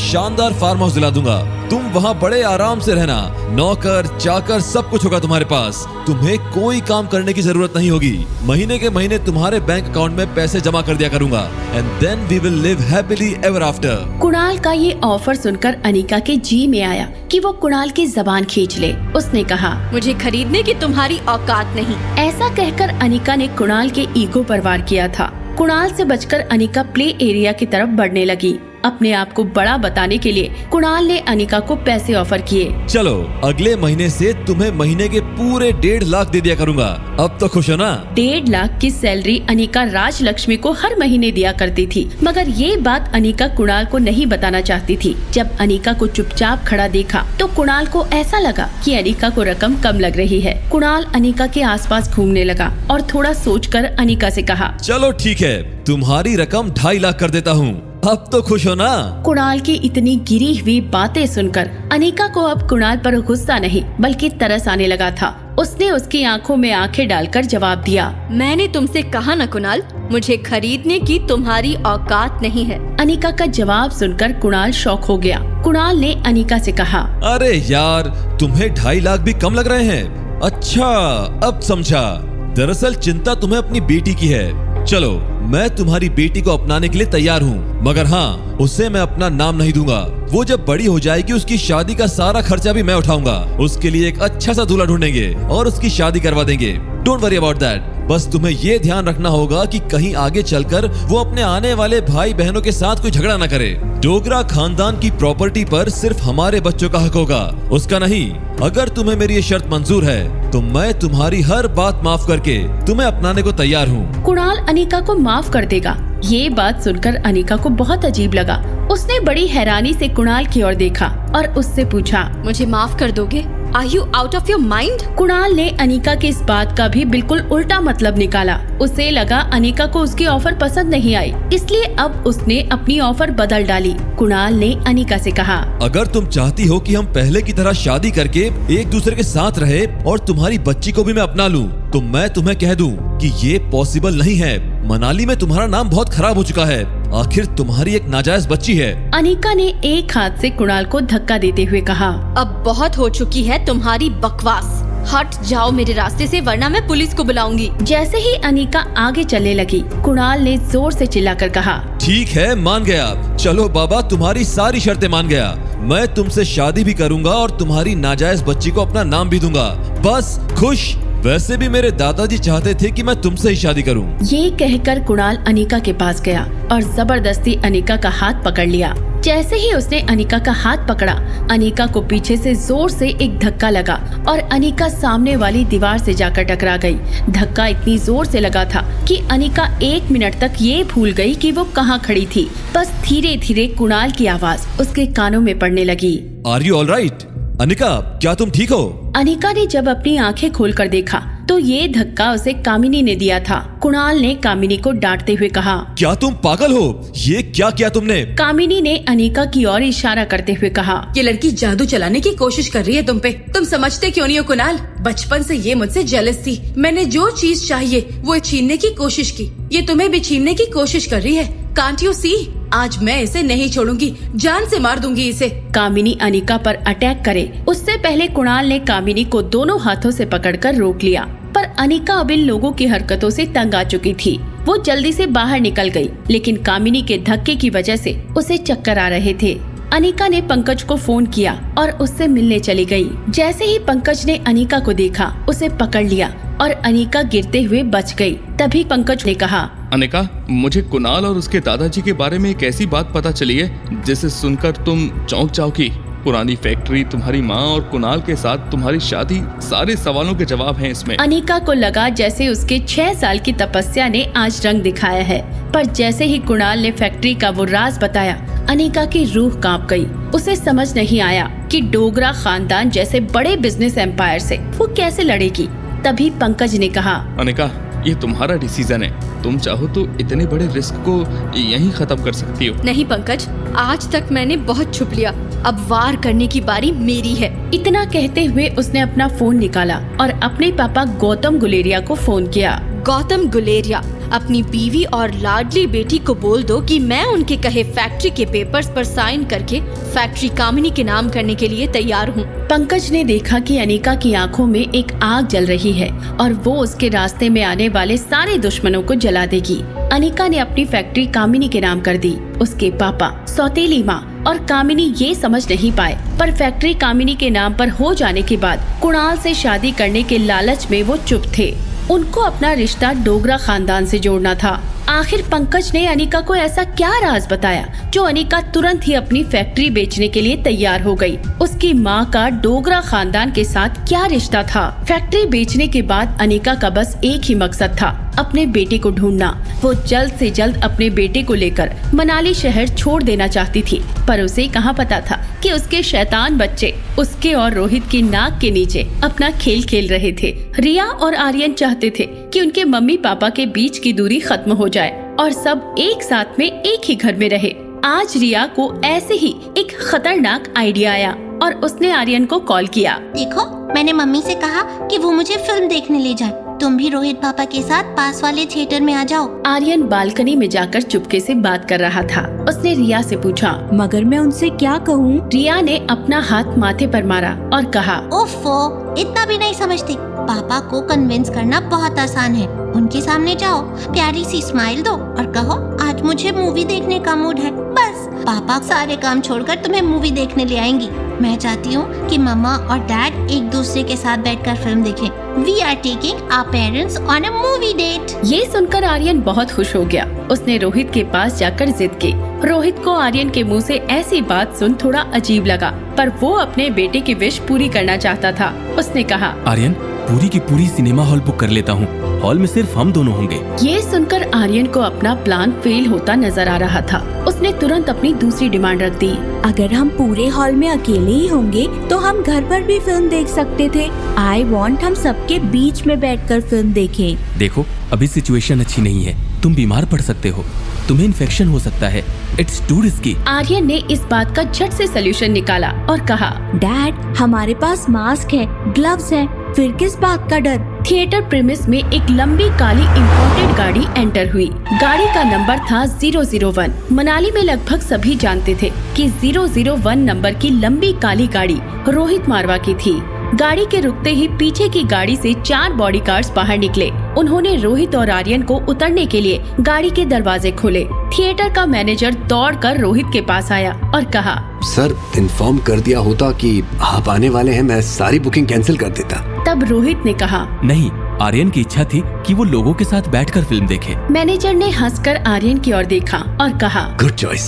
शानदार फार्म हाउस दिला दूंगा। तुम वहाँ बड़े आराम से रहना, नौकर चाकर सब कुछ होगा तुम्हारे पास। तुम्हें कोई काम करने की जरूरत नहीं होगी। महीने के महीने तुम्हारे बैंक अकाउंट में पैसे जमा कर दिया करूंगा and then we will live happily ever after. Kunal का ये ऑफर सुनकर अनिका के जी में आया कि वो कुणाल की जबान खींच ले। उसने कहा, मुझे खरीदने की तुम्हारी औकात नहीं। ऐसा कहकर अनिका ने कुणाल के ईगो पर वार किया था। कुणाल से बचकर अनिका प्ले एरिया की तरफ बढ़ने लगी। अपने आप को बड़ा बताने के लिए कुणाल ने अनिका को पैसे ऑफर किए। चलो अगले महीने से तुम्हें महीने के पूरे 1.5 लाख दे दिया करूंगा। अब तो खुश हो ना? 1.5 लाख की सैलरी अनिका राजलक्ष्मी को हर महीने दिया करती थी, मगर ये बात अनिका कुणाल को नहीं बताना चाहती थी। जब अनिका को चुपचाप खड़ा देखा तो कुणाल को ऐसा लगा कि अनिका को रकम कम लग रही है। कुणाल अनिका के आसपास घूमने लगा और थोड़ा सोचकर अनिका से कहा, चलो ठीक है, तुम्हारी रकम 2.5 लाख कर देता हूँ। अब तो खुश हो ना? कुणाल की इतनी गिरी हुई बातें सुनकर अनिका को अब कुणाल पर गुस्सा नहीं बल्कि तरस आने लगा था। उसने उसकी आंखों में आंखें डालकर जवाब दिया, मैंने तुमसे कहा ना कुणाल, मुझे खरीदने की तुम्हारी औकात नहीं है। अनिका का जवाब सुनकर कुणाल शॉक हो गया। कुणाल ने अनिका से कहा, अरे यार, तुम्हें 2.5 लाख भी कम लग रहे हैं? अच्छा अब समझा, दरअसल चिंता तुम्हें अपनी बेटी की है। चलो मैं तुम्हारी बेटी को अपनाने के लिए तैयार हूँ, मगर हाँ, उसे मैं अपना नाम नहीं दूंगा। वो जब बड़ी हो जाएगी उसकी शादी का सारा खर्चा भी मैं उठाऊंगा। उसके लिए एक अच्छा सा दूल्हा ढूंढेंगे और उसकी शादी करवा देंगे। Don't worry about that. बस तुम्हें ये ध्यान रखना होगा कि कहीं आगे चलकर वो अपने आने वाले भाई बहनों के साथ कोई झगड़ा न करे। डोगरा खानदान की प्रॉपर्टी पर सिर्फ हमारे बच्चों का हक होगा, उसका नहीं। अगर तुम्हें मेरी ये शर्त मंजूर है तो मैं तुम्हारी हर बात माफ करके तुम्हें अपनाने को तैयार हूँ। कुणाल अनिका को माफ कर देगा। ये बात सुनकर अनिका को बहुत अजीब लगा। उसने बड़ी हैरानी से कुणाल की ओर देखा और उससे पूछा, मुझे माफ कर दोगे? Are you out of your mind? Kunal ने अनिका की इस बात का भी बिल्कुल उल्टा मतलब निकाला। उसे लगा अनिका को उसकी ऑफर पसंद नहीं आई, इसलिए अब उसने अपनी ऑफर बदल डाली। कुणाल ने अनिका से कहा, अगर तुम चाहती हो कि हम पहले की तरह शादी करके एक दूसरे के साथ रहे और तुम्हारी बच्ची को भी मैं अपना लूं, तो मैं तुम्हें कह दूं कि ये पॉसिबल नहीं है। मनाली में तुम्हारा नाम बहुत खराब हो चुका है। आखिर तुम्हारी एक नाजायज बच्ची है। अनिका ने एक हाथ से कुणाल को धक्का देते हुए कहा, अब बहुत हो चुकी है तुम्हारी बकवास। हट जाओ मेरे रास्ते से, वरना मैं पुलिस को बुलाऊंगी। जैसे ही अनिका आगे चलने लगी, कुणाल ने जोर से चिल्लाकर कहा, ठीक है, मान गया। चलो बाबा, तुम्हारी सारी शर्तें मान गया। मैं तुमसे शादी भी करूंगा और तुम्हारी नाजायज बच्ची को अपना नाम भी दूंगा। बस खुश? वैसे भी मेरे दादाजी चाहते थे कि मैं तुमसे ही शादी करूं। ये कहकर कुणाल अनिका के पास गया और जबरदस्ती अनिका का हाथ पकड़ लिया। जैसे ही उसने अनिका का हाथ पकड़ा, अनिका को पीछे से जोर से एक धक्का लगा और अनिका सामने वाली दीवार से जाकर टकरा गई। धक्का इतनी जोर से लगा था कि अनिका 1 मिनट तक ये भूल गई कि वो कहाँ खड़ी थी। बस धीरे धीरे कुणाल की आवाज उसके कानों में पड़ने लगी। Are you all right? Anika, क्या तुम ठीक हो? अनिका ने जब अपनी आंखें खोलकर देखा तो ये धक्का उसे कामिनी ने दिया था। कुणाल ने कामिनी को डांटते हुए कहा, क्या तुम पागल हो? ये क्या किया तुमने? कामिनी ने अनिका की ओर इशारा करते हुए कहा, ये लड़की जादू चलाने की कोशिश कर रही है तुम पे। तुम समझते क्यों नहीं हो कुणाल? बचपन से ये मुझसे जेलस थी। मैंने जो चीज चाहिए वो छीनने की कोशिश की, ये तुम्हें भी छीनने की कोशिश कर रही है। Can't you see? आज मैं इसे नहीं छोड़ूंगी, जान से मार दूंगी इसे। कामिनी अनिका पर अटैक करे उससे पहले कुणाल ने कामिनी को दोनों हाथों से पकड़कर रोक लिया, पर अनिका अब इन लोगों की हरकतों से तंग आ चुकी थी। वो जल्दी से बाहर निकल गई, लेकिन कामिनी के धक्के की वजह से उसे चक्कर आ रहे थे। अनिका ने पंकज को फोन किया और उससे मिलने चली गई। जैसे ही पंकज ने अनिका को देखा, उसे पकड़ लिया और अनिका गिरते हुए बच गई। तभी पंकज ने कहा, अनिका, मुझे कुणाल और उसके दादाजी के बारे में एक ऐसी बात पता चली है जिसे सुनकर तुम चौंक जाओगी। पुरानी फैक्ट्री, तुम्हारी माँ और कुणाल के साथ तुम्हारी शादी, सारे सवालों के जवाब हैं इसमें। अनिका को लगा जैसे उसके 6 साल की तपस्या ने आज रंग दिखाया है, पर जैसे ही कुणाल ने फैक्ट्री का वो राज बताया, अनिका की रूह कांप गई। उसे समझ नहीं आया कि डोगरा खानदान जैसे बड़े बिजनेस एम्पायर से वो कैसे लड़ेगी। तभी पंकज ने कहा, अनिका, ये तुम्हारा डिसीजन है। तुम चाहो तो इतने बड़े रिस्क को यहीं खत्म कर सकती हो। नहीं पंकज, आज तक मैंने बहुत छुप लिया, अब वार करने की बारी मेरी है। इतना कहते हुए उसने अपना फोन निकाला और अपने पापा गौतम गुलेरिया को फोन किया। गौतम गुलेरिया, अपनी बीवी और लाडली बेटी को बोल दो कि मैं उनके कहे फैक्ट्री के पेपर्स पर साइन करके फैक्ट्री कामिनी के नाम करने के लिए तैयार हूँ। पंकज ने देखा कि अनिका की आंखों में एक आग जल रही है और वो उसके रास्ते में आने वाले सारे दुश्मनों को जला देगी। अनिका ने अपनी फैक्ट्री कामिनी के नाम कर दी। उसके पापा, सौतेली माँ और कामिनी ये समझ नहीं पाए, पर फैक्ट्री कामिनी के नाम पर हो जाने के बाद कुणाल से शादी करने के लालच में वो चुप थे। उनको अपना रिश्ता डोगरा खानदान से जोड़ना था। आखिर पंकज ने अनिका को ऐसा क्या राज बताया जो अनिका तुरंत ही अपनी फैक्ट्री बेचने के लिए तैयार हो गई। उसकी माँ का डोगरा खानदान के साथ क्या रिश्ता था? फैक्ट्री बेचने के बाद अनिका का बस एक ही मकसद था, अपने बेटे को ढूंढना। वो जल्द से जल्द अपने बेटे को लेकर मनाली शहर छोड़ देना चाहती थी, पर उसे कहाँ पता था कि उसके शैतान बच्चे उसके और रोहित की नाक के नीचे अपना खेल खेल रहे थे। रिया और आर्यन चाहते थे कि उनके मम्मी पापा के बीच की दूरी खत्म हो जाए और सब एक साथ में एक ही घर में रहे। आज रिया को ऐसे ही एक खतरनाक आइडिया आया और उसने आर्यन को कॉल किया। देखो, मैंने मम्मी से कहा कि वो मुझे फिल्म देखने ले जाए। तुम भी रोहित पापा के साथ पास वाले थिएटर में आ जाओ। आर्यन बालकनी में जाकर चुपके से बात कर रहा था। उसने रिया से पूछा, मगर मैं उनसे क्या कहूँ? रिया ने अपना हाथ माथे पर मारा और कहा, ओफो, इतना भी नहीं समझती। पापा को कन्विंस करना बहुत आसान है। उनके सामने जाओ, प्यारी सी स्माइल दो और कहो, आज मुझे मूवी देखने का मूड है। बस पापा सारे काम छोड़कर तुम्हें मूवी देखने ले आएंगी। मैं चाहती हूँ कि मम्मा और डैड एक दूसरे के साथ बैठकर फिल्म देखें। We are taking our parents on a movie date। ये सुनकर आर्यन बहुत खुश हो गया। उसने रोहित के पास जाकर जिद की। रोहित को आर्यन के मुंह से ऐसी बात सुन थोड़ा अजीब लगा, पर वो अपने बेटे की विश पूरी करना चाहता था। उसने कहा, आर्यन, पूरी की पूरी सिनेमा हॉल बुक कर लेता हूँ। हॉल में सिर्फ हम दोनों होंगे। ये सुनकर आर्यन को अपना प्लान फेल होता नजर आ रहा था। उसने तुरंत अपनी दूसरी डिमांड रख दी। अगर हम पूरे हॉल में अकेले ही होंगे तो हम घर पर भी फिल्म देख सकते थे। आई वांट हम सबके बीच में बैठकर फिल्म देखें। देखो, अभी सिचुएशन अच्छी नहीं है, तुम बीमार पड़ सकते हो, तुम्हें इन्फेक्शन हो सकता है। It's to risky. आर्यन ने इस बात का झट से सलूशन निकाला और कहा, डैड, हमारे पास मास्क है, ग्लव्स है, फिर किस बात का डर? थिएटर प्रीमिस में एक लंबी काली इंपोर्टेड गाड़ी एंटर हुई। गाड़ी का नंबर था 001। मनाली में लगभग सभी जानते थे कि 001 नंबर की लंबी काली गाड़ी रोहित मारवा की थी। गाड़ी के रुकते ही पीछे की गाड़ी से 4 बॉडीगार्ड्स बाहर निकले। उन्होंने रोहित और आर्यन को उतरने के लिए गाड़ी के दरवाजे खोले। थिएटर का मैनेजर दौड़कर रोहित के पास आया और कहा, सर, इन्फॉर्म कर दिया होता कि आप आने वाले हैं, मैं सारी बुकिंग कैंसिल कर देता। तब रोहित ने कहा, नहीं, आर्यन की इच्छा थी कि वो लोगों के साथ बैठकर फिल्म देखे। मैनेजर ने हंसकर आर्यन की ओर देखा और कहा, गुड चॉइस।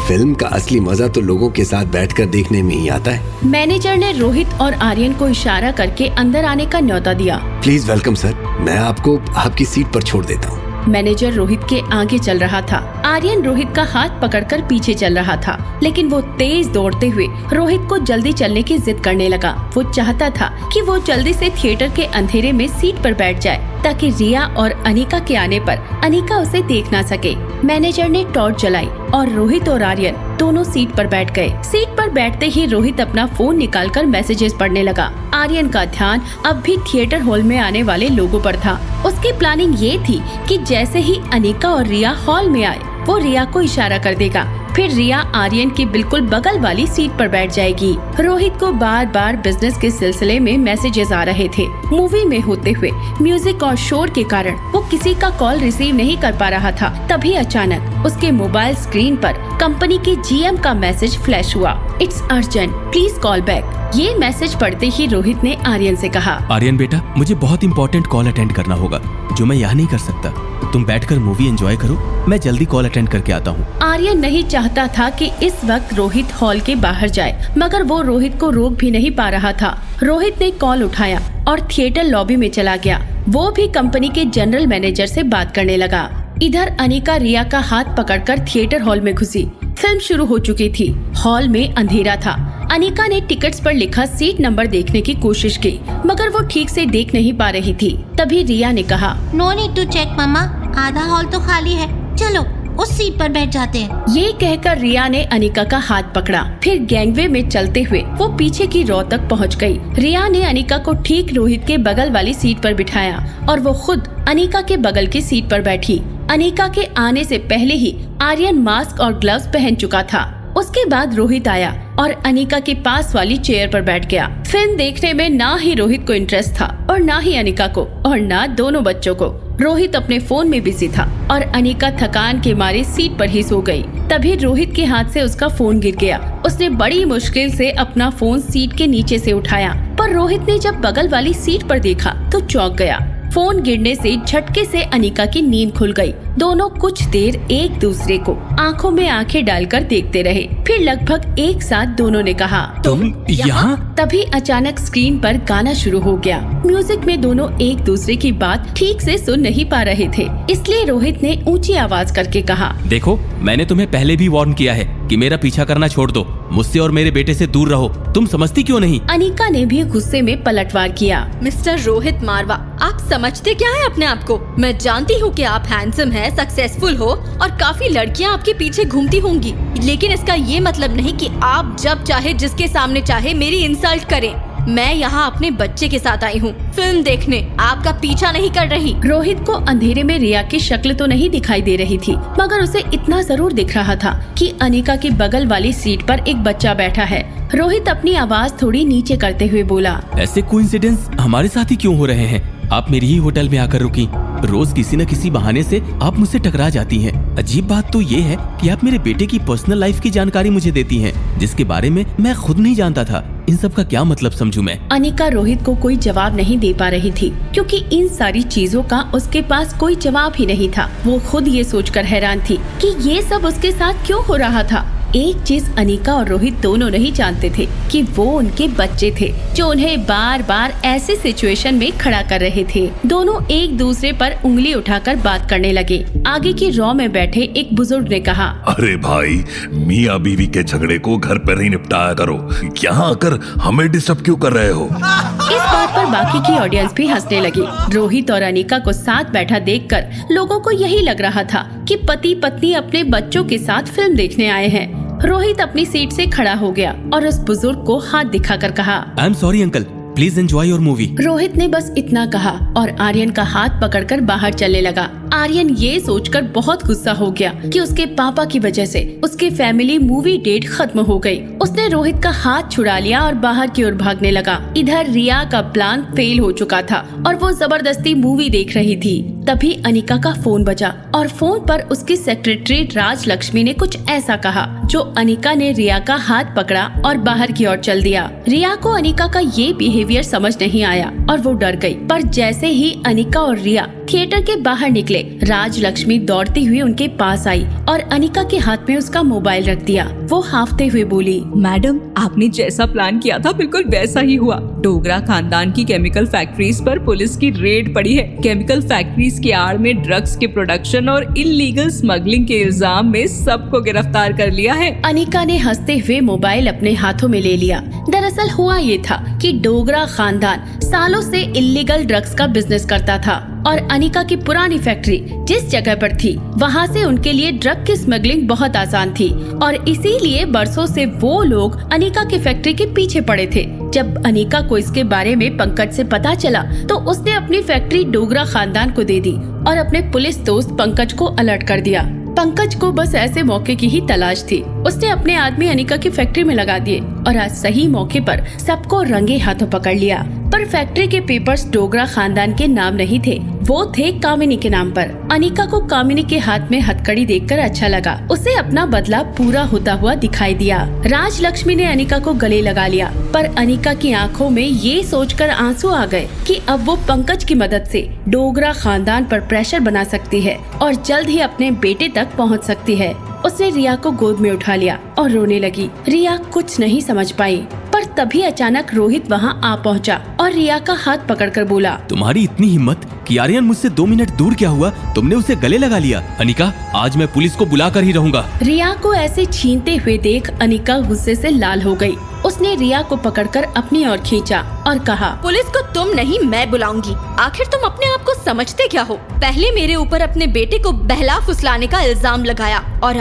फिल्म का असली मजा तो लोगों के साथ बैठकर देखने में ही आता है। मैनेजर ने रोहित और आर्यन को इशारा करके अंदर आने का न्योता दिया। प्लीज वेलकम सर, मैं आपको आपकी सीट पर छोड़ देता हूँ। मैनेजर रोहित के आगे चल रहा था। आर्यन रोहित का हाथ पकड़कर पीछे चल रहा था, लेकिन वो तेज दौड़ते हुए रोहित को जल्दी चलने की जिद करने लगा। वो चाहता था कि वो जल्दी से थिएटर के अंधेरे में सीट पर बैठ जाए ताकि रिया और अनिका के आने पर अनिका उसे देख ना सके। मैनेजर ने टॉर्च जलाई और रोहित और आर्यन दोनों सीट पर बैठ गए। सीट पर बैठते ही रोहित अपना फोन निकालकर मैसेजेस पढ़ने लगा। आर्यन का ध्यान अब भी थिएटर हॉल में आने वाले लोगों पर था। उसकी प्लानिंग ये थी कि जैसे ही अनिका और रिया हॉल में आए, वो रिया को इशारा कर देगा। फिर रिया आर्यन के बिल्कुल बगल वाली सीट पर बैठ जाएगी। रोहित को बार बार बिजनेस के सिलसिले में मैसेजेस आ रहे थे। मूवी में होते हुए म्यूजिक और शोर के कारण वो किसी का कॉल रिसीव नहीं कर पा रहा था। तभी अचानक उसके मोबाइल स्क्रीन पर कंपनी के जीएम का मैसेज फ्लैश हुआ। It's urgent, please call back. ये मैसेज पढ़ते ही रोहित ने आर्यन से कहा, आर्यन बेटा, मुझे बहुत इंपॉर्टेंट कॉल अटेंड करना होगा जो मैं यहाँ नहीं कर सकता। तुम बैठकर मूवी एंजॉय करो, मैं जल्दी कॉल अटेंड करके आता हूँ। आर्यन नहीं चाहता था कि इस वक्त रोहित हॉल के बाहर जाए, मगर वो रोहित को रोक भी नहीं पा रहा था। रोहित ने कॉल उठाया और थिएटर लॉबी में चला गया। वो भी कंपनी के जनरल मैनेजर से बात करने लगा। इधर अनिका रिया का हाथ पकड़कर थिएटर हॉल में घुसी। फिल्म शुरू हो चुकी थी। हॉल में अंधेरा था। अनिका ने टिकट्स पर लिखा सीट नंबर देखने की कोशिश की, मगर वो ठीक से देख नहीं पा रही थी। तभी रिया ने कहा, नो नीड टू चेक मम्मा, आधा हॉल तो खाली है, चलो उस सीट पर बैठ जाते हैं। ये कहकर रिया ने अनिका का हाथ पकड़ा। फिर गैंगवे में चलते हुए वो पीछे की रो तक पहुंच गई। रिया ने अनिका को ठीक रोहित के बगल वाली सीट पर बिठाया और वो खुद अनिका के बगल की सीट पर बैठी। अनिका के आने से पहले ही आर्यन मास्क और ग्लव्स पहन चुका था। उसके बाद रोहित आया और अनिका के पास वाली चेयर पर बैठ गया। फिल्म देखने में ना ही रोहित को इंटरेस्ट था और ना ही अनिका को और ना दोनों बच्चों को। रोहित अपने फोन में बिजी था और अनिका थकान के मारे सीट पर ही सो गई। तभी रोहित के हाथ से उसका फोन गिर गया। उसने बड़ी मुश्किल से अपना फोन सीट के नीचे से उठाया, पर रोहित ने जब बगल वाली सीट पर देखा तो चौंक गया। फोन गिरने से झटके से अनिका की नींद खुल गई। दोनों कुछ देर एक दूसरे को आंखों में आंखें डालकर देखते रहे। फिर लगभग एक साथ दोनों ने कहा, तुम यहाँ? तभी अचानक स्क्रीन पर गाना शुरू हो गया। म्यूजिक में दोनों एक दूसरे की बात ठीक से सुन नहीं पा रहे थे, इसलिए रोहित ने ऊंची आवाज करके कहा, देखो, मैंने तुम्हें पहले भी वार्न किया है कि मेरा पीछा करना छोड़ दो, मुझसे और मेरे बेटे से दूर रहो। तुम समझती क्यों नहीं? अनिका ने भी गुस्से में पलटवार किया। मिस्टर रोहित मारवा, आप समझते क्या है अपने आप को? मैं जानती हूँ कि आप हैंडसम हैं, सक्सेसफुल हो और काफी लड़कियाँ आपके पीछे घूमती होंगी, लेकिन इसका ये मतलब नहीं कि आप जब चाहे जिसके सामने चाहे मेरी इंसल्ट करें। मैं यहाँ अपने बच्चे के साथ आई हूँ फिल्म देखने, आपका पीछा नहीं कर रही। रोहित को अंधेरे में रिया की शक्ल तो नहीं दिखाई दे रही थी, मगर उसे इतना जरूर दिख रहा था कि अनिका के बगल वाली सीट पर एक बच्चा बैठा है। रोहित अपनी आवाज थोड़ी नीचे करते हुए बोला, ऐसे कोइंसिडेंस हमारे साथ ही क्यों हो रहे हैं? आप मेरी ही होटल में आकर रुकी, रोज किसी न किसी बहाने से आप मुझसे टकरा जाती हैं। अजीब बात तो ये है कि आप मेरे बेटे की पर्सनल लाइफ की जानकारी मुझे देती हैं, जिसके बारे में मैं खुद नहीं जानता था। इन सब का क्या मतलब समझूं मैं? अनिका रोहित को कोई जवाब नहीं दे पा रही थी, क्योंकि इन सारी चीजों का उसके पास कोई जवाब ही नहीं था। वो खुद ये सोचकर हैरान थी कि ये सब उसके साथ क्यों हो रहा था। एक चीज अनिका और रोहित दोनों नहीं जानते थे कि वो उनके बच्चे थे, जो उन्हें बार बार ऐसे सिचुएशन में खड़ा कर रहे थे। दोनों एक दूसरे पर उंगली उठाकर बात करने लगे। आगे की रॉ में बैठे एक बुजुर्ग ने कहा, अरे भाई, मियाँ बीवी के झगड़े को घर पर ही निपटाया करो, यहाँ आकर हमें डिस्टर्ब क्यों कर रहे हो? इस बात पर बाकी की ऑडियंस भी हंसने लगी। रोहित और अनिका को साथ बैठा देखकर लोगों को यही लग रहा था कि पति पत्नी अपने बच्चों के साथ फिल्म देखने आए हैं। रोहित अपनी सीट से खड़ा हो गया और उस बुजुर्ग को हाथ दिखाकर कहा, I am sorry uncle, please enjoy your movie. Rohit ने बस इतना कहा और आर्यन का हाथ पकड़कर बाहर चलने लगा। आर्यन ये सोचकर बहुत गुस्सा हो गया कि उसके पापा की वजह से उसकी फैमिली मूवी डेट खत्म हो गई। उसने रोहित का हाथ छुड़ा लिया और बाहर की ओर भागने लगा। इधर रिया का प्लान फेल हो चुका था और वो जबरदस्ती मूवी देख रही थी। तभी अनिका का फोन बजा और फोन पर उसकी सेक्रेटरी राज लक्ष्मी ने कुछ ऐसा कहा जो अनिका ने रिया का हाथ पकड़ा और बाहर की ओर चल दिया। रिया को अनिका का ये बिहेवियर समझ नहीं आया और वो डर गई। पर जैसे ही अनिका और रिया थिएटर के बाहर निकले, राज लक्ष्मी दौड़ती हुई उनके पास आई और अनिका के हाथ में उसका मोबाइल रख दिया। वो हाफते हुए बोली, मैडम, आपने जैसा प्लान किया था बिल्कुल वैसा ही हुआ। डोगरा खानदान की केमिकल फैक्ट्रीज पर पुलिस की रेड पड़ी है। केमिकल फैक्ट्रीज की आड़ में ड्रग्स के प्रोडक्शन और इल्लीगल स्मगलिंग के इल्जाम में सबको गिरफ्तार कर लिया है। अनिका ने हंसते हुए मोबाइल अपने हाथों में ले लिया। दरअसल हुआ ये था कि डोगरा खानदान सालों से इल्लीगल ड्रग्स का बिजनेस करता था और अनिका की पुरानी फैक्ट्री जिस जगह पर थी वहाँ से उनके लिए ड्रग की स्मगलिंग बहुत आसान थी और इसीलिए बरसों से वो लोग अनिका की फैक्ट्री के पीछे पड़े थे। जब अनिका को इसके बारे में पंकज से पता चला तो उसने अपनी फैक्ट्री डोगरा खानदान को दे दी और अपने पुलिस दोस्त पंकज को अलर्ट कर दिया। पंकज को बस ऐसे मौके की ही तलाश थी। उसने अपने आदमी अनिका की फैक्ट्री में लगा दिए और आज सही मौके पर सबको रंगे हाथों पकड़ लिया। पर फैक्ट्री के पेपर्स डोगरा खानदान के नाम नहीं थे, वो थे कामिनी के नाम पर। अनिका को कामिनी के हाथ में हथकड़ी देखकर अच्छा लगा। उसे अपना बदला पूरा होता हुआ दिखाई दिया। राज लक्ष्मी ने अनिका को गले लगा लिया, पर अनिका की आंखों में ये सोचकर आंसू आ गए कि अब वो पंकज की मदद से डोगरा खानदान पर प्रेशर बना सकती है और जल्द ही अपने बेटे तक पहुंच सकती है। उसने रिया को गोद में उठा लिया और रोने लगी। रिया कुछ नहीं समझ पाई, पर तभी अचानक रोहित वहां आ पहुंचा और रिया का हाथ पकड़कर बोला, तुम्हारी इतनी हिम्मत कि आर्यन मुझसे 2 मिनट दूर क्या हुआ, तुमने उसे गले लगा लिया। अनिका, आज मैं पुलिस को बुला कर ही रहूंगा। रिया को ऐसे छीनते हुए देख अनिका गुस्से से लाल हो गई। उसने रिया को पकड़कर अपनी ओर खींचा और कहा, पुलिस को तुम नहीं मैं बुलाऊंगी। आखिर तुम अपने आप को समझते क्या हो? पहले मेरे ऊपर अपने बेटे को बहला फुसलाने का इल्जाम लगाया और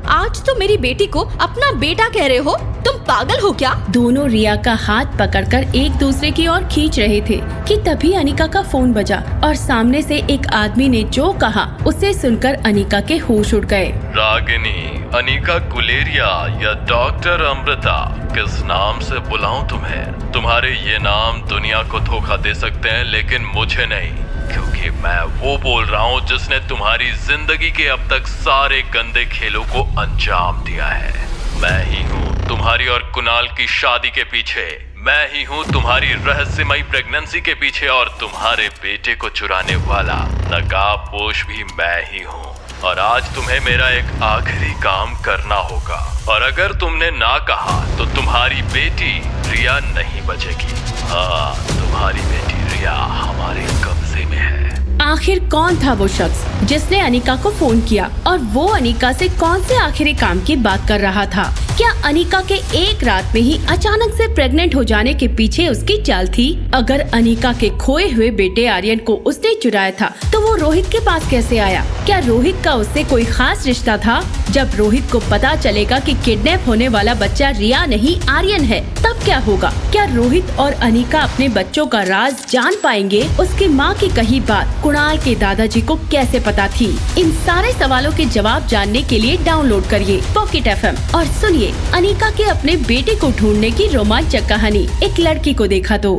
आज तो मेरी बेटी को अपना बेटा कह रहे हो। तुम पागल हो क्या? दोनों रिया का हाथ पकड़कर एक दूसरे की ओर खींच रहे थे कि तभी अनिका का फोन बजा और सामने से एक आदमी ने जो कहा उसे सुनकर अनिका के होश उड़ गए। रागिनी, अनिका गुलेरिया या डॉक्टर अमृता, किस नाम से बुलाऊं तुम्हें? तुम्हारे ये नाम दुनिया को धोखा दे सकते हैं लेकिन मुझे नहीं, क्योंकि मैं वो बोल रहा हूँ जिसने तुम्हारी जिंदगी के अब तक सारे गंदे खेलों को अंजाम दिया है। मैं ही हूँ तुम्हारी और कुणाल की शादी के पीछे। मैं ही हूँ तुम्हारी रहस्यमयी प्रेगनेंसी के पीछे और तुम्हारे बेटे को चुराने वाला नकाबपोश भी मैं ही हूँ। और आज तुम्हें मेरा एक आखिरी काम करना होगा और अगर तुमने ना कहा तो तुम्हारी बेटी रिया नहीं बचेगी। हाँ, तुम्हारी बेटी रिया हमारे कब्जे में है। आखिर कौन था वो शख्स जिसने अनिका को फोन किया और वो अनिका से कौन से आखिरी काम की बात कर रहा था? क्या अनिका के एक रात में ही अचानक से प्रेग्नेंट हो जाने के पीछे उसकी चाल थी? अगर अनिका के खोए हुए बेटे आर्यन को उसने चुराया था तो वो रोहित के पास कैसे आया? क्या रोहित का उससे कोई खास रिश्ता था? जब रोहित को पता चलेगा कि किडनैप होने वाला बच्चा रिया नहीं आर्यन है, तब क्या होगा? क्या रोहित और अनिका अपने बच्चों का राज जान पाएंगे? उसकी माँ की कही बात कुणाल के दादाजी को कैसे पता थी? इन सारे सवालों के जवाब जानने के लिए डाउनलोड करिए पॉकेट FM और सुनिए अनिका के अपने बेटे को ढूंढने की रोमांचक कहानी। एक लड़की को देखा तो।